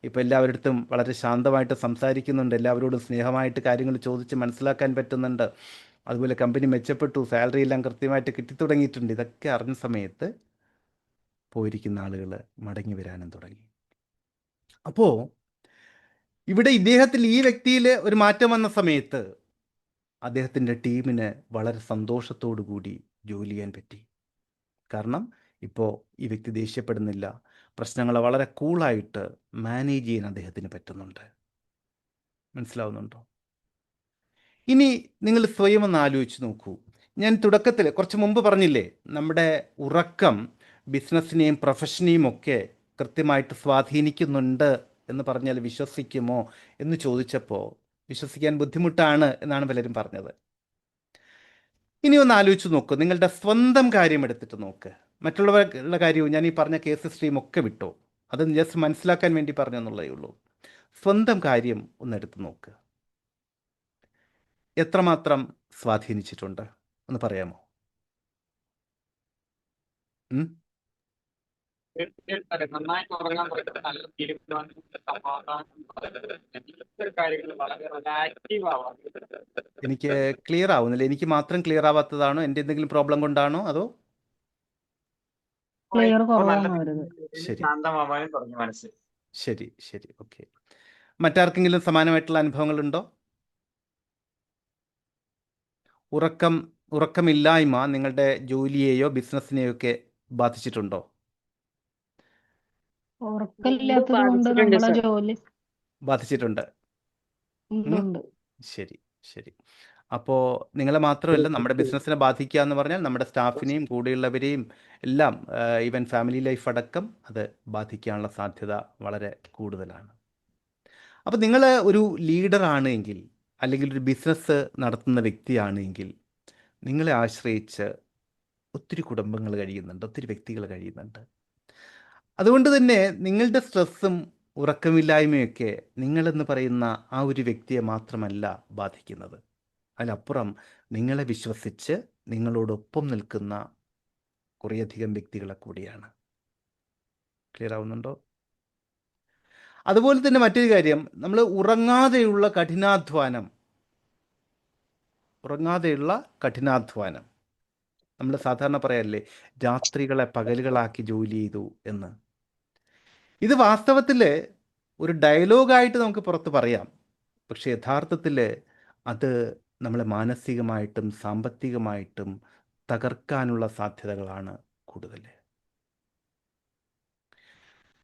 ഇപ്പോൾ എല്ലാവരുടെ വളരെ ശാന്തമായിട്ട് സംസാരിക്കുന്നുണ്ട്, എല്ലാവരോടും സ്നേഹമായിട്ട് കാര്യങ്ങൾ ചോദിച്ച് മനസ്സിലാക്കാൻ പറ്റുന്നുണ്ട്, അതുപോലെ കമ്പനി മെച്ചപ്പെട്ടു, സാലറി എല്ലാം കൃത്യമായിട്ട് കിട്ടിത്തുടങ്ങിയിട്ടുണ്ട്. ഇതൊക്കെ അറിഞ്ഞ സമയത്ത് പോയിരിക്കുന്ന ആളുകൾ മടങ്ങി വരാനും തുടങ്ങി. അപ്പോൾ ഇവിടെ ഇദ്ദേഹത്തിൽ, ഈ വ്യക്തിയിൽ ഒരു മാറ്റം വന്ന സമയത്ത് അദ്ദേഹത്തിൻ്റെ ടീമിന് വളരെ സന്തോഷത്തോടു കൂടി ജോലി ചെയ്യാൻ പറ്റി. കാരണം ഇപ്പോൾ ഈ വ്യക്തി ദേഷ്യപ്പെടുന്നില്ല, പ്രശ്നങ്ങളെ വളരെ കൂളായിട്ട് മാനേജ് ചെയ്യാൻ അദ്ദേഹത്തിന് പറ്റുന്നുണ്ട്. മനസ്സിലാവുന്നുണ്ടോ? ഇനി നിങ്ങൾ സ്വയം ഒന്ന് ആലോചിച്ച് നോക്കൂ. ഞാൻ തുടക്കത്തിൽ കുറച്ച് മുമ്പ് പറഞ്ഞില്ലേ, നമ്മുടെ ഉറക്കം ബിസിനസ്സിനെയും പ്രൊഫഷനെയും ഒക്കെ കൃത്യമായിട്ട് സ്വാധീനിക്കുന്നുണ്ട് എന്ന് പറഞ്ഞാൽ വിശ്വസിക്കുമോ എന്ന് ചോദിച്ചപ്പോൾ വിശ്വസിക്കാൻ ബുദ്ധിമുട്ടാണ് എന്നാണ് പലരും പറഞ്ഞത്. ഇനി ഒന്ന് ആലോചിച്ച് നോക്കൂ, നിങ്ങളുടെ സ്വന്തം കാര്യം എടുത്തിട്ട് നോക്ക്. മറ്റുള്ളവരുടെ കാര്യവും ഞാൻ ഈ പറഞ്ഞ കേസ് ഹിസ്റ്ററിയും ഒക്കെ വിട്ടോ, അത് ജസ്റ്റ് മനസ്സിലാക്കാൻ വേണ്ടി പറഞ്ഞെന്നുള്ളതേ ഉള്ളൂ. സ്വന്തം കാര്യം ഒന്ന് എടുത്ത് നോക്ക്. എത്രമാത്രം സ്വാധീനിച്ചിട്ടുണ്ട് ഒന്ന് പറയാമോ? നന്നായിട്ട് ഉറങ്ങാൻ പറ്റുന്ന നല്ല തീരുമാനം, സമാധാനം, കാര്യങ്ങൾ വളരെ ആക്റ്റീവ് ആവാം. എനിക്ക് ക്ലിയർ ആവുന്നില്ല. എനിക്ക് മാത്രം ക്ലിയർ ആവാത്തതാണോ? എൻ്റെ എന്തെങ്കിലും പ്രോബ്ലം കൊണ്ടാണോ അതോ? ക്ലിയർ നല്ല കുറവാണ് വരുന്നത്. ശരി ശാന്തമാവാനും തുടങ്ങി മനസ്സ്. ശരി, ഓക്കെ. മറ്റാർക്കെങ്കിലും സമാനമായിട്ടുള്ള അനുഭവങ്ങളുണ്ടോ? ഉറക്കമില്ലായ്മ നിങ്ങളുടെ ജോലിയെയോ ബിസിനസ്സിനെയോ ഒക്കെ ബാധിച്ചിട്ടുണ്ടോ? ഉറക്കമില്ലാത്തത് കൊണ്ട് നമ്മളെ ജോലി ബാധിച്ചിട്ടുണ്ട്. ഉണ്ട്. ശരി. അപ്പോൾ നിങ്ങളെ മാത്രമല്ല, നമ്മുടെ ബിസിനസ്സിനെ ബാധിക്കുക എന്ന് പറഞ്ഞാൽ നമ്മുടെ സ്റ്റാഫിനെയും കൂടെയുള്ളവരെയും എല്ലാം, ഈവൻ ഫാമിലി ലൈഫ് അടക്കം അത് ബാധിക്കാനുള്ള സാധ്യത വളരെ കൂടുതലാണ്. അപ്പോൾ നിങ്ങൾ ഒരു ലീഡറാണ് എങ്കിൽ, അല്ലെങ്കിൽ ഒരു ബിസിനസ് നടത്തുന്ന വ്യക്തിയാണെങ്കിൽ, നിങ്ങളെ ആശ്രയിച്ച് ഒത്തിരി കുടുംബങ്ങൾ കഴിയുന്നുണ്ട്, ഒത്തിരി വ്യക്തികൾ കഴിയുന്നുണ്ട്. അതുകൊണ്ട് തന്നെ നിങ്ങളുടെ സ്ട്രെസ്സും ഉറക്കമില്ലായ്മയൊക്കെ നിങ്ങളെന്ന് പറയുന്ന ആ ഒരു വ്യക്തിയെ മാത്രമല്ല ബാധിക്കുന്നത്. അതിനപ്പുറം നിങ്ങളെ വിശ്വസിച്ച് നിങ്ങളോടൊപ്പം നിൽക്കുന്ന കുറേയധികം വ്യക്തികളെ കൂടിയാണ്. ക്ലിയർ ആവുന്നുണ്ടോ? അതുപോലെ തന്നെ മറ്റൊരു കാര്യം, നമ്മൾ ഉറങ്ങാതെയുള്ള കഠിനാധ്വാനം, നമ്മൾ സാധാരണ പറയല്ലേ, രാത്രികളെ പകലുകളാക്കി ജോലി ചെയ്തു എന്ന്. ഇത് വാസ്തവത്തിൽ ഒരു ഡയലോഗായിട്ട് നമുക്ക് പുറത്ത് പറയാം, പക്ഷേ യഥാർത്ഥത്തിൽ അത് നമ്മളെ മാനസികമായിട്ടും സാമ്പത്തികമായിട്ടും തകർക്കാനുള്ള സാധ്യതകളാണ് കൂടുതൽ.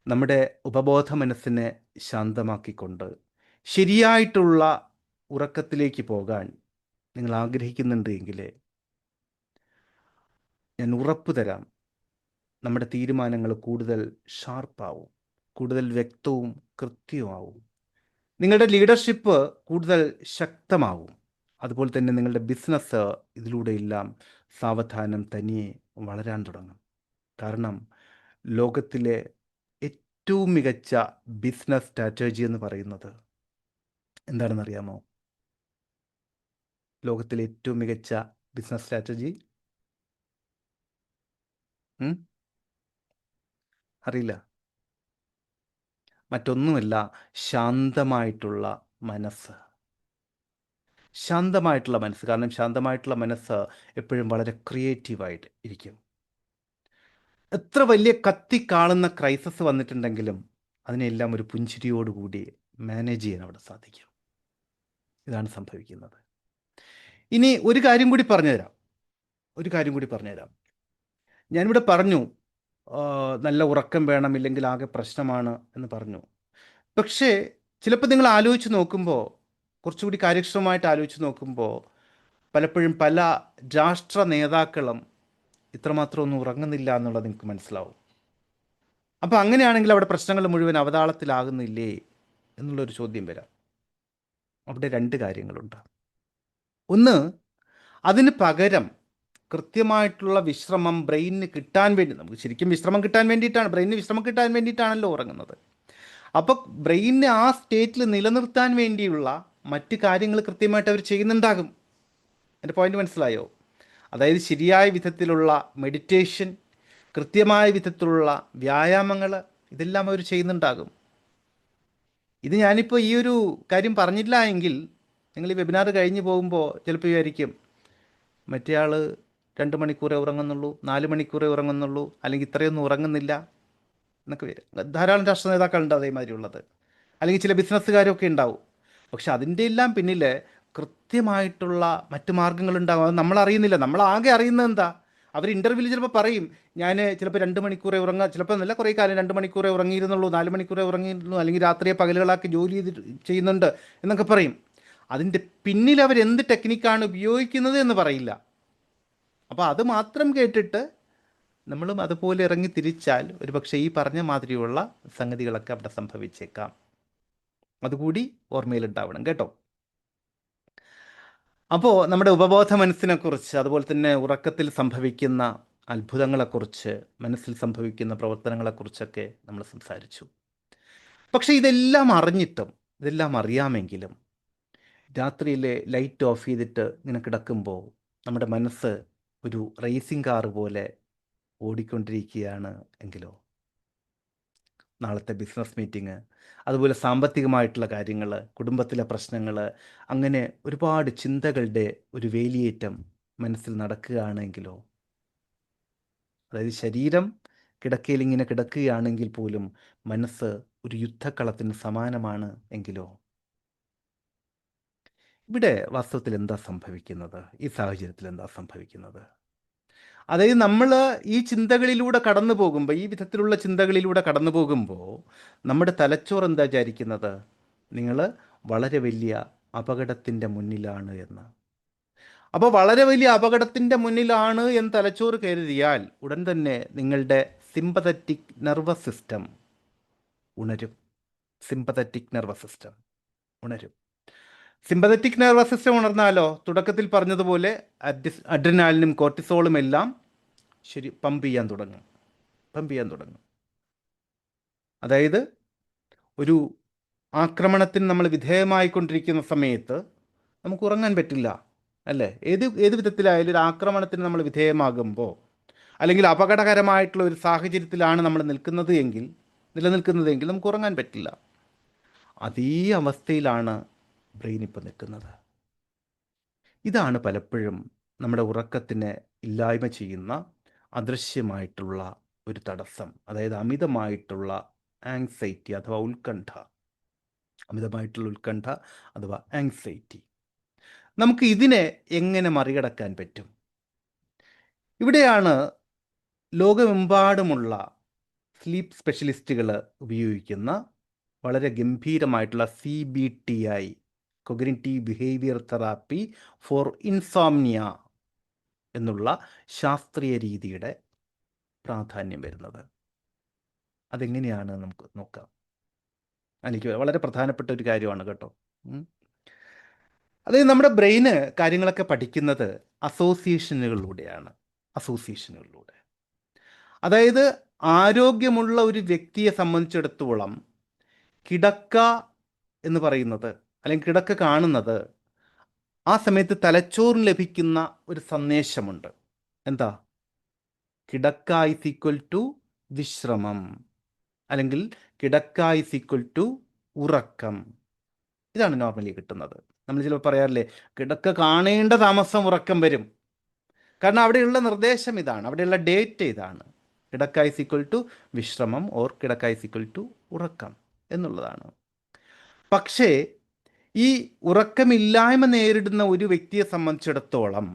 നമ്മുടെ ഉപബോധ മനസ്സിനെ ശാന്തമാക്കിക്കൊണ്ട് ശരിയായിട്ടുള്ള ഉറക്കത്തിലേക്ക് പോകാൻ നിങ്ങൾ ആഗ്രഹിക്കുന്നുണ്ടെങ്കിൽ ഞാൻ ഉറപ്പ് തരാം, നമ്മുടെ തീരുമാനങ്ങൾ കൂടുതൽ ഷാർപ്പാവും, കൂടുതൽ വ്യക്തവും കൃത്യവുമാവും, നിങ്ങളുടെ ലീഡർഷിപ്പ് കൂടുതൽ ശക്തമാവും. അതുപോലെ തന്നെ നിങ്ങളുടെ ബിസിനസ് ഇതിലൂടെയെല്ലാം സാവധാനം തനിയെ വളരാൻ തുടങ്ങും. കാരണം ലോകത്തിലെ ഏറ്റവും മികച്ച ബിസിനസ് സ്ട്രാറ്റജി എന്ന് പറയുന്നത് എന്താണെന്ന് അറിയാമോ? ലോകത്തിലെ ഏറ്റവും മികച്ച ബിസിനസ് സ്ട്രാറ്റജി അറിയില്ല. മറ്റൊന്നുമല്ല, ശാന്തമായിട്ടുള്ള മനസ്സ്. ശാന്തമായിട്ടുള്ള മനസ്സ്. കാരണം ശാന്തമായിട്ടുള്ള മനസ്സ് എപ്പോഴും വളരെ ക്രിയേറ്റീവായിട്ട് ഇരിക്കും. എത്ര വലിയ കത്തിക്കാളുന്ന ക്രൈസിസ് വന്നിട്ടുണ്ടെങ്കിലും അതിനെല്ലാം ഒരു പുഞ്ചിരിയോടുകൂടി മാനേജ് ചെയ്യാൻ അവിടെ സാധിക്കും. ഇതാണ് സംഭവിക്കുന്നത്. ഇനി ഒരു കാര്യം കൂടി പറഞ്ഞുതരാം. ഞാനിവിടെ പറഞ്ഞു നല്ല ഉറക്കം വേണം, ഇല്ലെങ്കിൽ ആകെ പ്രശ്നമാണ് എന്ന് പറഞ്ഞു. പക്ഷേ ചിലപ്പോൾ നിങ്ങൾ ആലോചിച്ച് നോക്കുമ്പോൾ, കുറച്ചുകൂടി കാര്യക്ഷമമായിട്ട് ആലോചിച്ച് നോക്കുമ്പോൾ, പലപ്പോഴും പല രാഷ്ട്ര നേതാക്കളും ഇത്രമാത്രം ഒന്നും ഉറങ്ങുന്നില്ല എന്നുള്ളത് നിങ്ങൾക്ക് മനസ്സിലാവും. അപ്പോൾ അങ്ങനെയാണെങ്കിൽ അവിടെ പ്രശ്നങ്ങൾ മുഴുവൻ അവതാളത്തിലാകുന്നില്ലേ എന്നുള്ളൊരു ചോദ്യം വരാം. അവിടെ രണ്ട് കാര്യങ്ങളുണ്ട്. ഒന്ന്, അതിന് പകരം കൃത്യമായിട്ടുള്ള വിശ്രമം ബ്രെയിനിന് കിട്ടാൻ വേണ്ടി, നമുക്ക് ശരിക്കും വിശ്രമം കിട്ടാൻ വേണ്ടിയിട്ടാണ്, ബ്രെയിനിന് വിശ്രമം കിട്ടാൻ വേണ്ടിയിട്ടാണല്ലോ ഉറങ്ങുന്നത്. അപ്പോൾ ബ്രെയിനിനെ ആ സ്റ്റേറ്റിൽ നിലനിർത്താൻ വേണ്ടിയുള്ള മറ്റ് കാര്യങ്ങൾ കൃത്യമായിട്ട് അവർ ചെയ്യുന്നുണ്ടാകും. എൻ്റെ പോയിന്റ് മനസ്സിലായോ? അതായത് ശരിയായ വിധത്തിലുള്ള മെഡിറ്റേഷൻ, കൃത്യമായ വിധത്തിലുള്ള വ്യായാമങ്ങൾ, ഇതെല്ലാം അവർ ചെയ്യുന്നുണ്ടാകും. ഇത് ഞാനിപ്പോൾ ഈ ഒരു കാര്യം പറഞ്ഞില്ല എങ്കിൽ നിങ്ങൾ ഈ വെബിനാർ കഴിഞ്ഞ് പോകുമ്പോൾ ചിലപ്പോൾ വിചാരിക്കും മറ്റേ ആൾ 2 മണിക്കൂറേ ഉറങ്ങുന്നുള്ളൂ, 4 മണിക്കൂറേ ഉറങ്ങുന്നുള്ളൂ, അല്ലെങ്കിൽ ഇത്രയൊന്നും ഉറങ്ങുന്നില്ല എന്നൊക്കെ. ധാരാളം രാഷ്ട്ര നേതാക്കളുണ്ട് അതേമാതിരി ഉള്ളത്, അല്ലെങ്കിൽ ചില ബിസിനസ്സുകാരൊക്കെ ഉണ്ടാവും. പക്ഷെ അതിൻ്റെ എല്ലാം പിന്നിൽ കൃത്യമായിട്ടുള്ള മറ്റു മാർഗ്ഗങ്ങളുണ്ടാകും. അത് നമ്മളറിയുന്നില്ല. നമ്മളാകെ അറിയുന്നത് എന്താ? അവർ ഇൻ്റർവ്യൂവിൽ ചിലപ്പോൾ പറയും ഞാൻ ചിലപ്പോൾ 2 മണിക്കൂറേ ഉറങ്ങുക, ചിലപ്പോൾ നല്ല കുറേ കാലം 2 മണിക്കൂറേ ഉറങ്ങിയിരുന്നുള്ളൂ, 4 മണിക്കൂറേ ഉറങ്ങിയിരുന്നുള്ളൂ, അല്ലെങ്കിൽ രാത്രിയെ പകലുകളാക്കി ജോലി ചെയ്യുന്നുണ്ട് എന്നൊക്കെ പറയും. അതിൻ്റെ പിന്നിൽ അവരെന്ത് ടെക്നിക്കാണ് ഉപയോഗിക്കുന്നത് എന്ന് പറയില്ല. അപ്പോൾ അത് മാത്രം കേട്ടിട്ട് നമ്മളും അതുപോലെ ഇറങ്ങി തിരിച്ചാൽ ഒരു പക്ഷേ ഈ പറഞ്ഞ മാതിരിയുള്ള സംഗതികളൊക്കെ അവിടെ സംഭവിച്ചേക്കാം. അതുകൂടി ഓർമ്മയിലുണ്ടാവണം കേട്ടോ. അപ്പോൾ നമ്മുടെ ഉപബോധ മനസ്സിനെക്കുറിച്ച്, അതുപോലെ തന്നെ ഉറക്കത്തിൽ സംഭവിക്കുന്ന അത്ഭുതങ്ങളെക്കുറിച്ച്, മനസ്സിൽ സംഭവിക്കുന്ന പ്രവർത്തനങ്ങളെക്കുറിച്ചൊക്കെ നമ്മൾ സംസാരിച്ചു. പക്ഷേ ഇതെല്ലാം അറിഞ്ഞിട്ടും, ഇതെല്ലാം അറിയാമെങ്കിലും രാത്രിയിലെ ലൈറ്റ് ഓഫ് ചെയ്തിട്ട് ഇങ്ങനെ കിടക്കുമ്പോൾ നമ്മുടെ മനസ്സ് ഒരു റേസിംഗ് കാർ പോലെ ഓടിക്കൊണ്ടിരിക്കുകയാണ് എങ്കിലോ? നാളത്തെ ബിസിനസ് മീറ്റിംഗ്, അതുപോലെ സാമ്പത്തികമായിട്ടുള്ള കാര്യങ്ങൾ, കുടുംബത്തിലെ പ്രശ്നങ്ങൾ, അങ്ങനെ ഒരുപാട് ചിന്തകളുടെ ഒരു വേലിയേറ്റം മനസ്സിൽ നടക്കുകയാണെങ്കിലോ? അതായത് ശരീരം കിടക്കയിൽ ഇങ്ങനെ കിടക്കുകയാണെങ്കിൽ പോലും മനസ്സ് ഒരു യുദ്ധക്കളത്തിന് സമാനമാണ് എങ്കിലോ? ഇവിടെ വാസ്തവത്തിൽ എന്താ സംഭവിക്കുന്നത്? ഈ സാഹചര്യത്തിൽ എന്താ സംഭവിക്കുന്നത്? അതായത് നമ്മൾ ഈ ചിന്തകളിലൂടെ കടന്നു പോകുമ്പോൾ, ഈ വിധത്തിലുള്ള ചിന്തകളിലൂടെ കടന്നു പോകുമ്പോൾ നമ്മുടെ തലച്ചോറ് എന്താ വിചാരിക്കുന്നത്? നിങ്ങൾ വളരെ വലിയ അപകടത്തിൻ്റെ മുന്നിലാണ് എന്ന്. അപ്പോൾ വളരെ വലിയ അപകടത്തിൻ്റെ മുന്നിലാണ് എന്ന് തലച്ചോറ് കരുതിയാൽ ഉടൻ തന്നെ നിങ്ങളുടെ സിമ്പതറ്റിക് നെർവസ് സിസ്റ്റം ഉണരും. സിമ്പതറ്റിക് നെർവസ് സിസ്റ്റം ഉണരും. സിമ്പതറ്റിക് നെർവസ് സിസ്റ്റം ഉണർന്നാലോ, തുടക്കത്തിൽ പറഞ്ഞതുപോലെ അഡ്രിനാലിനും കോർട്ടിസോളും എല്ലാം പമ്പ് ചെയ്യാൻ തുടങ്ങും. അതായത് ഒരു ആക്രമണത്തിന് നമ്മൾ വിധേയമായിക്കൊണ്ടിരിക്കുന്ന സമയത്ത് നമുക്ക് ഉറങ്ങാൻ പറ്റില്ല, അല്ലേ? ഏത് വിധത്തിലായാലും ഒരു ആക്രമണത്തിന് നമ്മൾ വിധേയമാകുമ്പോൾ, അല്ലെങ്കിൽ അപകടകരമായിട്ടുള്ള ഒരു സാഹചര്യത്തിലാണ് നമ്മൾ നിലനിൽക്കുന്നതെങ്കിൽ നമുക്ക് ഉറങ്ങാൻ പറ്റില്ല. അതേ അവസ്ഥയിലാണ് ബ്രെയിൻ ഇപ്പോൾ നിൽക്കുന്നത്. ഇതാണ് പലപ്പോഴും നമ്മുടെ ഉറക്കത്തിനെ ഇല്ലായ്മ ചെയ്യുന്ന അദൃശ്യമായിട്ടുള്ള ഒരു തടസ്സം. അതായത് അമിതമായിട്ടുള്ള ആങ്സൈറ്റി അഥവാ ഉത്കണ്ഠ. അഥവാ ആങ്സൈറ്റി. നമുക്ക് ഇതിനെ എങ്ങനെ മറികടക്കാൻ പറ്റും? ഇവിടെയാണ് ലോകമെമ്പാടുമുള്ള സ്ലീപ്പ് സ്പെഷ്യലിസ്റ്റുകൾ ഉപയോഗിക്കുന്ന വളരെ ഗംഭീരമായിട്ടുള്ള CBTI, cognitive behaviour therapy for insomnia എന്നുള്ള ശാസ്ത്രീയ രീതിയുടെ പ്രാധാന്യം വരുന്നത്. അതെങ്ങനെയാണ് നമുക്ക് നോക്കാം. എനിക്ക് വളരെ പ്രധാനപ്പെട്ട ഒരു കാര്യമാണ് കേട്ടോ. അതായത് നമ്മുടെ ബ്രെയിന് കാര്യങ്ങളൊക്കെ പഠിക്കുന്നത് അസോസിയേഷനുകളിലൂടെ. അതായത് ആരോഗ്യമുള്ള ഒരു വ്യക്തിയെ സംബന്ധിച്ചിടത്തോളം കിടക്ക എന്ന് പറയുന്നത് അല്ലെങ്കിൽ കിടക്ക കാണുന്നത് ആ സമയത്ത് തലച്ചോറിന് ലഭിക്കുന്ന ഒരു സന്ദേശമുണ്ട്. എന്താ? കിടക്ക ഈസ് ഈക്വൽ ടു വിശ്രമം, അല്ലെങ്കിൽ കിടക്ക ഈസ് ഈക്വൽ ടു ഉറക്കം. ഇതാണ് നോർമലി കിട്ടുന്നത്. നമ്മൾ ചിലപ്പോൾ പറയാറില്ലേ, കിടക്ക കാണേണ്ട താമസം ഉറക്കം വരും. കാരണം അവിടെയുള്ള നിർദ്ദേശം ഇതാണ്, അവിടെയുള്ള ഡേറ്റ് ഇതാണ്. കിടക്ക ഈസ് ഈക്വൽ ടു വിശ്രമം ഓർ കിടക്ക ഈസ് ഈക്വൽ ടു ഉറക്കം എന്നുള്ളതാണ്. പക്ഷേ ഈ ഉറക്കമില്ലായ്മ നേരിടുന്ന ഒരു വ്യക്തിയെ സംബന്ധിച്ചിടത്തോളം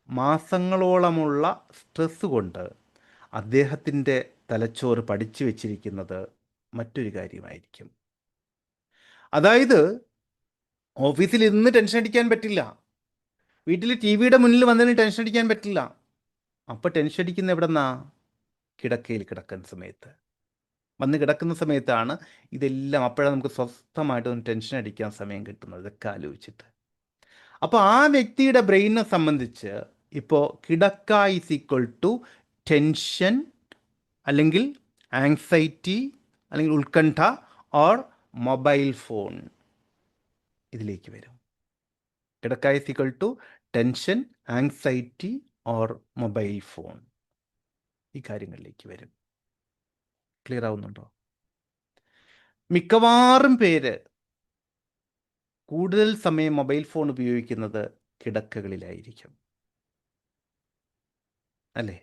മാസങ്ങളോളമുള്ള സ്ട്രെസ് കൊണ്ട് അദ്ദേഹത്തിൻ്റെ തലച്ചോറ് പഠിച്ചു വെച്ചിരിക്കുന്നത് മറ്റൊരു കാര്യമായിരിക്കും. അതായത് ഓഫീസിൽ ഇരുന്ന് ടെൻഷൻ അടിക്കാൻ പറ്റില്ല, വീട്ടിൽ ടി വിയുടെ മുന്നിൽ വന്നതിന് ടെൻഷൻ അടിക്കാൻ പറ്റില്ല. അപ്പോൾ ടെൻഷൻ അടിക്കുന്ന എവിടെന്നാ? കിടക്കയിൽ കിടക്കുന്ന സമയത്ത്, വന്ന് കിടക്കുന്ന സമയത്താണ് ഇതെല്ലാം. അപ്പോഴാണ് നമുക്ക് സ്വസ്ഥമായിട്ടൊന്ന് ടെൻഷൻ അടിക്കാൻ സമയം കിട്ടുന്നത്, ഇതൊക്കെ ആലോചിച്ചിട്ട്. അപ്പോൾ ആ വ്യക്തിയുടെ ബ്രെയിനിനെ സംബന്ധിച്ച് ഇപ്പോൾ കിടക്ക ഈസ് ഈക്വൽ ടു ടെൻഷൻ, അല്ലെങ്കിൽ ആങ്സൈറ്റി, അല്ലെങ്കിൽ ഉത്കണ്ഠ ഓർ മൊബൈൽ ഫോൺ ഇതിലേക്ക് വരും. കിടക്ക is equal to tension, anxiety or mobile phone, ഈ കാര്യങ്ങളിലേക്ക് വരും. ക്ലിയർ ആവുന്നുണ്ടോ? മിക്കവാറും പേര് കൂടുതൽ സമയം മൊബൈൽ ഫോൺ ഉപയോഗിക്കുന്നത് കിടക്കകളിലായിരിക്കും, അല്ലേ?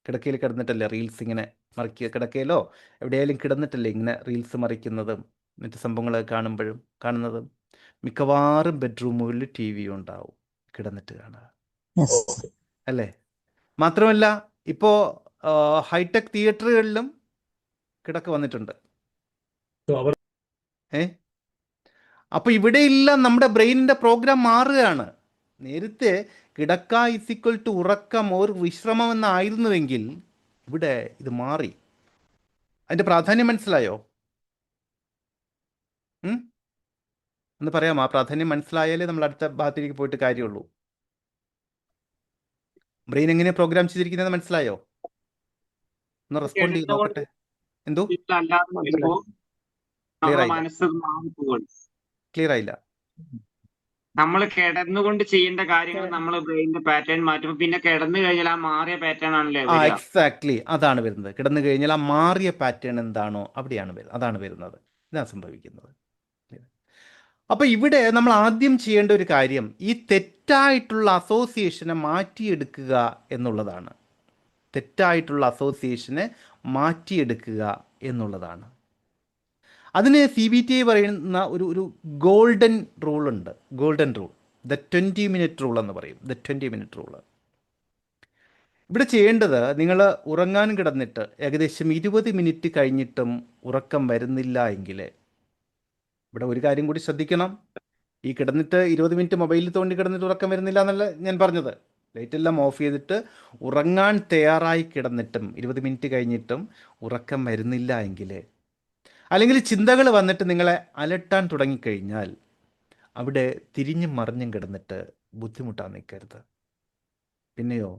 കിടക്കയിൽ കിടന്നിട്ടല്ലേ റീൽസ് ഇങ്ങനെ മറിക്കുക, കിടക്കയിലോ എവിടെയായാലും കിടന്നിട്ടല്ലേ ഇങ്ങനെ റീൽസ് മറിക്കുന്നതും മറ്റു സംഭവങ്ങളൊക്കെ കാണുന്നതും. മിക്കവാറും ബെഡ്റൂമുകളിൽ ടി വി ഉണ്ടാവും, കിടന്നിട്ട് കാണുക, യെസ്. അല്ലേ? മാത്രമല്ല ഇപ്പോൾ ഹൈടെക് തിയേറ്ററുകളിലും കിടക്ക വന്നിട്ടുണ്ട്. അപ്പോൾ ഇവിടെയെല്ലാം നമ്മുടെ ബ്രെയിനിൻ്റെ പ്രോഗ്രാം മാറുകയാണ്. നേരത്തെ കിടക്ക ഈസ് ഈക്വൽ ടു ഉറക്കം ഒരു വിശ്രമം എന്നായിരുന്നുവെങ്കിൽ ഇവിടെ ഇത് മാറി. അതിൻ്റെ പ്രാധാന്യം മനസ്സിലായോ? ഒന്ന് പറയാമോ? ആ പ്രാധാന്യം മനസ്സിലായാലേ നമ്മൾ അടുത്ത ഭാഗത്തേക്ക് പോയിട്ട് കാര്യമുള്ളൂ. ബ്രെയിൻ എങ്ങനെയാണ് പ്രോഗ്രാം ചെയ്തിരിക്കുന്നത് മനസ്സിലായോ? ഒന്ന് റെസ്പോണ്ട് ചെയ്ത് നോക്കട്ടെ. എന്തോ ക്ലിയർ ആയില്ല, മനസ്സ് മാറിപ്പോവാണ്. ക്ലിയർ ആയില്ല. നമ്മൾ കിടന്നുകൊണ്ട് ചെയ്യേണ്ട കാര്യങ്ങൾ നമ്മൾ ബ്രെയിനിന്റെ പാറ്റേൺ മാറ്റുമ്പോൾ പിന്നെ കിടന്നു കഴിഞ്ഞാൽ ആ മാറിയ പാറ്റേൺ ആണല്ലേ ആ വരിക. എക്സാക്ട്ലി അതാണ് വരുന്നത്. കിടന്നു കഴിഞ്ഞാൽ ആ മാറിയ പാറ്റേൺ എന്താണോ അതാണ് വരുന്നത്. ഇതാണ് സംഭവിക്കുന്നത്. അപ്പോൾ ഇവിടെ നമ്മൾ ആദ്യം ചെയ്യേണ്ട ഒരു കാര്യം ഈ തെറ്റായിട്ടുള്ള അസോസിയേഷനെ മാറ്റിയെടുക്കുക എന്നുള്ളതാണ്. തെറ്റായിട്ടുള്ള അസോസിയേഷനെ മാറ്റിയെടുക്കുക എന്നുള്ളതാണ്. അതിന് CBTI പറയുന്ന ഒരു ഗോൾഡൻ റൂൾ ഉണ്ട്. Golden rule, the 20 minute rule എന്ന് പറയും. The 20 minute rule. ഇവിടെ ചെയ്യേണ്ടത്, നിങ്ങൾ ഉറങ്ങാൻ കിടന്നിട്ട് ഏകദേശം 20 മിനിറ്റ് കഴിഞ്ഞിട്ടും ഉറക്കം വരുന്നില്ല എങ്കിൽ ഇവിടെ ഒരു കാര്യം കൂടി ശ്രദ്ധിക്കണം. ഈ കിടന്നിട്ട് 20 മിനിറ്റ് മൊബൈലിൽ തോണ്ടി കിടന്നിട്ട് ഉറക്കം വരുന്നില്ല എന്നല്ല ഞാൻ പറഞ്ഞത്. ലൈറ്റെല്ലാം ഓഫ് ചെയ്തിട്ട് ഉറങ്ങാൻ തയ്യാറായി കിടന്നിട്ടും 20 മിനിറ്റ് കഴിഞ്ഞിട്ടും ഉറക്കം വരുന്നില്ല എങ്കിൽ, അല്ലെങ്കിൽ ചിന്തകൾ വന്നിട്ട് നിങ്ങളെ അലട്ടാൻ തുടങ്ങിക്കഴിഞ്ഞാൽ അവിടെ തിരിഞ്ഞും മറിഞ്ഞും കിടന്നിട്ട് ബുദ്ധിമുട്ടാൻ നിൽക്കരുത്. പിന്നെയോ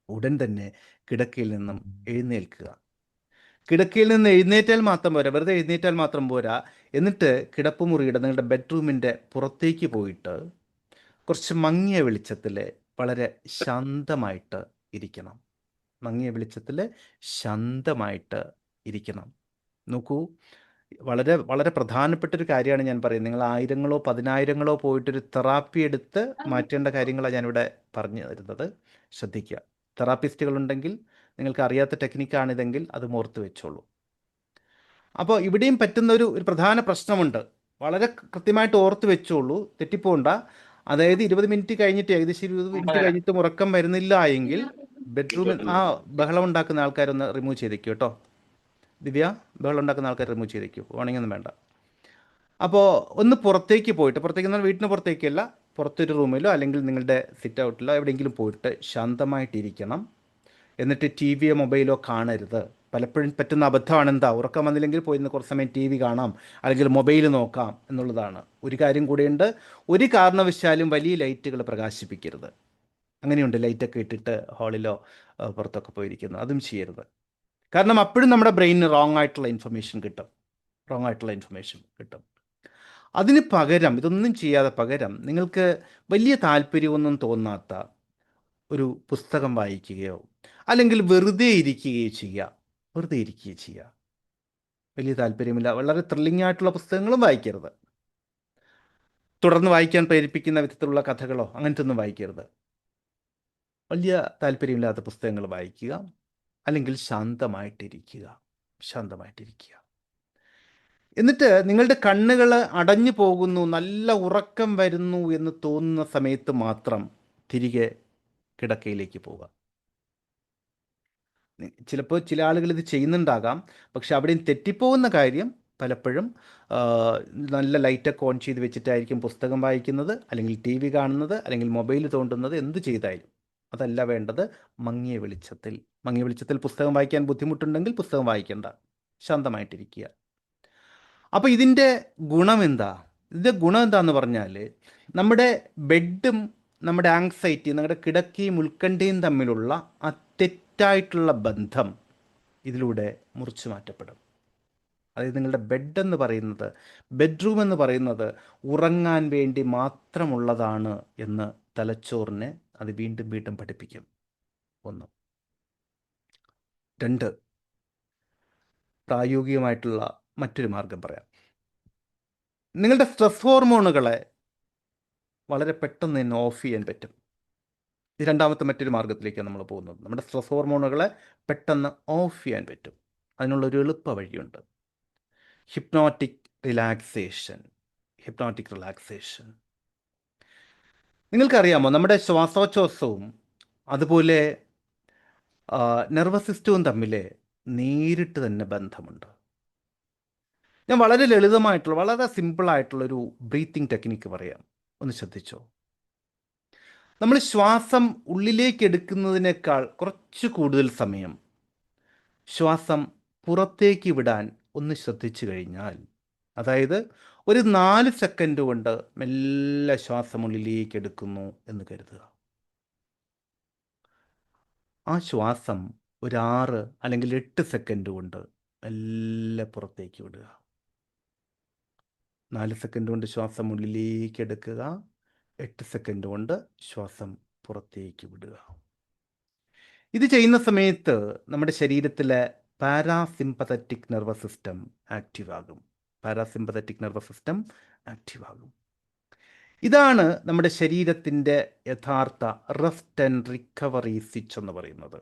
ഉടൻ തന്നെ കിടക്കയിൽ നിന്നും എഴുന്നേൽക്കുക. കിടക്കയിൽ നിന്ന് എഴുന്നേറ്റാൽ മാത്രം പോരാ, വെറുതെ എഴുന്നേറ്റാൽ മാത്രം പോരാ. എന്നിട്ട് കിടപ്പുമുറിയുടെ നിങ്ങളുടെ ബെഡ്റൂമിൻ്റെ പുറത്തേക്ക് പോയിട്ട് കുറച്ച് മങ്ങിയ വെളിച്ചത്തിൽ വളരെ ശാന്തമായിട്ട് ഇരിക്കണം. മങ്ങിയ വെളിച്ചത്തിൽ ശാന്തമായിട്ട് ഇരിക്കണം. നോക്കൂ, വളരെ വളരെ പ്രധാനപ്പെട്ടൊരു കാര്യമാണ് ഞാൻ പറയുന്നത്. നിങ്ങൾ 1000-ങ്ങളോ 10,000-ങ്ങളോ പോയിട്ടൊരു തെറാപ്പി എടുത്ത് മാറ്റേണ്ട കാര്യങ്ങളാണ് ഞാനിവിടെ പറഞ്ഞു തരുന്നത്. ശ്രദ്ധിക്കുക. തെറാപ്പിസ്റ്റുകളുണ്ടെങ്കിൽ, നിങ്ങൾക്ക് അറിയാത്ത ടെക്നിക്കാണിതെങ്കിൽ അത് ഓർത്ത് വെച്ചോളൂ. അപ്പോൾ ഇവിടെയും പറ്റുന്ന ഒരു പ്രധാന പ്രശ്നമുണ്ട്. വളരെ കൃത്യമായിട്ട് ഓർത്ത് വെച്ചോളൂ, തെറ്റിപ്പോണ്ട. അതായത് 20 മിനിറ്റ് കഴിഞ്ഞിട്ട്, ഏകദേശം 20 മിനിറ്റ് കഴിഞ്ഞിട്ടും ഉറക്കം വരുന്നില്ല എങ്കിൽ ബെഡ്റൂമിൽ ബഹളം ഉണ്ടാക്കുന്ന ആൾക്കാരൊന്ന് റിമൂവ് ചെയ്തേക്കൂ കേട്ടോ. ദിവ്യ, ബഹളം ഉണ്ടാക്കുന്ന ആൾക്കാർ റിമൂവ് ചെയ്തേക്കൂ, വാണിംഗ് ഒന്നും വേണ്ട. അപ്പോൾ ഒന്ന് പുറത്തേക്ക് പോയിട്ട്, പുറത്തേക്ക് എന്നാൽ വീട്ടിന് പുറത്തേക്കല്ല, പുറത്തൊരു റൂമിലോ അല്ലെങ്കിൽ നിങ്ങളുടെ സിറ്റ് ഔട്ടിലോ എവിടെയെങ്കിലും പോയിട്ട് ശാന്തമായിട്ടിരിക്കണം. എന്നിട്ട് ടി വിയോ മൊബൈലോ കാണരുത്. പലപ്പോഴും പറ്റുന്ന അബദ്ധമാണ് എന്താ, ഉറക്കം വന്നില്ലെങ്കിൽ പോയി നിന്ന് കുറച്ച് സമയം TV കാണാം അല്ലെങ്കിൽ മൊബൈൽ നോക്കാം എന്നുള്ളതാണ്. ഒരു കാര്യം കൂടെയുണ്ട്, ഒരു കാരണവശാലും വലിയ ലൈറ്റുകൾ പ്രകാശിപ്പിക്കരുത്. അങ്ങനെയുണ്ട്, ലൈറ്റൊക്കെ ഇട്ടിട്ട് ഹാളിലോ പുറത്തൊക്കെ പോയിരിക്കുന്നു. അതും ചെയ്യരുത്. കാരണം അപ്പോഴും നമ്മുടെ ബ്രെയിനിന് റോങ് ആയിട്ടുള്ള ഇൻഫർമേഷൻ കിട്ടും. അതിന് പകരം, ഇതൊന്നും ചെയ്യാതെ പകരം നിങ്ങൾക്ക് വലിയ താല്പര്യമൊന്നും തോന്നാത്ത ഒരു പുസ്തകം വായിക്കുകയോ അല്ലെങ്കിൽ വെറുതെ ഇരിക്കുകയോ ചെയ്യുക. വലിയ താല്പര്യമില്ല, വളരെ ത്രില്ലിംഗ് ആയിട്ടുള്ള പുസ്തകങ്ങളും വായിക്കരുത്. തുടർന്ന് വായിക്കാൻ പ്രേരിപ്പിക്കുന്ന വിധത്തിലുള്ള കഥകളോ അങ്ങനത്തെ ഒന്നും വായിക്കരുത്. വലിയ താല്പര്യമില്ലാത്ത പുസ്തകങ്ങൾ വായിക്കുക, അല്ലെങ്കിൽ ശാന്തമായിട്ടിരിക്കുക. എന്നിട്ട് നിങ്ങളുടെ കണ്ണുകൾ അടഞ്ഞു പോകുന്നു, നല്ല ഉറക്കം വരുന്നു എന്ന് തോന്നുന്ന സമയത്ത് മാത്രം തിരികെ കിടക്കയിലേക്ക് പോവുക. ചിലപ്പോൾ ചില ആളുകൾ ഇത് ചെയ്യുന്നുണ്ടാകാം, പക്ഷെ അവിടെയും തെറ്റിപ്പോകുന്ന കാര്യം പലപ്പോഴും നല്ല ലൈറ്റൊക്കെ ഓൺ ചെയ്ത് വെച്ചിട്ടായിരിക്കും പുസ്തകം വായിക്കുന്നത്, അല്ലെങ്കിൽ TV കാണുന്നത്, അല്ലെങ്കിൽ മൊബൈൽ തോണ്ടുന്നത്. എന്ത് ചെയ്താലും അതല്ല വേണ്ടത്. മങ്ങിയ വെളിച്ചത്തിൽ പുസ്തകം വായിക്കാൻ ബുദ്ധിമുട്ടുണ്ടെങ്കിൽ പുസ്തകം വായിക്കേണ്ട, ശാന്തമായിട്ടിരിക്കുക. അപ്പോൾ ഇതിൻ്റെ ഗുണം എന്താന്ന് പറഞ്ഞാൽ, നമ്മുടെ ബെഡും നമ്മുടെ ആങ്സൈറ്റി, നമ്മുടെ കിടക്കയും ഉത്കണ്ഠയും തമ്മിലുള്ള ആ തെറ്റായിട്ടുള്ള ബന്ധം ഇതിലൂടെ മുറിച്ചു മാറ്റപ്പെടും. അതായത് നിങ്ങളുടെ ബെഡ്റൂം എന്ന് പറയുന്നത് ഉറങ്ങാൻ വേണ്ടി മാത്രമുള്ളതാണ് എന്ന് തലച്ചോറിനെ അത് വീണ്ടും വീണ്ടും പഠിപ്പിക്കും. 1. 2, പ്രായോഗികമായിട്ടുള്ള മറ്റൊരു മാർഗം പറയാം. നിങ്ങളുടെ സ്ട്രെസ് ഹോർമോണുകളെ വളരെ പെട്ടെന്ന് തന്നെ ഓഫ് ചെയ്യാൻ പറ്റും. ഇത് രണ്ടാമത്തെ മറ്റൊരു മാർഗത്തിലേക്കാണ് നമ്മൾ പോകുന്നത്. നമ്മുടെ സ്ട്രെസ് ഹോർമോണുകളെ പെട്ടെന്ന് ഓഫ് ചെയ്യാൻ പറ്റും. അതിനുള്ളൊരു എളുപ്പ വഴിയുണ്ട്. Hypnotic relaxation. നിങ്ങൾക്കറിയാമോ, നമ്മുടെ ശ്വാസോച്ഛ്വാസവും അതുപോലെ നെർവസ് സിസ്റ്റവും തമ്മിൽ നേരിട്ട് തന്നെ ബന്ധമുണ്ട്. ഞാൻ വളരെ ലളിതമായിട്ടുള്ള, വളരെ സിമ്പിളായിട്ടുള്ളൊരു ബ്രീത്തിങ് ടെക്നിക്ക് പറയാം. ഒന്ന് ശ്രദ്ധിച്ചോ. നമ്മൾ ശ്വാസം ഉള്ളിലേക്ക് എടുക്കുന്നതിനേക്കാൾ കുറച്ച് കൂടുതൽ സമയം ശ്വാസം പുറത്തേക്ക് വിടാൻ ഒന്ന് ശ്രദ്ധിച്ചു കഴിഞ്ഞാൽ, അതായത് ഒരു 4 സെക്കൻഡ് കൊണ്ട് മെല്ലെ ശ്വാസം ഉള്ളിലേക്ക് എടുക്കുന്നു എന്ന് കരുതുക. ആ ശ്വാസം ഒരു 6 അല്ലെങ്കിൽ 8 സെക്കൻഡ് കൊണ്ട് മെല്ലെ പുറത്തേക്ക് വിടുക. 4 സെക്കൻഡ് കൊണ്ട് ശ്വാസം ഉള്ളിലേക്ക് എടുക്കുക, 8 സെക്കൻഡ് കൊണ്ട് ശ്വാസം പുറത്തേക്ക് വിടുക. ഇത് ചെയ്യുന്ന സമയത്ത് നമ്മുടെ ശരീരത്തിലെ പാരാസിമ്പത്തറ്റിക് നെർവസ് സിസ്റ്റം ആക്റ്റീവ് ആകും. ഇതാണ് നമ്മുടെ ശരീരത്തിൻ്റെ യഥാർത്ഥ റെസ്റ്റ് ആൻഡ് റിക്കവറി സ്വിച്ച് എന്ന് പറയുന്നത്.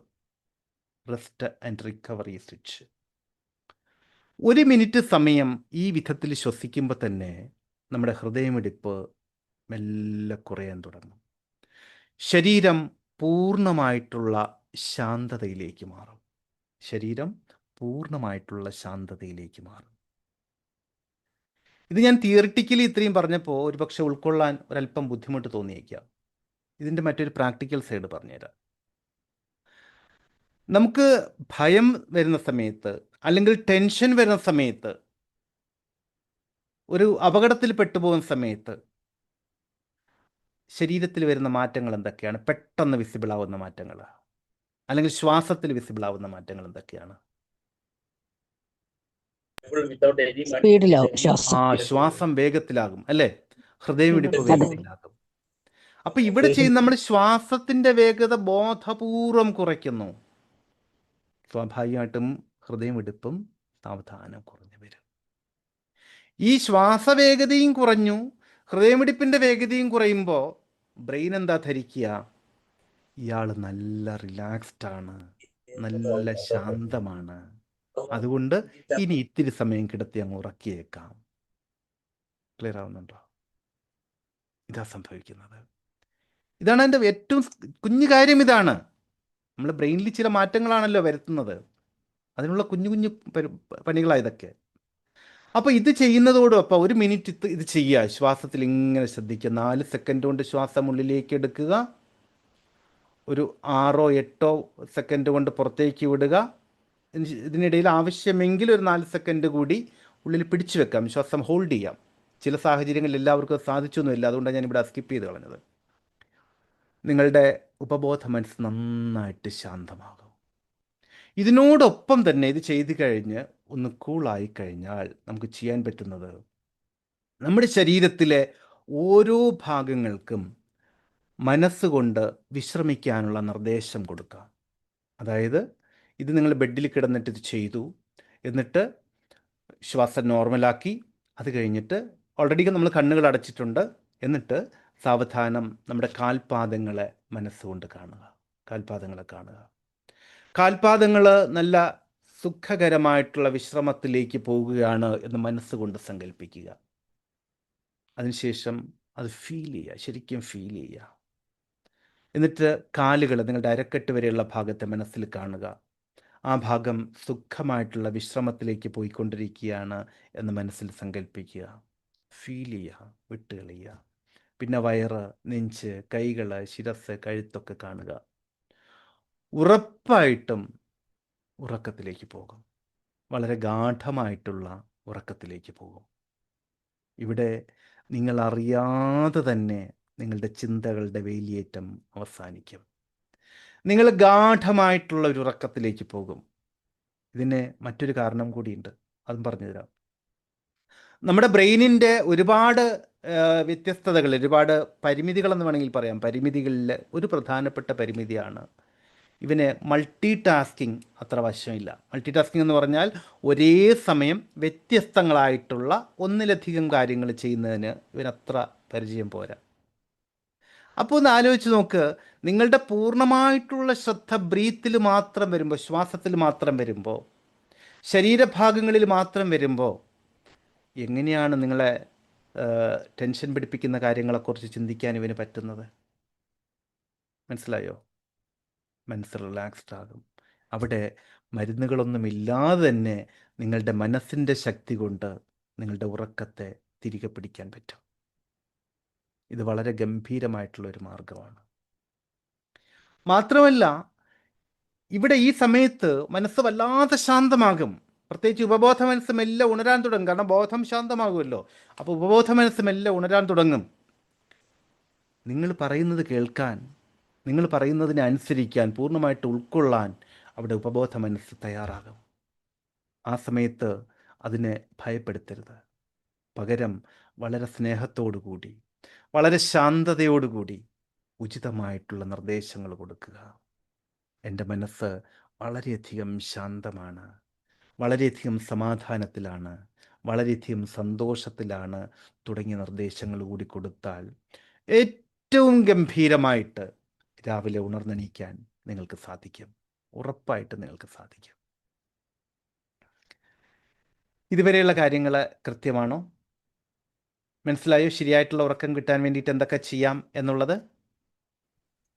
1 മിനിറ്റ് സമയം ഈ വിധത്തിൽ ശ്വസിക്കുമ്പോൾ തന്നെ നമ്മുടെ ഹൃദയമിടിപ്പ് മെല്ലെ കുറയാൻ തുടങ്ങും. ശരീരം പൂർണ്ണമായിട്ടുള്ള ശാന്തതയിലേക്ക് മാറും. ഇത് ഞാൻ തിയറിറ്റിക്കലി ഇത്രയും പറഞ്ഞപ്പോൾ ഒരുപക്ഷെ ഉൾക്കൊള്ളാൻ ഒരല്പം ബുദ്ധിമുട്ട് തോന്നിയേക്കാം. ഇതിൻ്റെ മറ്റൊരു പ്രാക്ടിക്കൽ സൈഡ് പറഞ്ഞുതരാം. നമുക്ക് ഭയം വരുന്ന സമയത്ത്, അല്ലെങ്കിൽ ടെൻഷൻ വരുന്ന സമയത്ത്, ഒരു അപകടത്തിൽ പെട്ടുപോകുന്ന സമയത്ത് ശരീരത്തിൽ വരുന്ന മാറ്റങ്ങൾ എന്തൊക്കെയാണ്? പെട്ടെന്ന് വിസിബിൾ ആവുന്ന മാറ്റങ്ങൾ, അല്ലെങ്കിൽ ശ്വാസത്തിൽ വിസിബിൾ ആവുന്ന മാറ്റങ്ങൾ എന്തൊക്കെയാണ്? without any സ്പീഡിലാവും ശ്വാസം. ശ്വാസം വേഗത്തിലാകും, അല്ലേ? ഹൃദയമിടിപ്പ് വേഗത്തിലാകും. അപ്പൊ ഇവിടെ ചെയ്യുന്ന നമ്മൾ ശ്വാസത്തിന്റെ വേഗത ബോധപൂർവം കുറയ്ക്കുന്നു. സ്വാഭാവികമായിട്ടും ഹൃദയമിടിപ്പും സാവധാനം കുറഞ്ഞു വരും. ഈ ശ്വാസവേഗതയും കുറഞ്ഞു, ഹൃദയമിടിപ്പിന്റെ വേഗതയും കുറയുമ്പോൾ ബ്രെയിൻ എന്താ ധരിക്കുക? ഇയാൾ നല്ല റിലാക്സ്ഡ് ആണ്, നല്ല ശാന്തമാണ്, അതുകൊണ്ട് ഇനി ഇത്തിരി സമയം കിടത്തി അങ്ങ് ഉറക്കിയേക്കാം. ക്ലിയർ ആവുന്നുണ്ടോ? ഇതാ സംഭവിക്കുന്നത്. ഇതാണ് എൻ്റെ ഏറ്റവും കുഞ്ഞു കാര്യം. ഇതാണ് നമ്മൾ ബ്രെയിനിൽ ചില മാറ്റങ്ങളാണല്ലോ വരുത്തുന്നത്, അതിനുള്ള കുഞ്ഞു കുഞ്ഞു പണികളാണ് ഇതൊക്കെ. അപ്പോൾ ഇത് ചെയ്യുന്നതോടൊപ്പം 1 മിനിറ്റ് ഇത് ചെയ്യുക. ശ്വാസത്തിൽ ഇങ്ങനെ ശ്രദ്ധിക്കുക. 4 സെക്കൻഡ് കൊണ്ട് ശ്വാസം ഉള്ളിലേക്ക് എടുക്കുക, ഒരു 6-8 സെക്കൻഡ് കൊണ്ട് പുറത്തേക്ക് വിടുക. ഇതിനിടയിൽ ആവശ്യമെങ്കിൽ ഒരു 4 സെക്കൻഡ് കൂടി ഉള്ളിൽ പിടിച്ചു വെക്കാം, ശ്വാസം ഹോൾഡ് ചെയ്യാം. ചില സാഹചര്യങ്ങളിൽ എല്ലാവർക്കും സാധിച്ചൊന്നുമില്ല, അതുകൊണ്ടാണ് ഞാനിവിടെ സ്കിപ്പ് ചെയ്ത് കളഞ്ഞത്. നിങ്ങളുടെ ഉപബോധ മനസ്സ് നന്നായിട്ട് ശാന്തമാകും. ഇതിനോടൊപ്പം തന്നെ ഇത് ചെയ്തു കഴിഞ്ഞ് ഒന്ന് കൂളായി കഴിഞ്ഞാൽ നമുക്ക് ചെയ്യാൻ പറ്റുന്നത് നമ്മുടെ ശരീരത്തിലെ ഓരോ ഭാഗങ്ങൾക്കും മനസ്സുകൊണ്ട് വിശ്രമിക്കാനുള്ള നിർദ്ദേശം കൊടുക്കാം. അതായത് ഇത് നിങ്ങൾ ബെഡിൽ കിടന്നിട്ട് ഇത് ചെയ്തു, എന്നിട്ട് ശ്വാസം നോർമലാക്കി, അത് കഴിഞ്ഞിട്ട് ഓൾറെഡി നമ്മൾ കണ്ണുകൾ അടച്ചിട്ടുണ്ട്, എന്നിട്ട് സാവധാനം നമ്മുടെ കാൽപാദങ്ങളെ മനസ്സുകൊണ്ട് കാണുക. കാൽപാദങ്ങളെ കാണുക. കാൽപാദങ്ങൾ നല്ല സുഖകരമായിട്ടുള്ള വിശ്രമത്തിലേക്ക് പോകുകയാണ് എന്ന് മനസ്സുകൊണ്ട് സങ്കല്പിക്കുക. അതിനുശേഷം അത് ഫീൽ ചെയ്യുക, ശരിക്കും ഫീൽ ചെയ്യുക. എന്നിട്ട് കാലുകൾ നിങ്ങളുടെ അരക്കെട്ട് വരെയുള്ള ഭാഗത്തെ മനസ്സിൽ കാണുക. ആ ഭാഗം സുഖമായിട്ടുള്ള വിശ്രമത്തിലേക്ക് പോയിക്കൊണ്ടിരിക്കുകയാണ് എന്ന് മനസ്സിൽ സങ്കല്പിക്കുക. ഫീൽ ചെയ്യുക, വിട്ടുകളയുക. പിന്നെ വയറ്, നെഞ്ച്, കൈകൾ, ശിരസ്, കഴുത്തൊക്കെ കാണുക. ഉറപ്പായിട്ടും ഉറക്കത്തിലേക്ക് പോകും. വളരെ ഗാഠമായിട്ടുള്ള ഉറക്കത്തിലേക്ക് പോകും. ഇവിടെ നിങ്ങൾ അറിയാതെ തന്നെ നിങ്ങളുടെ ചിന്തകളുടെ വേലിയേറ്റം അവസാനിക്കും. നിങ്ങൾ ഗാഠമായിട്ടുള്ള ഒരു ഉറക്കത്തിലേക്ക് പോകും. ഇതിന് മറ്റൊരു കാരണം കൂടിയുണ്ട്, അതും പറഞ്ഞുതരാം. നമ്മുടെ ബ്രെയിനിൻ്റെ ഒരുപാട് വ്യത്യസ്തതകൾ, ഒരുപാട് പരിമിതികളെന്ന് വേണമെങ്കിൽ പറയാം. പരിമിതികളിൽ ഒരു പ്രധാനപ്പെട്ട പരിമിതിയാണ് ഇവന് മൾട്ടി ടാസ്കിങ് അത്ര വശമില്ല. മൾട്ടി ടാസ്കിങ് എന്ന് പറഞ്ഞാൽ ഒരേ സമയം വ്യത്യസ്തങ്ങളായിട്ടുള്ള ഒന്നിലധികം കാര്യങ്ങൾ ചെയ്യുന്നതിന് ഇവനത്ര പരിചയം പോരാ. അപ്പോൾ ഒന്ന് ആലോചിച്ച് നോക്ക്, നിങ്ങളുടെ പൂർണ്ണമായിട്ടുള്ള ശ്രദ്ധ ബ്രീത്തിൽ മാത്രം വരുമ്പോൾ, ശ്വാസത്തിൽ മാത്രം വരുമ്പോൾ, ശരീരഭാഗങ്ങളിൽ മാത്രം വരുമ്പോൾ എങ്ങനെയാണ് നിങ്ങളെ ടെൻഷൻ പിടിപ്പിക്കുന്ന കാര്യങ്ങളെക്കുറിച്ച് ചിന്തിക്കാൻ ഇവന് പറ്റുന്നത്? മനസ്സിലായോ? മനസ്സ് റിലാക്സ്ഡ് ആകും. അവിടെ മരുന്നുകളൊന്നുമില്ലാതെ തന്നെ നിങ്ങളുടെ മനസ്സിൻ്റെ ശക്തി കൊണ്ട് നിങ്ങളുടെ ഉറക്കത്തെ തിരികെ പിടിക്കാൻ പറ്റും. ഇത് വളരെ ഗംഭീരമായിട്ടുള്ളൊരു മാർഗമാണ്. മാത്രമല്ല ഇവിടെ ഈ സമയത്ത് മനസ്സ് വല്ലാതെ ശാന്തമാകും. പ്രത്യേകിച്ച് ഉപബോധ മനസ്സ് മെല്ലെ ഉണരാൻ തുടങ്ങും. കാരണം ബോധം ശാന്തമാകുമല്ലോ. അപ്പോൾ ഉപബോധ മനസ്സ് മെല്ലെ ഉണരാൻ തുടങ്ങും. നിങ്ങൾ പറയുന്നത് കേൾക്കാൻ, നിങ്ങൾ പറയുന്നതിനെ അനുസരിക്കാൻ, പൂർണ്ണമായിട്ട് ഉൾക്കൊള്ളാൻ അവിടെ ഉപബോധ മനസ്സ് തയ്യാറാകും. ആ സമയത്ത് അതിനെ ഭയപ്പെടുത്തരുത്. പകരം വളരെ സ്നേഹത്തോടു കൂടി, വളരെ ശാന്തതയോടുകൂടി ഉചിതമായിട്ടുള്ള നിർദ്ദേശങ്ങൾ കൊടുക്കുക. എൻ്റെ മനസ്സ് വളരെയധികം ശാന്തമാണ്, വളരെയധികം സമാധാനത്തിലാണ്, വളരെയധികം സന്തോഷത്തിലാണ് തുടങ്ങിയ നിർദ്ദേശങ്ങൾ കൂടി കൊടുത്താൽ ഏറ്റവും ഗംഭീരമായിട്ട് രാവിലെ ഉണർന്നെണീക്കാൻ നിങ്ങൾക്ക് സാധിക്കും. ഉറപ്പായിട്ട് നിങ്ങൾക്ക് സാധിക്കും. ഇതുവരെയുള്ള കാര്യങ്ങൾ കൃത്യമാണോ? മനസ്സിലായോ? ശരിയായിട്ടുള്ള ഉറക്കം കിട്ടാൻ വേണ്ടിയിട്ട് എന്തൊക്കെ ചെയ്യാം എന്നുള്ളത്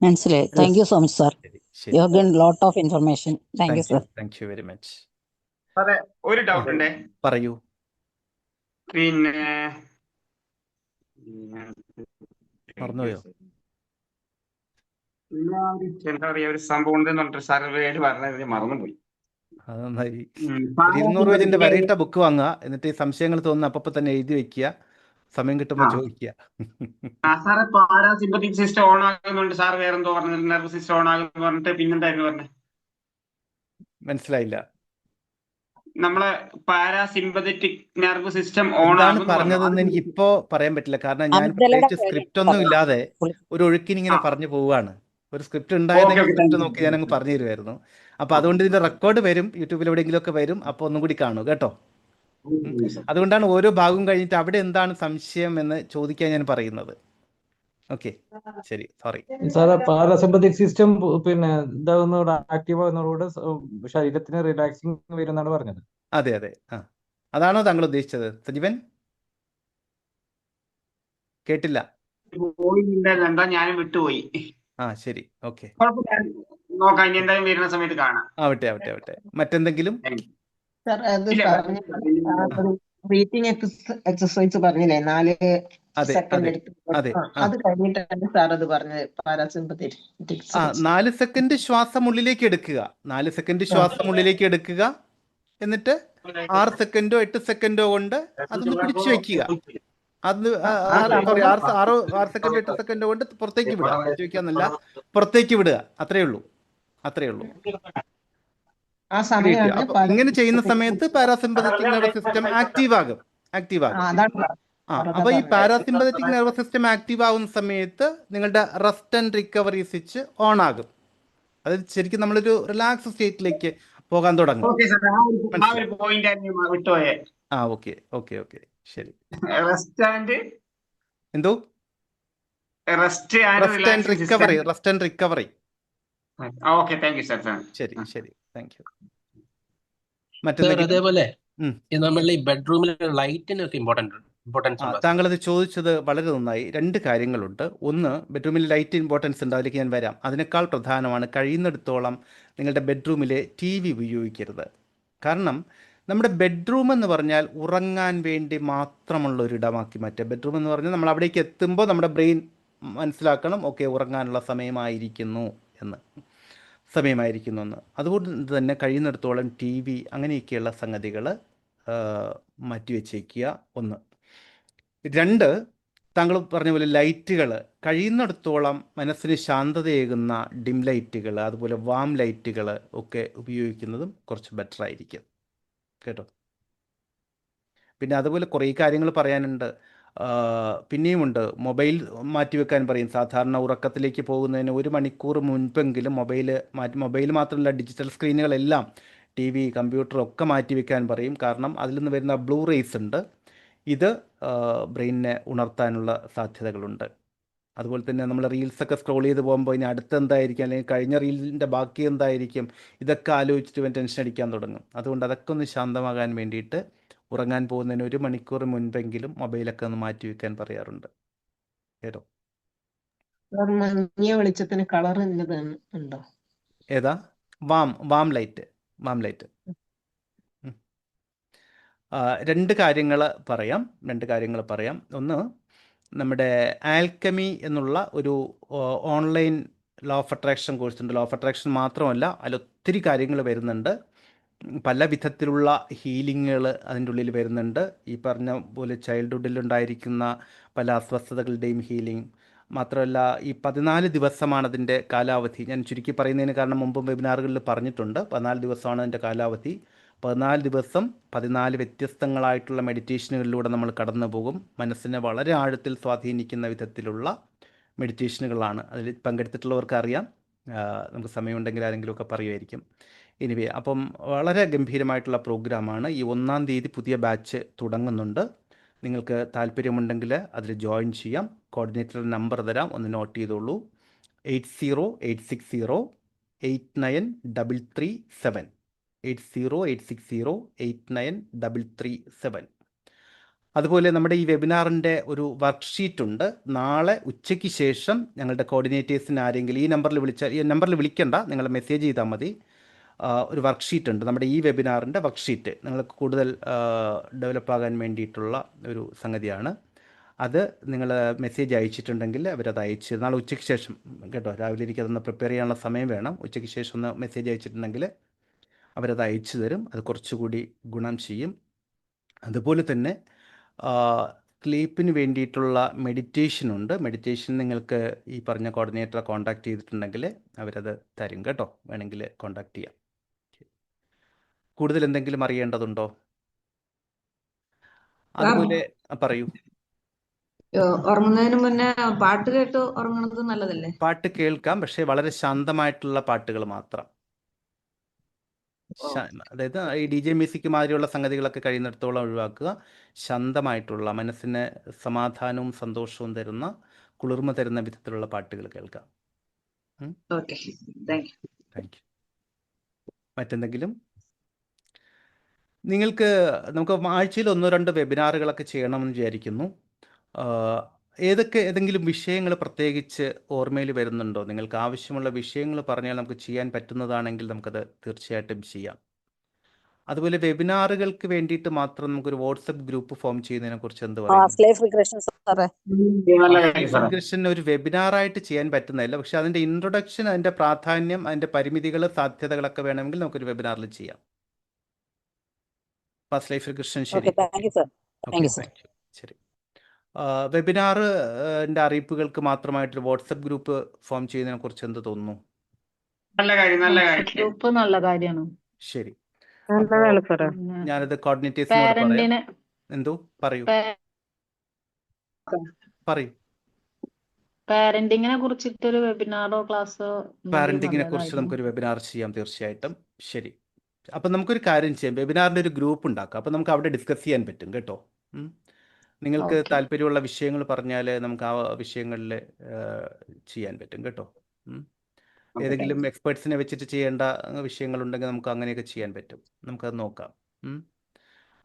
മനസ്സിലായി. Thank you so much sir. ശരി. You have given lot of information. Thank you sir. Thank you very much. അതെ, ഒരു ഡൗട്ട് ഉണ്ടേ. പറയൂ. പിന്നെ മറന്നുപോയോ? എന്താ പറയാ, ഒരു സംഭവം ഉണ്ടെന്ന് പറഞ്ഞിട്ട് സാർ പേര് പറഞ്ഞത് മറന്നുപോയി. അത് നന്നായി. 200 പേജിന്റെ വരയിട്ട ബുക്ക് വാങ്ങുക, എന്നിട്ട് ഈ സംശയങ്ങൾ തോന്നുന്ന അപ്പൊ തന്നെ എഴുതി വെക്കുക, സമയം കിട്ടുമ്പോൾ ചോദിക്കുക. സാറ് പാരാസിമ്പത്തിക് സിസ്റ്റം ഓൺ ആകുന്നുണ്ട് സാർ, വേറെന്തോ പറഞ്ഞത്, നെർവ് സിസ്റ്റം ഓൺ ആകുന്നു പറഞ്ഞിട്ട് പിന്നെന്തായിരുന്നു പറഞ്ഞത്? മനസ്സിലായില്ല. നമ്മളെ പാരാസിമ്പത്തിക് നെർവ് സിസ്റ്റം ഓൺ എന്താണ് ആകുന്നു പറഞ്ഞതെന്ന് എനിക്ക് ഇപ്പോ പറയാൻ പറ്റില്ല. കാരണം ഞാൻ അബ്ദുള്ളയുടെ പ്രത്യേകിച്ച് സ്ക്രിപ്റ്റ് ഒന്നും ഇല്ലാതെ ഒരു ഒഴുക്കിനിങ്ങനെ പറഞ്ഞു പോവുകയാണ്. ഒരു സ്ക്രിപ്റ്റ് ഉണ്ടായിരുന്നെങ്കിൽ സ്ക്രിപ്റ്റ് നോക്കി ഞാൻ അങ്ങ് പറഞ്ഞു തരുമായിരുന്നു. അപ്പൊ അതുകൊണ്ട് ഇതിന്റെ റെക്കോർഡ് വരും, യൂട്യൂബിൽ എവിടെയെങ്കിലും ഒക്കെ വരും. അപ്പൊ ഒന്നും കൂടി കാണൂ കേട്ടോ. അതുകൊണ്ടാണ് ഓരോ ഭാഗവും കഴിഞ്ഞിട്ട് അവിടെ എന്താണ് സംശയം എന്ന് ചോദിക്കാൻ ഞാൻ പറയുന്നത്. ഓക്കെ, ശരി, സോറി സാറേ. പാരാസിമ്പത്തിക് സിസ്റ്റം പിന്നെ ഇതാകുന്നതോടെ ആക്റ്റീവ് ആകുന്നതോടെ ശരീരത്തിന് റിലാക്സിങ് വരുന്നാണ് പറഞ്ഞത്. അതെ അതെ. ആ, അതാണോ താങ്കൾ ഉദ്ദേശിച്ചത് സജീവൻ? കേട്ടില്ല. എന്താ ഞാനും വിട്ടുപോയി. ആ ശരി, ഓക്കെ, നോക്കാം, ഇനി എന്തായാലും വരുന്ന സമയത്ത് കാണാം. ആവട്ടെ ആവട്ടെ ആവട്ടെ. മറ്റെന്തെങ്കിലും? സാർ അത് ഇല്ല, ബ്രീത്തിങ് എക്സസൈസ് പറഞ്ഞില്ലേ, 4 അതെ സെക്കൻഡ് അതെ എടുത്ത് അതെ. അത് കഴിഞ്ഞിട്ടാണ് സാർ അത് പറഞ്ഞത് പാരാസിമ്പത്തിക്. 4 സെക്കൻഡ് ശ്വാസം ഉള്ളിലേക്ക് എടുക്കുക. 4 സെക്കൻഡ് ശ്വാസം ഉള്ളിലേക്ക് എടുക്കുക. എന്നിട്ട് 6 സെക്കൻഡോ 8 സെക്കൻഡോ കൊണ്ട് അതൊന്ന് പിടിച്ചു വെക്കുക. അത് ആ സോറി സമയം 6 സെക്കൻഡ് 8 സെക്കൻഡ് കൊണ്ട് പുറത്തേക്ക് വിടുക, മാറ്റിവെക്കാന്നല്ല, പുറത്തേക്ക് വിടുക, അത്രയേ ഉള്ളൂ. ആ കിട്ടിയോ? സമയമാണ് അപ്പൊ ഇങ്ങനെ ചെയ്യുന്ന സമയത്ത് പാരാസിമ്പതറ്റിക് നെർവസ് സിസ്റ്റം ആക്റ്റീവ് ആകും. അതാണ് അപ്പൊ ഈ പാരാസിമ്പതറ്റിക് നെർവസ് സിസ്റ്റം ആക്റ്റീവ് ആവുന്ന സമയത്ത് നിങ്ങളുടെ rest and recovery switch on ആകും. അതായത് ശരിക്കും നമ്മളൊരു റിലാക്സ് സ്റ്റേറ്റിലേക്ക് പോകാൻ തുടങ്ങും. ഓക്കെ സാർ, ആ ഒരു മനസ്സിലായി? പോയിന്റ് ആയിരുന്നു വിട്ടുപോയെ. ഓക്കെ ഓക്കെ ഓക്കെ, ശരി. റെസ്റ്റ് ആൻഡ് എന്തോ? Rest and rest and relaxing system. Recovery, rest and recovery. Okay, thank you sir. ശരി ശരി, താങ്ക് യു. സാർ മറ്റെന്തെങ്കിലും? അതേപോലെ ഉം. നമ്മളുടെ ഈ ബെഡ്റൂമിലെ ലൈറ്റിനൊക്കെ ഇമ്പോർട്ടൻസ് ഉണ്ടോ? താങ്കളത് ചോദിച്ചത് വളരെ നന്നായി. 2 കാര്യങ്ങളുണ്ട്. ഒന്ന്, ബെഡ്റൂമിൽ ലൈറ്റ് ഇമ്പോർട്ടൻസ് ഉണ്ട്, അതിലേക്ക് ഞാൻ വരാം. അതിനേക്കാൾ പ്രധാനമാണ് കഴിയുന്നിടത്തോളം നിങ്ങളുടെ ബെഡ്റൂമിൽ TV ഉപയോഗിക്കരുത്. കാരണം നമ്മുടെ ബെഡ്റൂം എന്ന് പറഞ്ഞാൽ ഉറങ്ങാൻ വേണ്ടി മാത്രമുള്ള ഒരിടമാക്കി മാറ്റുക. ബെഡ്റൂം എന്ന് പറഞ്ഞാൽ നമ്മൾ അവിടേക്ക് എത്തുമ്പോൾ നമ്മുടെ ബ്രെയിൻ മനസ്സിലാക്കണം, ഓക്കെ ഉറങ്ങാനുള്ള സമയമായിരിക്കുന്നു എന്ന്. അതുകൊണ്ട് തന്നെ കഴിയുന്നിടത്തോളം TV അങ്ങനെയൊക്കെയുള്ള സംഗതികൾ മാറ്റിവെച്ചേക്കുക. 1. 2, താങ്കൾ പറഞ്ഞ പോലെ ലൈറ്റുകൾ കഴിയുന്നിടത്തോളം മനസ്സിന് ശാന്തതയേകുന്ന ഡിം ലൈറ്റുകൾ, അതുപോലെ വാം ലൈറ്റുകൾ ഒക്കെ ഉപയോഗിക്കുന്നതും കുറച്ച് ബെറ്റർ ആയിരിക്കും കേട്ടോ. പിന്നെ അതുപോലെ കുറേ കാര്യങ്ങൾ പറയാനുണ്ട്. പിന്നെയുമുണ്ട്, മൊബൈൽ മാറ്റിവെക്കാൻ പറയും. സാധാരണ ഉറക്കത്തിലേക്ക് പോകുന്നതിന് 1 മണിക്കൂർ മുൻപെങ്കിലും മൊബൈൽ മാത്രമല്ല, ഡിജിറ്റൽ സ്ക്രീനുകളെല്ലാം TV, കമ്പ്യൂട്ടർ ഒക്കെ മാറ്റിവെക്കാൻ പറയും. കാരണം അതിൽ നിന്ന് വരുന്ന ബ്ലൂ റേസ് ഉണ്ട്, ഇത് ബ്രെയിനിനെ ഉണർത്താനുള്ള സാധ്യതകളുണ്ട്. അതുപോലെ തന്നെ നമ്മൾ റീൽസൊക്കെ സ്ക്രോൾ ചെയ്ത് പോകുമ്പോൾ ഇനി അടുത്തെന്തായിരിക്കും, അല്ലെങ്കിൽ കഴിഞ്ഞ റീലിൻ്റെ ബാക്കി എന്തായിരിക്കും, ഇതൊക്കെ ആലോചിച്ചിട്ട് ഇവൻ ടെൻഷൻ അടിക്കാൻ തുടങ്ങും. അതുകൊണ്ട് അതൊക്കെ ഒന്ന് ശാന്തമാകാൻ വേണ്ടിയിട്ട് ഉറങ്ങാൻ പോകുന്നതിന് 1 മണിക്കൂർ മുൻപെങ്കിലും മൊബൈലൊക്കെ ഒന്ന് മാറ്റിവെക്കാൻ പറയാറുണ്ട് കേട്ടോ. മങ്ങിയ വെളിച്ചത്തിന് കളർ ഉണ്ടോ? ഏതാ? Warm light. 2 കാര്യങ്ങൾ പറയാം. ഒന്ന്, നമ്മുടെ ആൽക്കമി എന്നുള്ള ഒരു online law of attraction course ഉണ്ട്. ലോ ഓഫ് അട്രാക്ഷൻ മാത്രമല്ല, അതിലൊത്തിരി കാര്യങ്ങൾ വരുന്നുണ്ട്. പല വിധത്തിലുള്ള ഹീലിങ്ങുകൾ അതിൻ്റെ ഉള്ളിൽ വരുന്നുണ്ട്. ഈ പറഞ്ഞ പോലെ ചൈൽഡ്ഹുഡിലുണ്ടായിരിക്കുന്ന പല അസ്വസ്ഥതകളുടെയും ഹീലിംഗ് മാത്രമല്ല, ഈ 14 ദിവസമാണ് അതിൻ്റെ കാലാവധി. ഞാൻ ചുരുക്കി പറയുന്നതിന് കാരണം മുമ്പ് വെബിനാറുകളിൽ പറഞ്ഞിട്ടുണ്ട്. 14 ദിവസമാണ് അതിൻ്റെ കാലാവധി. 14 ദിവസം 14 വ്യത്യസ്തങ്ങളായിട്ടുള്ള മെഡിറ്റേഷനുകളിലൂടെ നമ്മൾ കടന്നു പോകും. മനസ്സിനെ വളരെ ആഴത്തിൽ സ്വാധീനിക്കുന്ന വിധത്തിലുള്ള മെഡിറ്റേഷനുകളാണ്. അതിൽ പങ്കെടുത്തിട്ടുള്ളവർക്ക് അറിയാം. നമുക്ക് സമയമുണ്ടെങ്കിൽ ആരെങ്കിലുമൊക്കെ പറയുമായിരിക്കും. എനിവേ, അപ്പം വളരെ ഗംഭീരമായിട്ടുള്ള പ്രോഗ്രാമാണ്. ഈ 1-ാം തീയതി പുതിയ ബാച്ച് തുടങ്ങുന്നുണ്ട്. നിങ്ങൾക്ക് താല്പര്യമുണ്ടെങ്കിൽ അതിൽ ജോയിൻ ചെയ്യാം. കോർഡിനേറ്ററുടെ നമ്പർ തരാം, ഒന്ന് നോട്ട് ചെയ്തോളൂ. 8086089337. 8086089337. അതുപോലെ നമ്മുടെ ഈ വെബിനാറിൻ്റെ ഒരു വർക്ക്ഷീറ്റ് ഉണ്ട്. നാളെ ഉച്ചയ്ക്ക് ശേഷം ഞങ്ങളുടെ കോർഡിനേറ്റേഴ്സിന് ആരെങ്കിലും ഈ നമ്പറിൽ വിളിക്കണ്ട, നിങ്ങൾ മെസ്സേജ് ചെയ്താൽ മതി. ഒരു വർക്ക്ഷീറ്റ് ഉണ്ട്, നമ്മുടെ ഈ വെബിനാറിൻ്റെ വർക്ക്ഷീറ്റ്. നിങ്ങൾക്ക് കൂടുതൽ ഡെവലപ്പാകാൻ വേണ്ടിയിട്ടുള്ള ഒരു സംഗതിയാണ് അത്. നിങ്ങൾ മെസ്സേജ് അയച്ചിട്ടുണ്ടെങ്കിൽ അവരത് അയച്ച് നാളെ ഉച്ചയ്ക്ക് ശേഷം കേട്ടോ. രാവിലെ എനിക്കതൊന്ന് പ്രിപ്പയർ ചെയ്യാനുള്ള സമയം വേണം. ഉച്ചയ്ക്ക് ശേഷം ഒന്ന് മെസ്സേജ് അയച്ചിട്ടുണ്ടെങ്കിൽ അവരത് അയച്ചു തരും. അത് കുറച്ചുകൂടി ഗുണം ചെയ്യും. അതുപോലെ തന്നെ സ്ലീപ്പിന് വേണ്ടിയിട്ടുള്ള മെഡിറ്റേഷനുണ്ട്. മെഡിറ്റേഷൻ നിങ്ങൾക്ക് ഈ പറഞ്ഞ കോർഡിനേറ്ററെ കോൺടാക്ട് ചെയ്തിട്ടുണ്ടെങ്കിൽ അവരത് തരും കേട്ടോ. വേണമെങ്കിൽ കോൺടാക്ട് ചെയ്യാം. കൂടുതൽ എന്തെങ്കിലും അറിയേണ്ടതുണ്ടോ? അതുപോലെ പറയൂ. ഉറങ്ങുന്നതിന് മുന്നേ പാട്ട് കേട്ട് ഉറങ്ങുന്നത് നല്ലതല്ലേ? പാട്ട് കേൾക്കാം, പക്ഷേ വളരെ ശാന്തമായിട്ടുള്ള പാട്ടുകൾ മാത്രം. അതായത് ഈ DJ മ്യൂസിക് മാതിരിയുള്ള സംഗതികളൊക്കെ കഴിയുന്നിടത്തോളം ഒഴിവാക്കുക. ശാന്തമായിട്ടുള്ള, മനസ്സിന് സമാധാനവും സന്തോഷവും തരുന്ന, കുളിർമ തരുന്ന വിധത്തിലുള്ള പാട്ടുകൾ കേൾക്കാം. Thank you. മറ്റെന്തെങ്കിലും? നമുക്ക് ആഴ്ചയിൽ 1-2 വെബിനാറുകളൊക്കെ ചെയ്യണമെന്ന് വിചാരിക്കുന്നു. ഏതെങ്കിലും വിഷയങ്ങൾ പ്രത്യേകിച്ച് ഓർമ്മയിൽ വരുന്നുണ്ടോ? നിങ്ങൾക്ക് ആവശ്യമുള്ള വിഷയങ്ങൾ പറഞ്ഞാൽ നമുക്ക് ചെയ്യാൻ പറ്റുന്നതാണെങ്കിൽ നമുക്കത് തീർച്ചയായിട്ടും ചെയ്യാം. അതുപോലെ വെബിനാറുകൾക്ക് വേണ്ടിയിട്ട് മാത്രം നമുക്കൊരു വാട്സപ്പ് ഗ്രൂപ്പ് ഫോം ചെയ്യുന്നതിനെ കുറിച്ച് എന്ത് പറയുന്നു? ഒരു വെബിനാറായിട്ട് ചെയ്യാൻ പറ്റുന്നതല്ല, പക്ഷെ അതിൻ്റെ ഇൻട്രൊഡക്ഷൻ, അതിൻ്റെ പ്രാധാന്യം, അതിൻ്റെ പരിമിതികൾ, സാധ്യതകളൊക്കെ വേണമെങ്കിൽ നമുക്കൊരു വെബിനാറിൽ ചെയ്യാം. Fast life regression. ശരി, ശരി. വെബിനാറിൻ്റെ അറിയിപ്പുകൾക്ക് മാത്രമായിട്ടൊരു വാട്സപ്പ് ഗ്രൂപ്പ് ഫോം ചെയ്യുന്നതിനെ കുറിച്ച് എന്ത് തോന്നുന്നു? നല്ല കാര്യം, നല്ല വാട്സപ്പ് കാര്യം. ഗ്രൂപ്പ് നല്ല കാര്യമാണ്. ശരി, നല്ലതാണ് സാറേ. പിന്നെ ഞാനത് കോർഡിനേറ്റേഴ്സിനോട് പറയാം. പാരന്റിനെ എന്തോ പറയൂ പറയൂ. പാരന്റിങ്ങിനെ കുറിച്ചിട്ടൊരു വെബിനാറോ ക്ലാസ്സോ പാരന്റിങ്ങിനെ കുറിച്ച് നമുക്കൊരു വെബിനാർ ചെയ്യാം, തീർച്ചയായിട്ടും. ശരി, അപ്പം നമുക്കൊരു കാര്യം ചെയ്യാം, വെബിനാറിൻ്റെ ഒരു ഗ്രൂപ്പ് ഉണ്ടാക്കാം. അപ്പം നമുക്ക് അവിടെ ഡിസ്കസ് ചെയ്യാൻ പറ്റും കേട്ടോ. നിങ്ങൾക്ക് ഓക്കെ. താല്പര്യമുള്ള വിഷയങ്ങൾ പറഞ്ഞാൽ നമുക്ക് ആ വിഷയങ്ങളിൽ ചെയ്യാൻ പറ്റും കേട്ടോ. ഏതെങ്കിലും എക്സ്പേർട്സിനെ വെച്ചിട്ട് ചെയ്യേണ്ട വിഷയങ്ങളുണ്ടെങ്കിൽ നമുക്ക് അങ്ങനെയൊക്കെ ചെയ്യാൻ പറ്റും. നമുക്കത് നോക്കാം.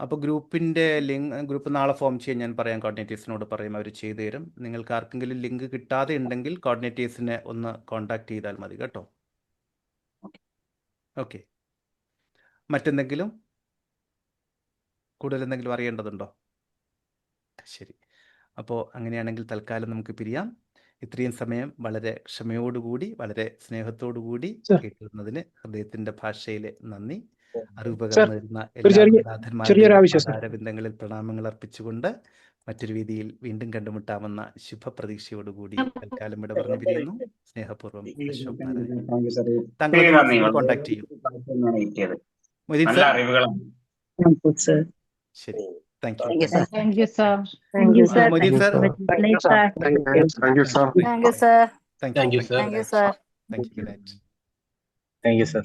അപ്പോൾ ഗ്രൂപ്പിൻ്റെ ഗ്രൂപ്പ് നാളെ ഫോം ചെയ്യാൻ ഞാൻ പറയാം, കോർഡിനേറ്റേഴ്സിനോട് പറയും, അവർ ചെയ്തു തരും. നിങ്ങൾക്ക് ആർക്കെങ്കിലും ലിങ്ക് കിട്ടാതെ ഉണ്ടെങ്കിൽ കോർഡിനേറ്റേഴ്സിനെ ഒന്ന് കോൺടാക്ട് ചെയ്താൽ മതി കേട്ടോ. ഓക്കെ, മറ്റെന്തെങ്കിലും കൂടുതൽ എന്തെങ്കിലും അറിയേണ്ടതുണ്ടോ? ശരി, അപ്പോൾ അങ്ങനെയാണെങ്കിൽ തൽക്കാലം നമുക്ക് പിരിയാം. ഇത്രയും സമയം വളരെ ക്ഷമയോടുകൂടി വളരെ സ്നേഹത്തോടുകൂടി കേട്ടിരുന്നതിന് ഹൃദയത്തിൻ്റെ ഭാഷയിൽ നന്ദി. അറിവ് പകർന്നു തരുന്ന എല്ലാ ഗുരുനാഥന്മാരുടെയും പ്രണാമങ്ങൾ അർപ്പിച്ചുകൊണ്ട് മറ്റൊരു വേദിയിൽ വീണ്ടും കണ്ടുമുട്ടാമെന്ന ശുഭപ്രതീക്ഷയോടുകൂടി തൽക്കാലം ഇവിടെ പറഞ്ഞു പിരിയുന്നു. സ്നേഹപൂർവ്വം അശോക് നാരായൺ. താങ്കൾ കോൺടാക്ട് ചെയ്യും. മൊയ്തീൻ നല്ല സർ. അറിവുകളാണ്. ശരി, thank you. Thank you sir. Thank you sir. Moideen sir. Thank you sir. Thank you sir. Thank you. Thank you sir. Thank you sir. Thank you. Good night. Thank you sir.